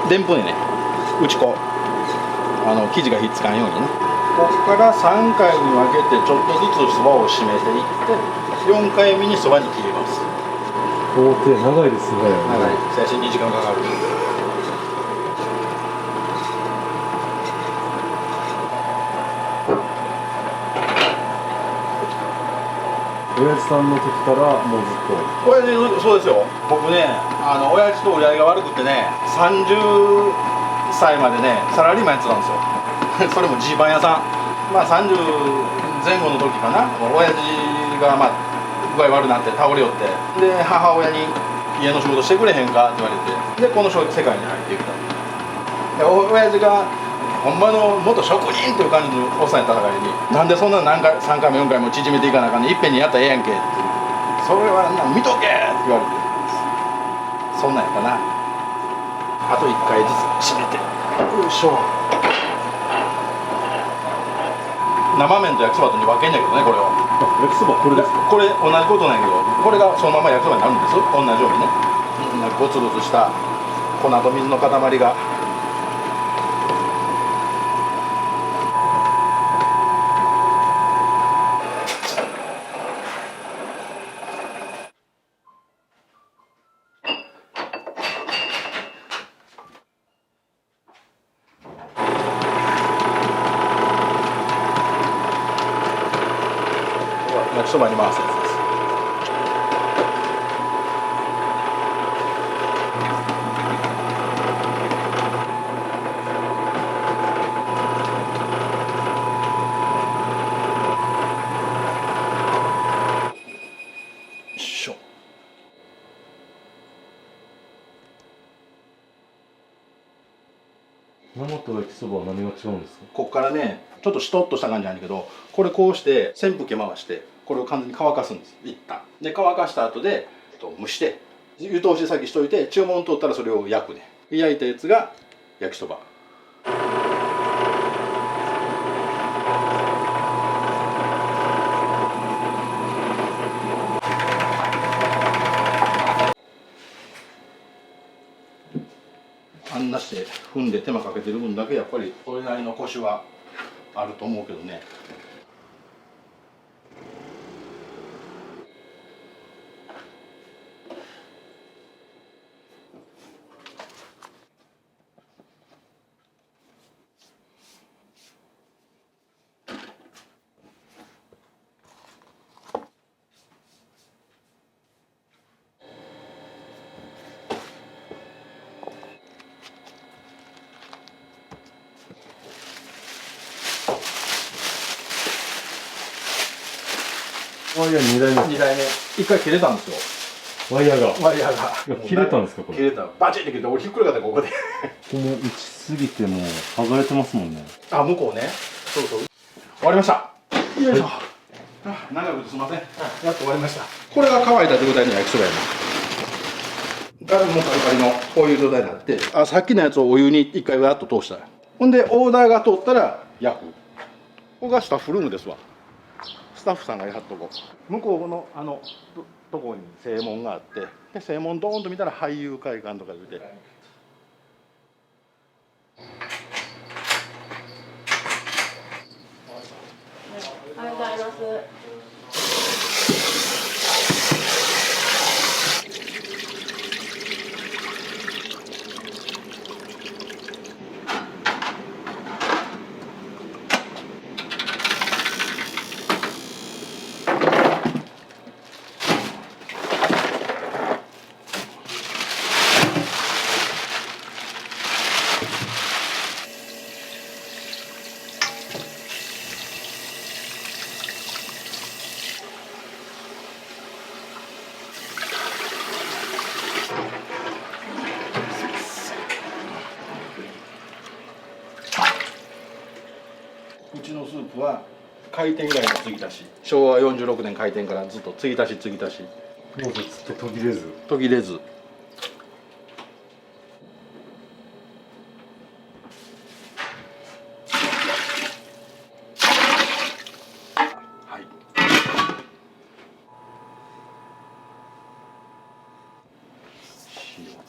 でんぷんにね打ち粉生地がひっつかんようにねここから3回に分けてちょっとずつそばを締めていって4回目にそばに切ります。工程長いですね。長い。最初2時間かかる。親父さんの時からもうずっと。親父、そうですよ。僕ね、親父と折り合いが悪くてね、30歳までね、サラリーマンやってたんですよ。それもジーパン屋さん。まあ30前後の時かな、親父がまあ具合悪くなって倒れよって、で母親に家の仕事してくれへんかって言われて、でこの世界に入ってきた。で親父がほんまの元職人っていう感じのおっさんやったからに、なんでそんな何回3回も4回も縮めていかなあかんねん、いっぺんにやったらええやんけって、それは見とけって言われて、そんなんやったな。あと1回ずつ締めて、よいしょ。生麺と焼きそばとに分けんだけどね、これは。焼きそばこれですか？これ同じことなんやけど、これがそのまま焼きそばになるんです。同じようにね。ゴツゴツした粉と水の塊が。焼きそばに回すやつです。よいしょ。生と焼きそばは何が違うんですか？ここからね、ちょっとしとっとした感じなんだけど、これこうして扇風機回してこれを完全に乾かすんです、一旦。で乾かした後で蒸して湯通し先しといて、注文取ったらそれを焼くね。焼いたやつが焼きそば。あんなして踏んで手間かけてる分だけやっぱりそれなりのコシはあると思うけどね。ワイヤー2台目。2台目1回切れたんですよ、ワイヤーが。ワイヤーが切れたんですかこれ？切れた、バチッて切れた。俺ひっくり返ったここでここも打ちすぎても剥がれてますもんね。あ、向こうね。そうそう、終わりました。よいしょ。あ、長くてすみません、やっと終わりました。これが乾いた状態の焼きそばやな。ガルもカリカリのこういう状態になって、あ、さっきのやつをお湯に一回わっと通した。ほんでオーダーが通ったら焼く。ここがスタッフルームですわ。スタッフさんがやっとこう向こうのとこに正門があって、で正門ドーンと見たら俳優会館とか言うて。おはようございます。うちのスープは開店以来の継ぎ足し。昭和46年開店からずっと継ぎ足し継ぎ足し。もうずっと途切れず。途切れず。はい。塩と。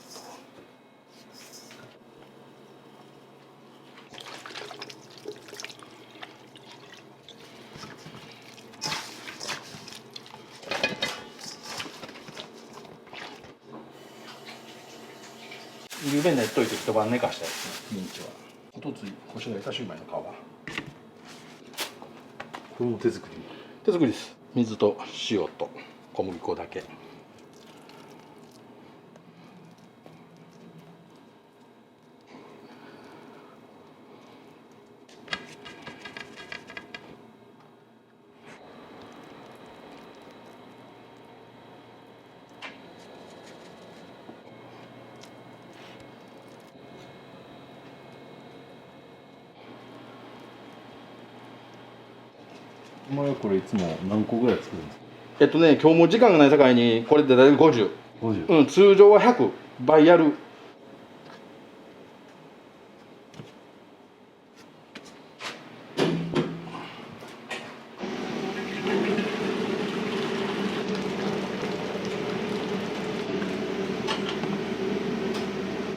ゆうべ寝っといて一晩寝かしたやつね、ミンチは。おとついこしらえたシューマイの皮。これも手作り？手作りです。水と塩と小麦粉だけ。お前はこれいつも何個ぐらい作るんですか？今日も時間がないさかいにこれで大体50。うん、通常は100倍やる。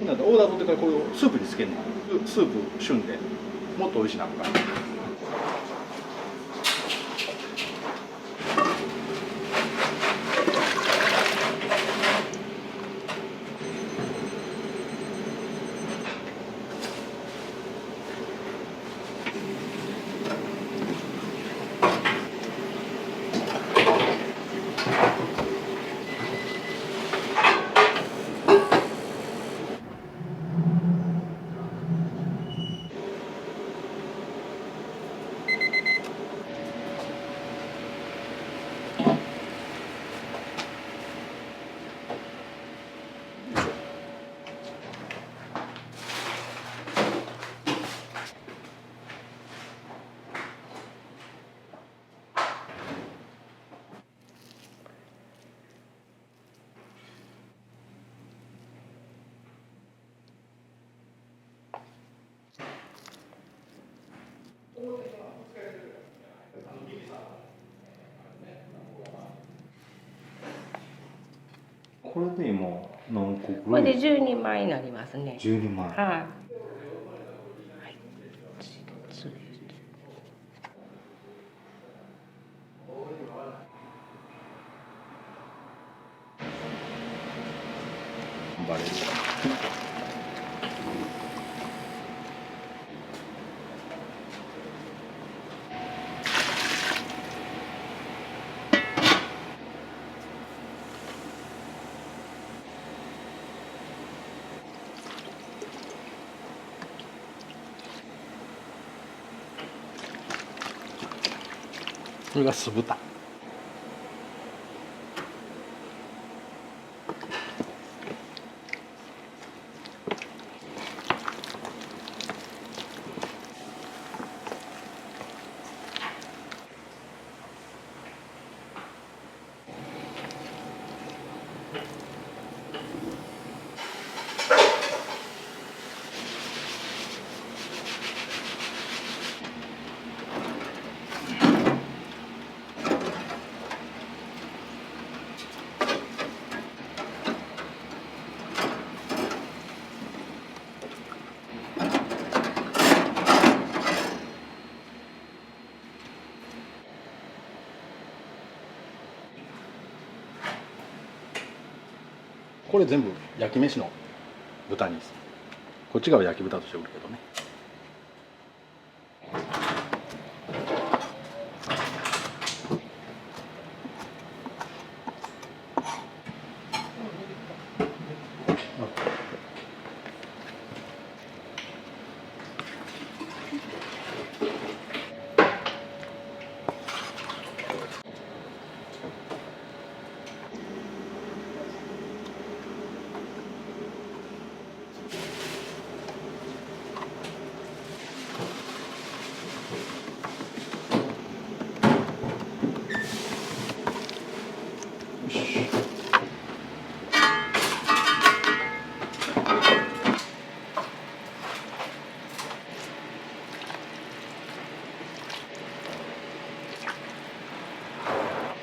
オーダー取ってからこれをスープにつけるの。スープ旬でもっと美味しいなとか。これで今何個これで10人前になりますね。10人前。はい。バレる。これが酢豚。これ全部焼き飯の豚にです。こっち側焼き豚として売るけどね。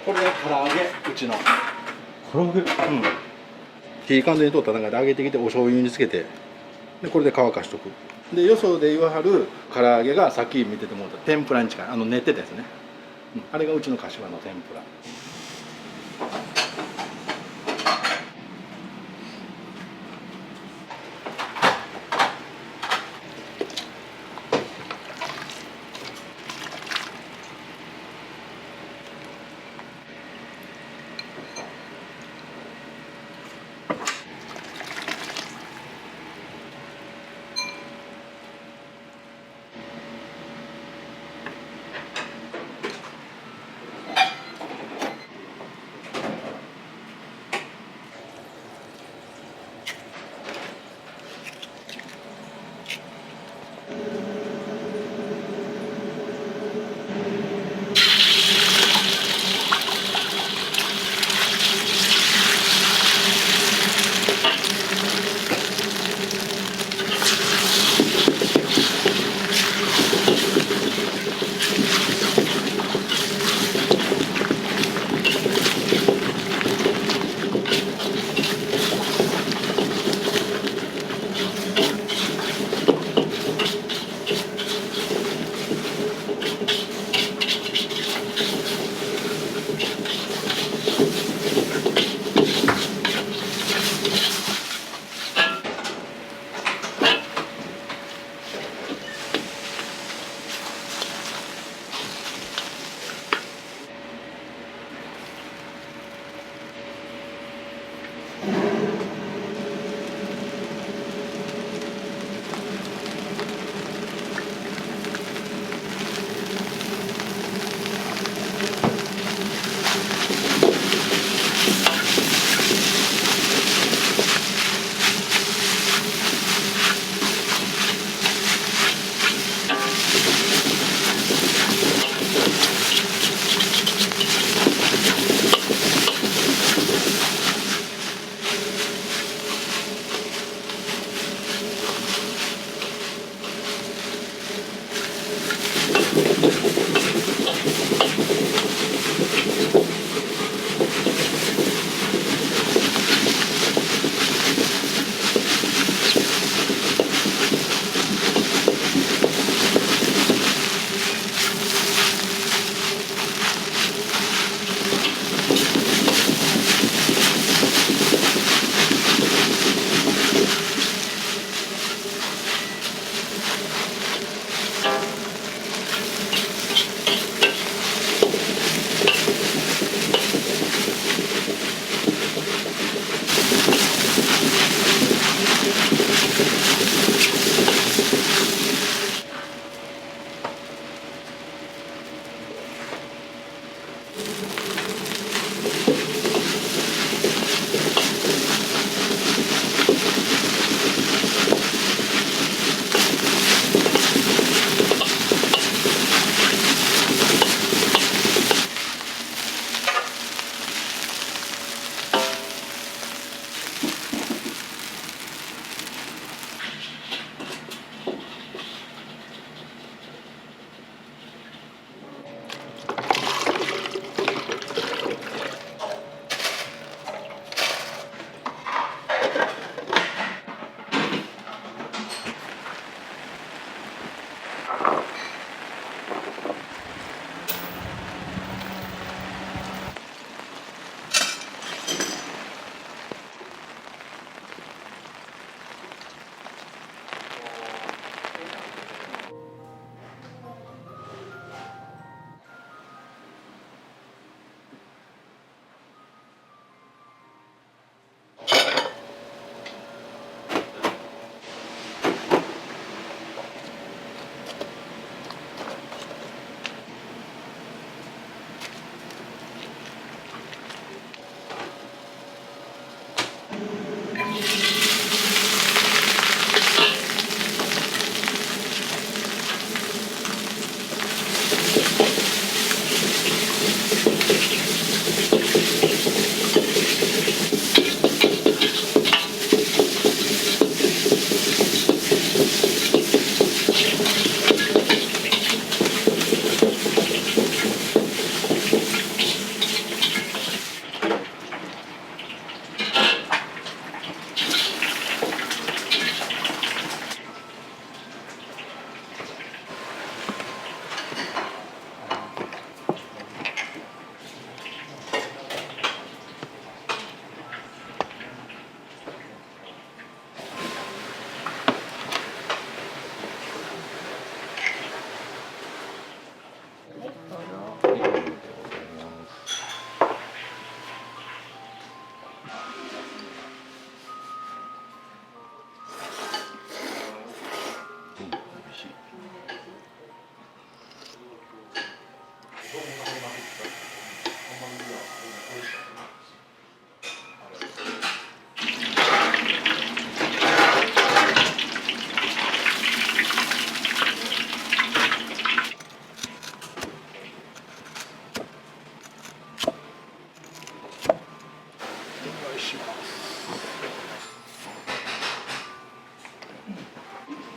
これが唐揚げ、うちの。唐揚げ？うん。火完全に通った中で揚げてきてお醤油につけて、でこれで乾かしとく。でよそで言わはる唐揚げがさっき見ててもらった天ぷらに近い、練ってたやつね。あれがうちの柏の天ぷら。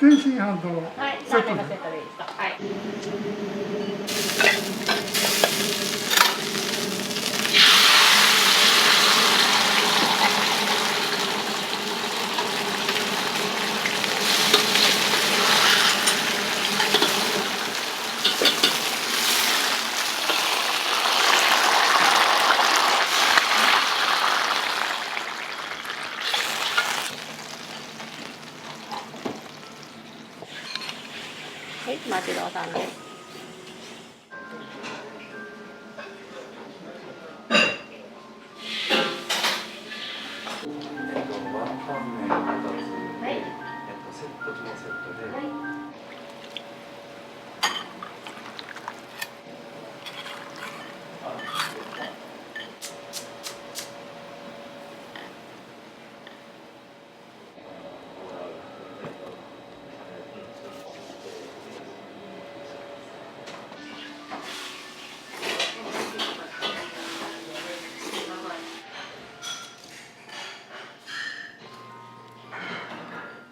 天津飯とはい、セットでラーメンのセットでいいですか。はい。はい、マチローさんです。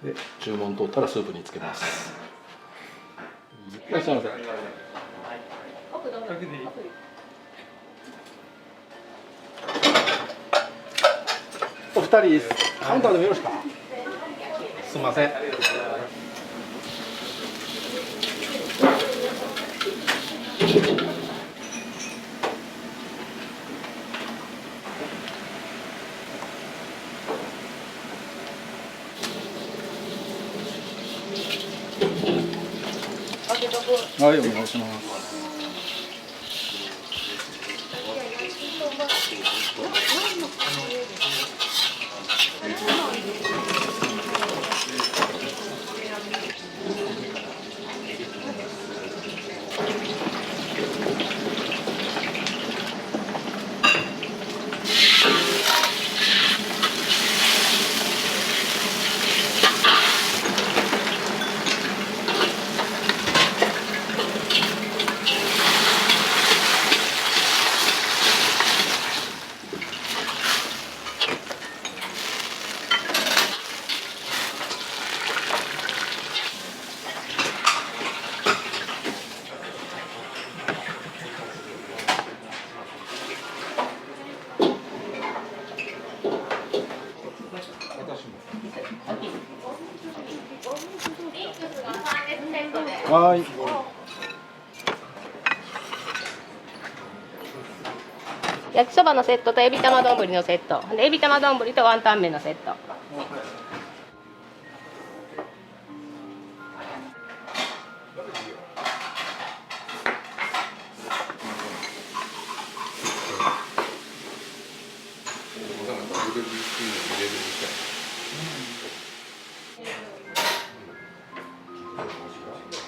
で注文通ったらスープにつけます。いらっしゃいませ。お二人カウンターでもよろしか。すみません。はい、お願いします。はい。焼きそばのセットとエビ玉丼のセット。でエビ玉丼とワンタン麺のセット。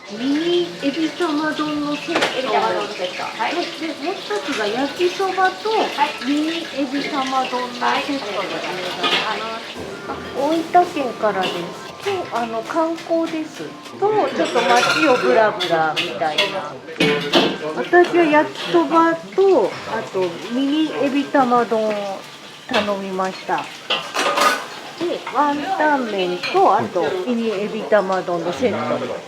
ミニエビ玉丼のセット。エビ玉丼のセット。はい。で、もう一つが焼きそばとミニエビ玉丼のセットでお願いします。大分県からです。観光ですとちょっと街をブラブラみたいな。私は焼きそばとあとミニエビ玉丼を頼みました。でワンタン麺とあとミニエビ玉丼のセットです。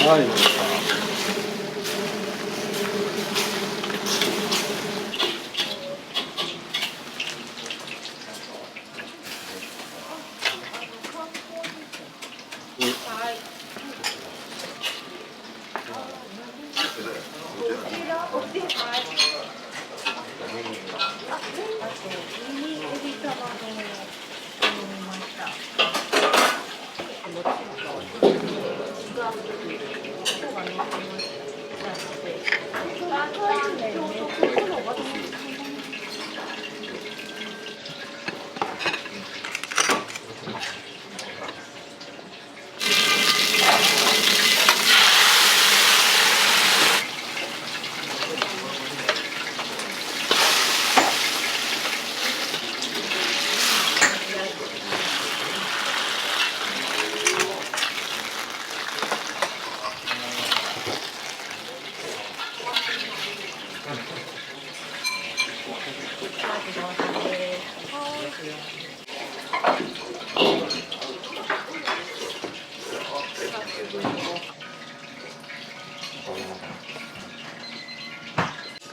はい。ミニエビ玉丼を頼みました。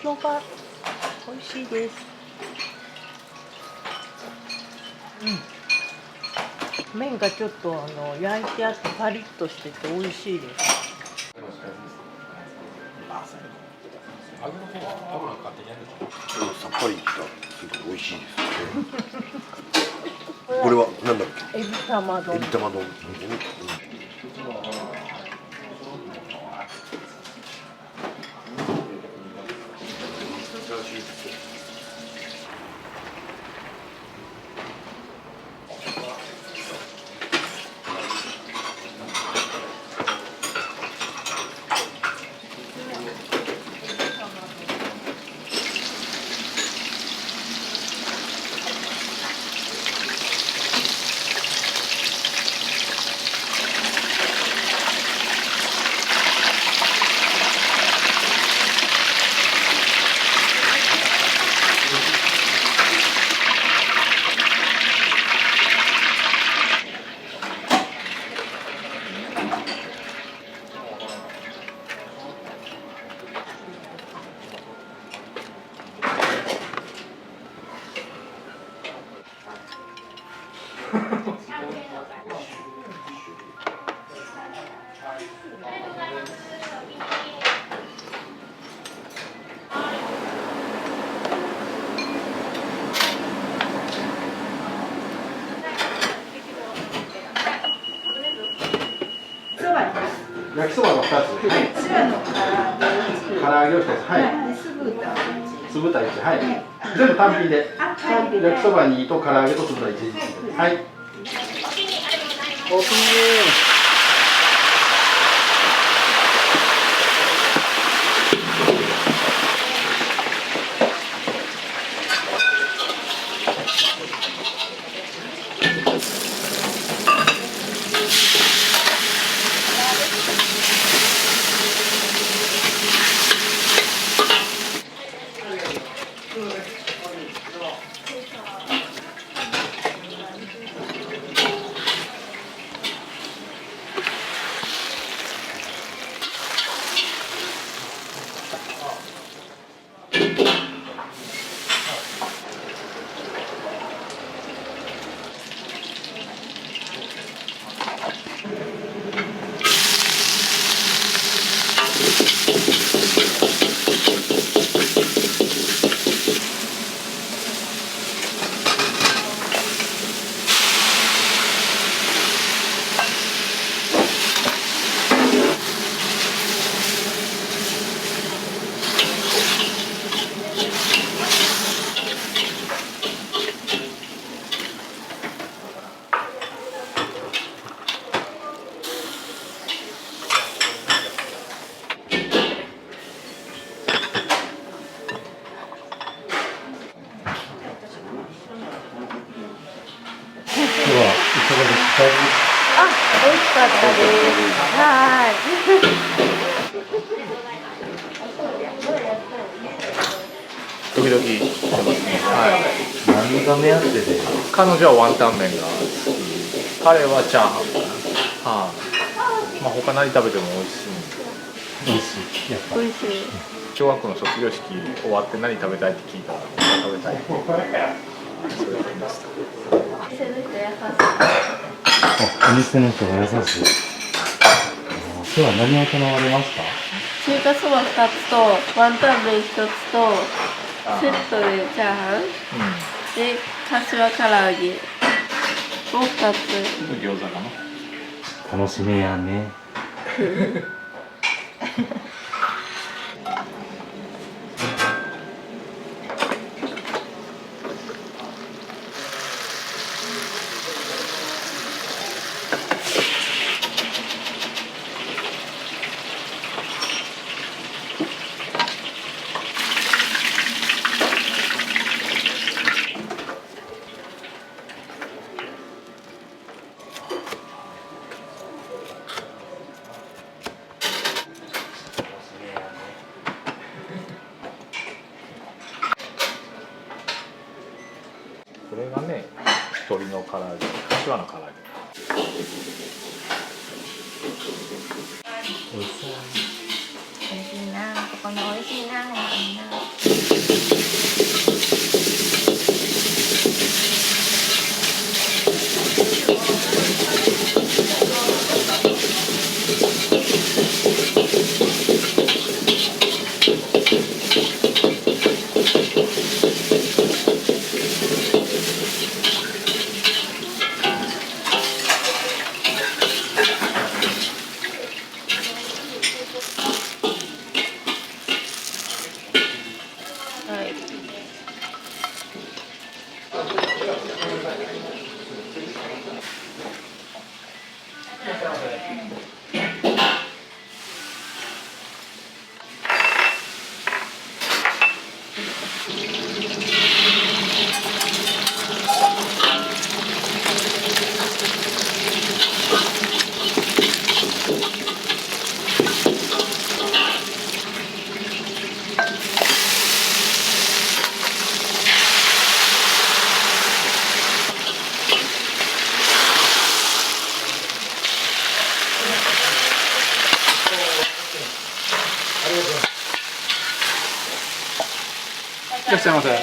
そば美味しいです。麺がちょっと焼いてあってパリッとしてて美味しいです。さっぱりいった美味しいです。これはなんだっけ？エビ玉丼。エビ玉丼。焼きそばの2つ。はい。唐揚げを1つ。はい。酢豚1。はい。全部単品で。焼きそば2と唐揚げと酢豚1ずつ。はい。お気に入り。美味しかったです。はい。時々してますね。はい。何が目当てで？彼女はワンタン麺が好き。彼はチャーハンかな。はい。まあ他何食べても美味しい。美味しい。やっぱ。美味しい。小学校の卒業式終わって何食べたいって聞いたら食べたい。それを言いました。お店の人が優しい。今日は何を頼まれますか？中華そば2つとワンタン麺1つとセットでチャーハン。でかしわ唐揚げを2つ。餃子かな。楽しみやね。これがね、鶏の唐揚げ、柏の唐揚げ。美味しそう。美味しいな、ここの美味しいな、いいな。いらっしゃいませ。はい。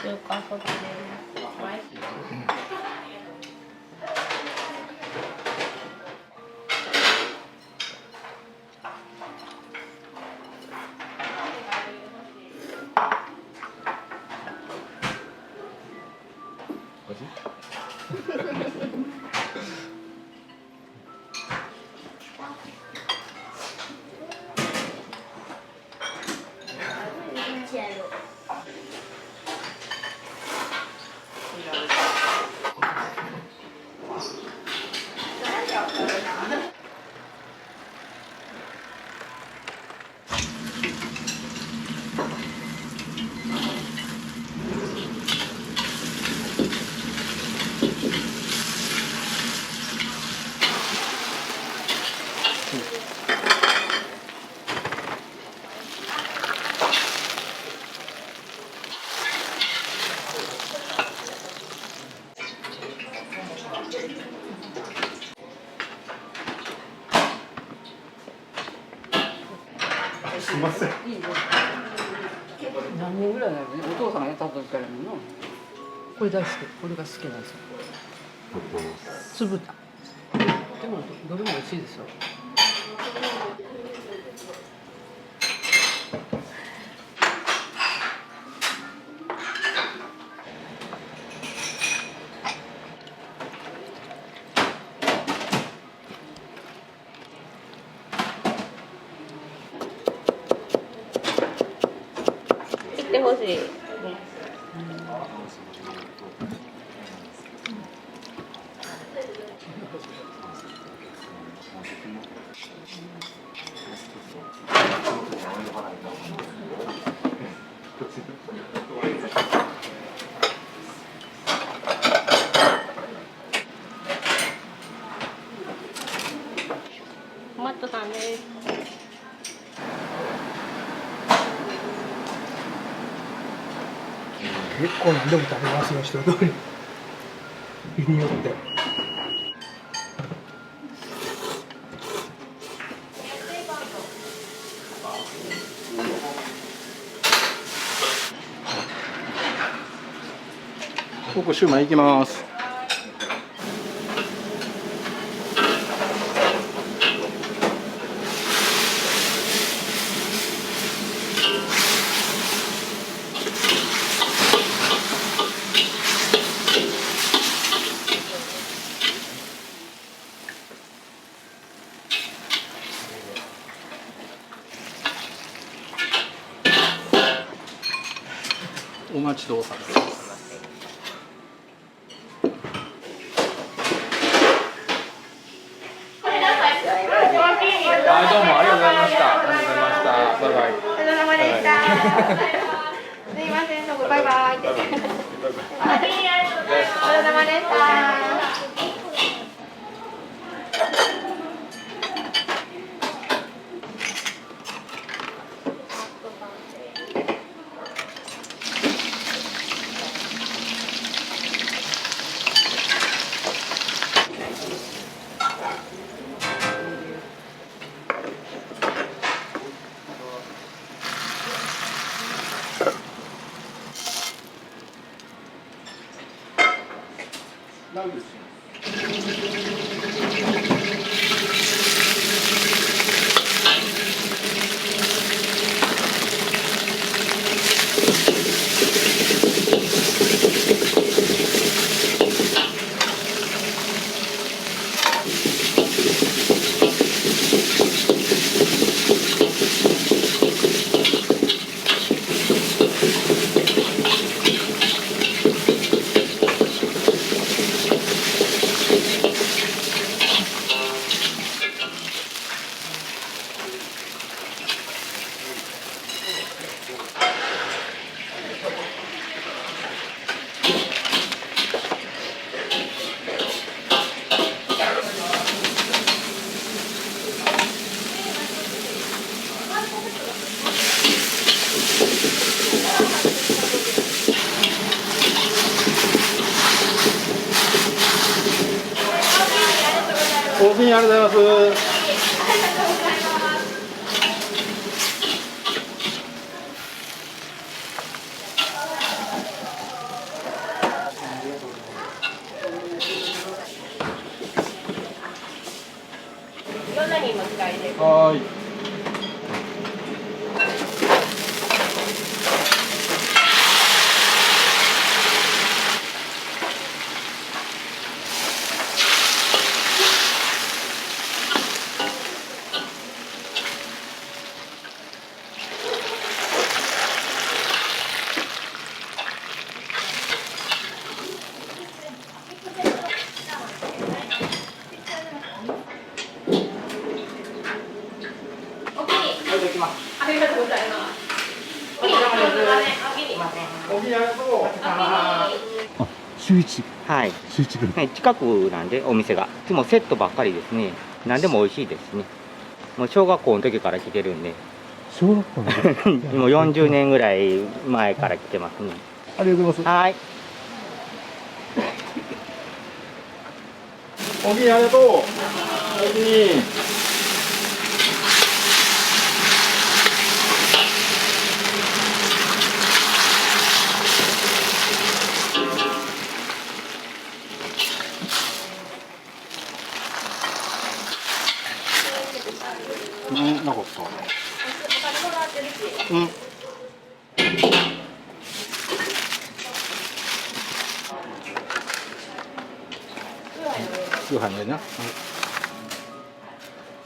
中華そばです。すみません。何年ぐらいなの？お父さんがやった時からの。これ大好き。これが好きなんですよ。酢豚。でもどれも美味しいですよ。行ってほしい。マットさんです。結構何でも食べますよ、一通り。日によって。僕シューマイ行きます。お待ちどうさまです。はい、どうもありがとうございました。ありがとうございました。バイバイ。お疲れ様でした。すいません、どうもバイバイって。お疲れ様でした。なんですよ。コーヒーありがとうございます。どんなにも使いです。はい。ありがとうございます。お気にありがとう。週一。はい。週一分。はい、近くなんでお店が。いつもセットばっかりですね。何でも美味しいですね。もう小学校の時から来てるんで。小学校の時。もう40年ぐらい前から来てますね。ありがとうございます。はい。お気にありがとう。お気に。なかった。うん。夕飯でな。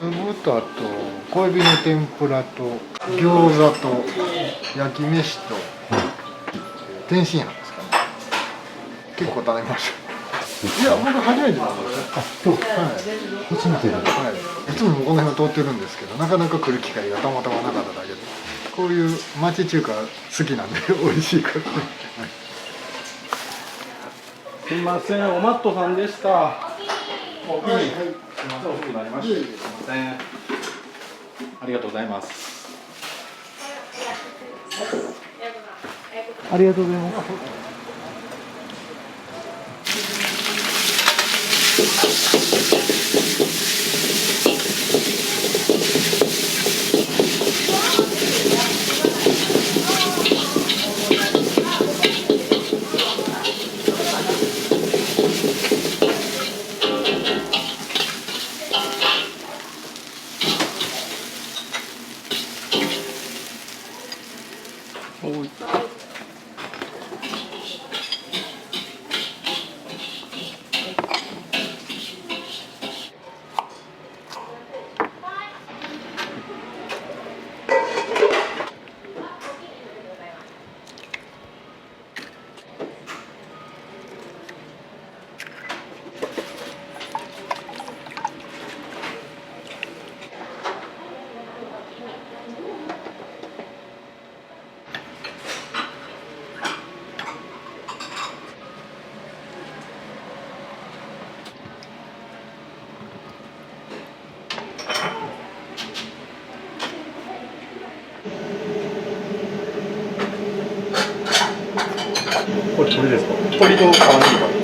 豚と小エビの天ぷらと餃子と焼き飯と天津飯ですかね。結構頼みました。いや、僕初めてなんですよ。あ、そう。はい。初めてだ。はい。いつもこの辺を通ってるんですけど、なかなか来る機会がたまたまなかっただけで、こういう町中華好きなんで美味しいからね。すみません、おマットさんでした。お気に。はい。すみません、遅くなりました。すみません。ありがとうございます。ありがとうございます。これ鶏ですか？鶏と玉ねぎが。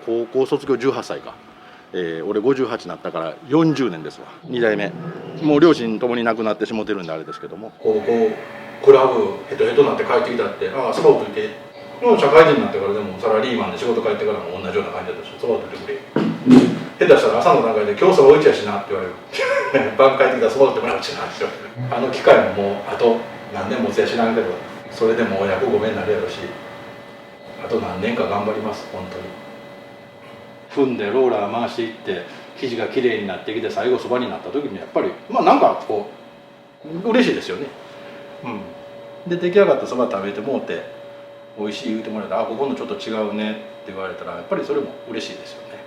高校卒業18歳か、俺58になったから40年ですわ。2代目もう両親ともに亡くなってしもてるんであれですけども、高校クラブヘトヘトになって帰ってきたって、ああそばをといて、もう社会人になってからでもサラリーマンで仕事帰ってからも同じような感じだったし、そばをといてくれ、下手したら朝の段階で「今日そば打ちやしな」って言われる晩帰ってきたらそば打ってもらうしなって言われる。あの機会ももうあと何年もせや知らんけど、それでもう約5年になるやろし、あと何年か頑張ります本当に。踏んでローラー回していって生地がきれいになってきて最後そばになった時にやっぱりまあなんかこう嬉しいですよね。で出来上がったそば食べてもうて美味しい言うてもらえたら「あここのちょっと違うね」って言われたらやっぱりそれも嬉しいですよね。